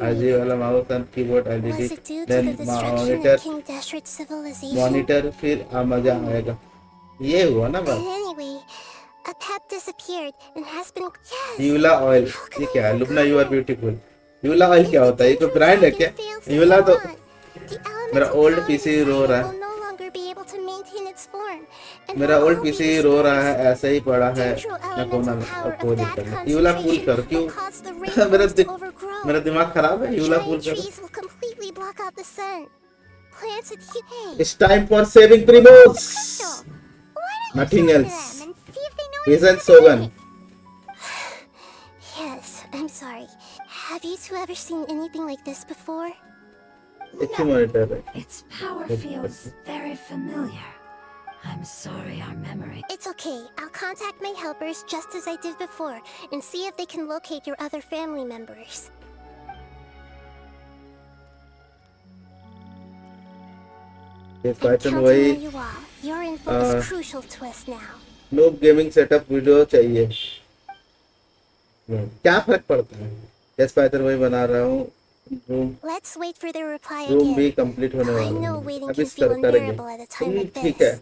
RG वाला mouse and keyboard LED, then monitor, फिर मजा आएगा। ये हुआ ना बस। And anyway, Apep disappeared and has been. Yes. Yula oil, ये क्या है? Lubna you are beautiful. Yula oil क्या होता है? ये कोई ब्रांड है क्या? यूला तो मेरा ओल्ड पीसी रो रहा है। मेरा ओल्ड पीसी रो रहा है, ऐसे ही पड़ा है मैं कोना में। अब कोई दिक्कत नहीं। यूला कूल कर, क्यों? मेरा दिमाग खराब है। यूला कूल कर। It's time for saving primos. Nothing else. Isn't Sogan? Yes, I'm sorry. Have you two ever seen anything like this before? Its power feels very familiar. I'm sorry, our memory. It's okay. I'll contact my helpers just as I did before and see if they can locate your other family members. Yes, Python वही Your info is crucial to us now. Noob gaming setup video चाहिए। क्या फर्क पड़ता है? Yes Python वही बना रहा हूँ। Let's wait for their reply room again. भी कंप्लीट होने वाला है। अभी स्टार्ट करेंगे। ठीक है।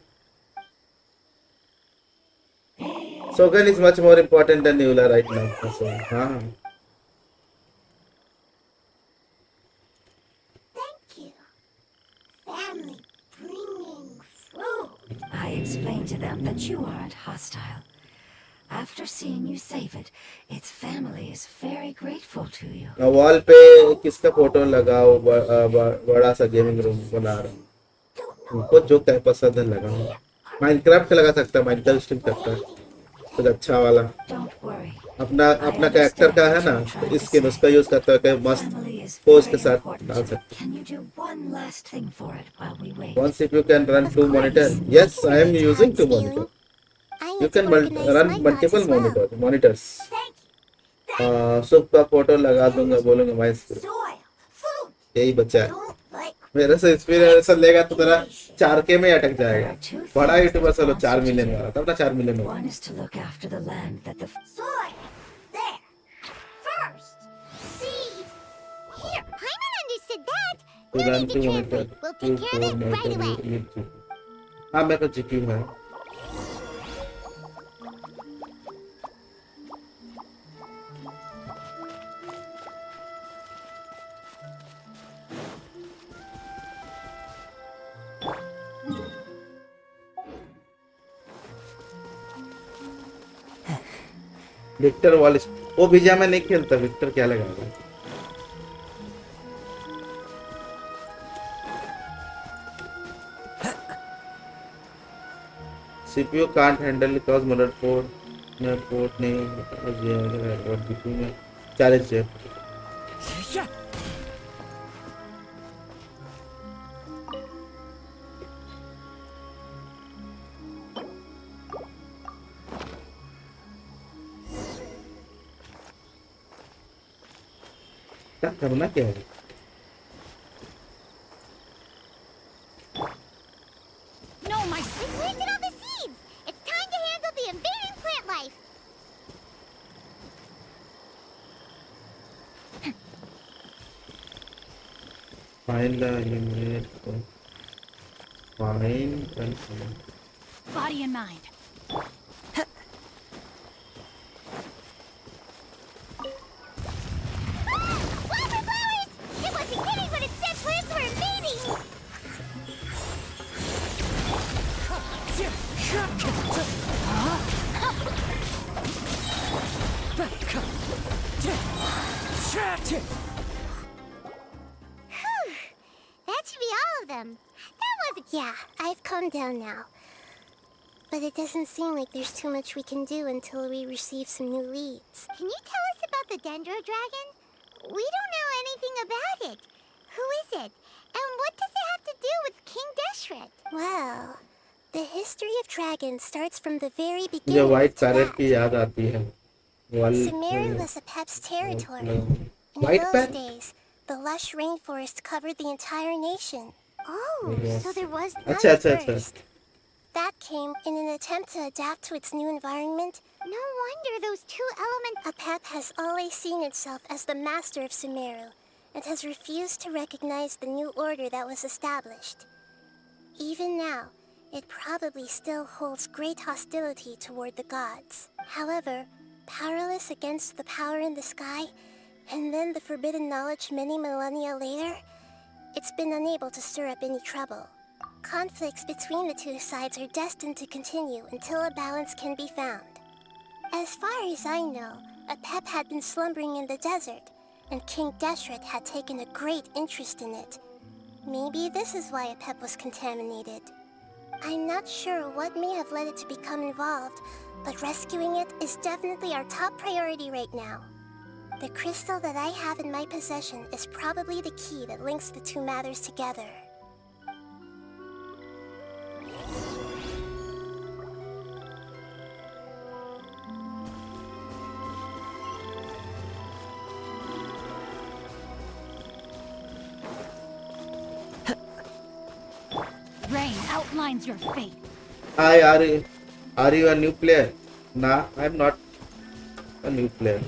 Sogan is much more important than Eula right now. So, हाँ. Family bringing through. I explained to them that you aren't hostile. After seeing you save it, its family is very grateful to you. Wall पे किसका photo लगाओ बड़ा सा gaming room बना रहा हूँ उनको जो क्या पसंद है लगाओ माइनक्राफ्ट का लगा सकता है माइनक्राफ्ट स्ट्रीम करता है कुछ अच्छा वाला अपना अपना कैरेक्टर का है ना तो स्किन उसका यूज करता है कि मस्त पोज के साथ डाल सकते once if you can run two monitor yes I am using two monitor you can run multiple monitors सुब का फोटो लगा दूंगा बोलूंगा मैं यही बच्चा है मेरे से इंस्पिरेशन लेगा तो तेरा 4K में अटक जाएगा बड़ा यूट्यूबर चलो 4 मिलियन वाला तब ना 4 मिलियन हाँ मेरे पास जीपीयू है विक्टर वॉलिस वो भिजा मैं नहीं खेलता विक्टर क्या लगाएगा CPU can't handle because motherboard में पोर्ट नहीं और CPU में चैलेंज है क्या करना क्या है No, my seed planted all the seeds. It's time to handle the invading plant life. Find the eliminate find and Body and mind. That should be all of them. That wasn't... Yeah, I've calmed down now. But it doesn't seem like there's too much we can do until we receive some new leads. Can you tell us about the Dendro Dragon? We don't know anything about it. Who is it? And what does it have to do with King Deshret? Well, the history of dragons starts from the very मुझे beginning. White parrot की याद आती है Sumeru was a Pep's territory. In White those Pep? days, the lush rainforest covered the entire nation. Oh, Yes. so there was none अच्छा अच्छा first. अच्छा That came in an attempt to adapt to its new environment. No wonder those two elements... A Pep has always seen itself as the master of Sumeru, and has refused to recognize the new order that was established. Even now, it probably still holds great hostility toward the gods. However, powerless against the power in the sky, and then the forbidden knowledge many millennia later, it's been unable to stir up any trouble. Conflicts between the two sides are destined to continue until a balance can be found. As far as I know, a Pep had been slumbering in the desert, and King Deshret had taken a great interest in it. Maybe this is why a Pep was contaminated. I'm not sure what may have led it to become involved, but rescuing it is definitely our top priority right now. The crystal that I have in my possession is probably the key that links the two matters together. Rain outlines your fate. Hi, are you a new player? Nah, I'm not a new player.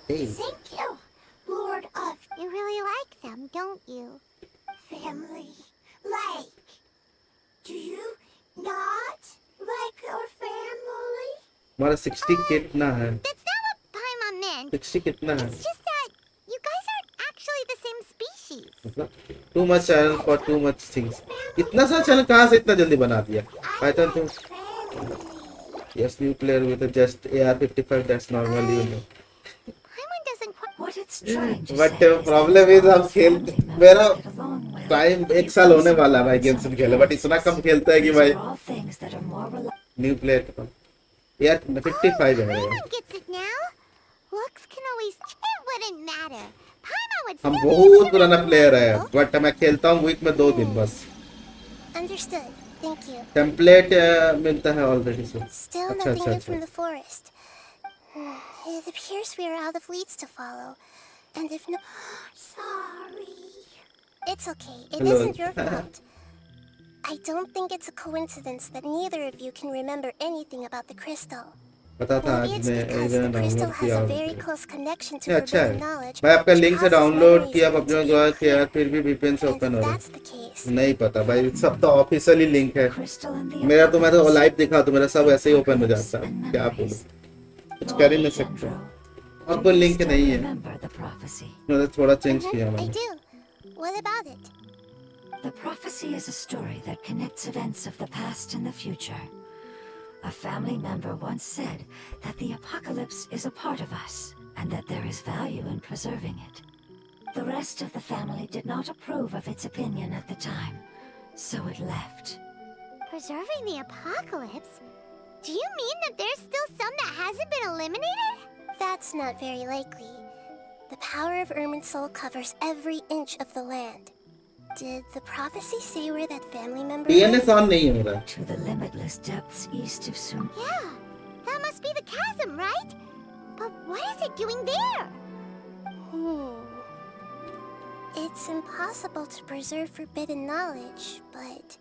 Hey. Thank you, Lord of. You really like them, don't you? Family. Like. Do you not like your family? हमारा 60 कितना है? That's not what Paimon meant. 60 कितना है? It's just that you guys aren't actually the same species. मतलब too much channel for too much things. इतना सा channel कहाँ से इतना जल्दी बना दिया? Python तुम yes new player with a just AR-55 that's normal you know. Paimon doesn't quite. What it's trying to But say problem is हम खेल मेरा टाइम 1 साल होने वाला है भाई गेंशिन खेले बट इतना कम खेलता है कि भाई न्यू प्लेयर यार 55 है यार Gets it now? Looks can always. It wouldn't matter. Paimon would हम still be बहुत पुराना प्लेयर है बट मैं खेलता हूँ वीक में 2 दिन बस Understood. Thank you. टेम्पलेट मिलता है ऑलरेडी से Still अच्छा nothing अच्छा new from अच्छा the forest. It appears we are out of leads to follow. And if no... Sorry. It's okay. It Hello. isn't your fault. I don't think it's a coincidence that neither of you can remember anything about the crystal. पता था Maybe आज it's मैं because इधर the crystal download has किया a होगा very close connection to ये अच्छा forbidden है knowledge. मैं आपका which लिंक से causes डाउनलोड memories किया of it अपने to be द्वारा किया unclear. फिर भी VPN से And ओपन if हो रहा that's the case, नहीं पता भाई सब तो ऑफिशियली लिंक है मेरा तो मैं तो लाइव दिखा तो मेरा सब ऐसे ही ओपन हो जाता है क्या बोलूं कुछ कर ही नहीं सकते और कोई लिंक नहीं है मैंने थोड़ा चेंज किया I मैंने do. What about it? The prophecy is a story that connects events of the past and the future. A family member once said that the apocalypse is a part of us, and that there is value in preserving it. The rest of the family did not approve of its opinion at the time, so it left. Preserving the apocalypse? Do you mean that there's still some that hasn't been eliminated? That's not very likely. The power of Irminsul covers every inch of the land. Did the prophecy say where that family member DNS on नहीं है मेरा To the limitless depths east of Sum. Yeah, that must be the chasm, right? But what is it doing there? It's impossible to preserve forbidden knowledge, but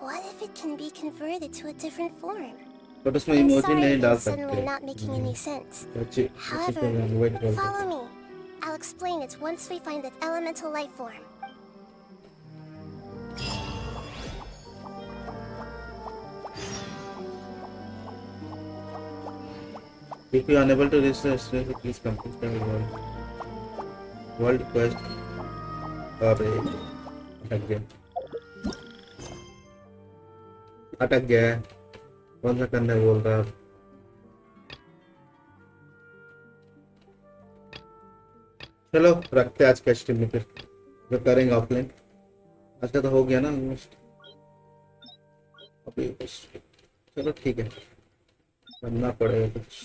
what if it can be converted to a different form? But उसमें I'm emoji sorry नहीं if डाल it's suddenly सकते not making any sense. अच्छी However, wait कर follow me. I'll explain it once we find that elemental life form. If you are unable to reach the destination, please complete the world quest. अरे अटक गया कौन सा करने बोल रहा है चलो रखते हैं आज का स्ट्रीम में फिर जो करेंगे ऑफलाइन आज का तो हो गया ना ऑलमोस्ट अभी चलो ठीक है करना पड़ेगा कुछ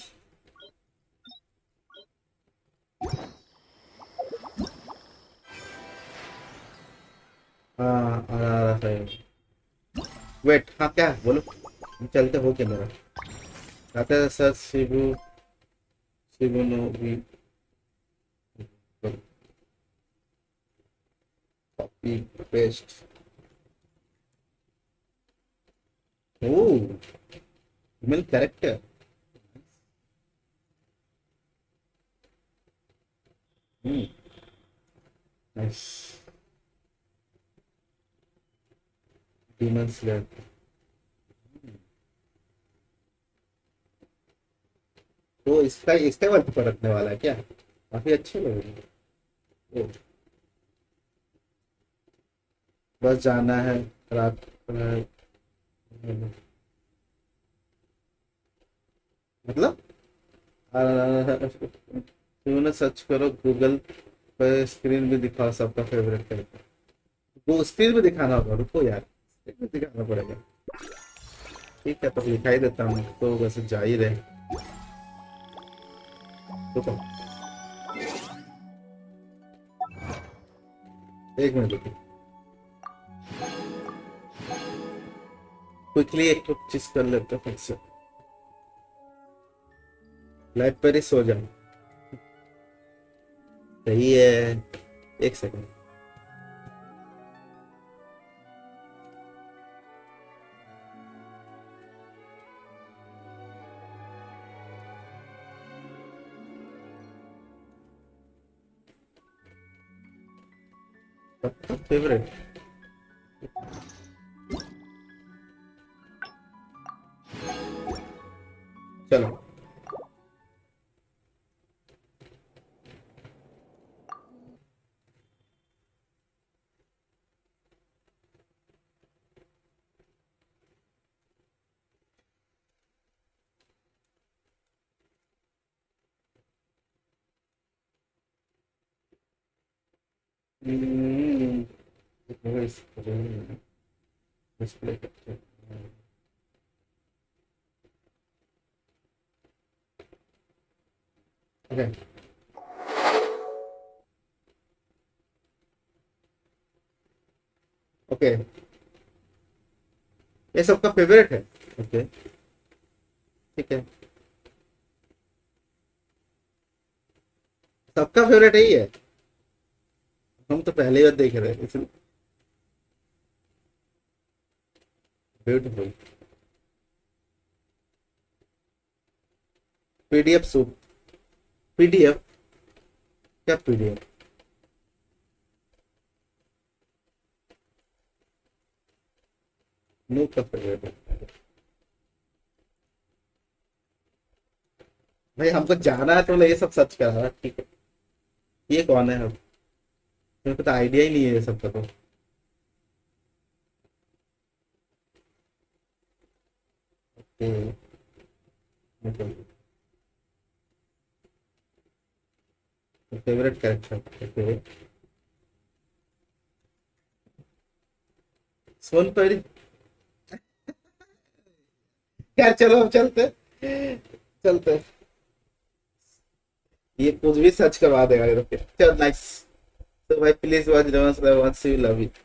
हाँ आ रहा है वेट हाँ क्या बोलो चलते हो क्या मेरा आते हैं सर शिबू शिबू नो भी copy paste oh email character nice Demon Slayer. तो इसका वर्क पर रखने वाला है क्या काफी अच्छे लोग बस जाना है रात मतलब तूने सर्च करो गूगल पर स्क्रीन भी दिखाओ सबका फेवरेट करके वो स्क्रीन भी दिखाना होगा रुको यार दिखाना पड़ेगा ठीक है तो दिखाई देता हूँ तो वैसे जा ही रहे रुको एक मिनट रुको क्विकली एक तो चीज कर लेते हैं फिर से लाइव पर ही सो जाओ सही है एक सेकंड सबका फेवरेट चलो डिस्प्ले कैप्चर ओके ओके ये सबका फेवरेट है ओके ठीक है सबका फेवरेट यही है हम तो पहले ही बार देख रहे हैं इसलिए ब्यूटीफुल पीडीएफ सूप पीडीएफ क्या पीडीएफ नो का फेवरेट भाई हमको जाना है तो ये सब सर्च करा रहा ठीक है ये कौन है हम मेरे को तो आइडिया ही नहीं है ये सब का तो फेवरेट कैरेक्टर ओके सोनपरी यार चलो अब चलते चलते ये कुछ भी सर्च करवा देगा ये तो चल नाइस तो भाई please watch once you love it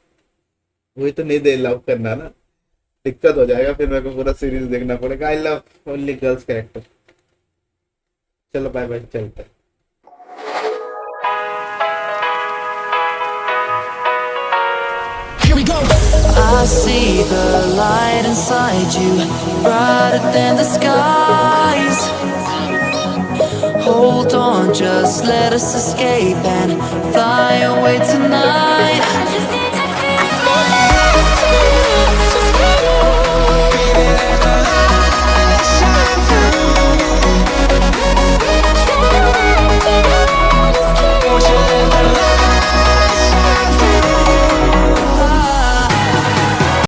वही तो नहीं दे लव करना ना दिक्कत हो जाएगा फिर मेरे को पूरा सीरीज देखना पड़ेगा I love only girls character चलो बाय बाय चलते हैं I see the light inside you, brighter than the skies. Hold on, just let us escape and fly away tonight.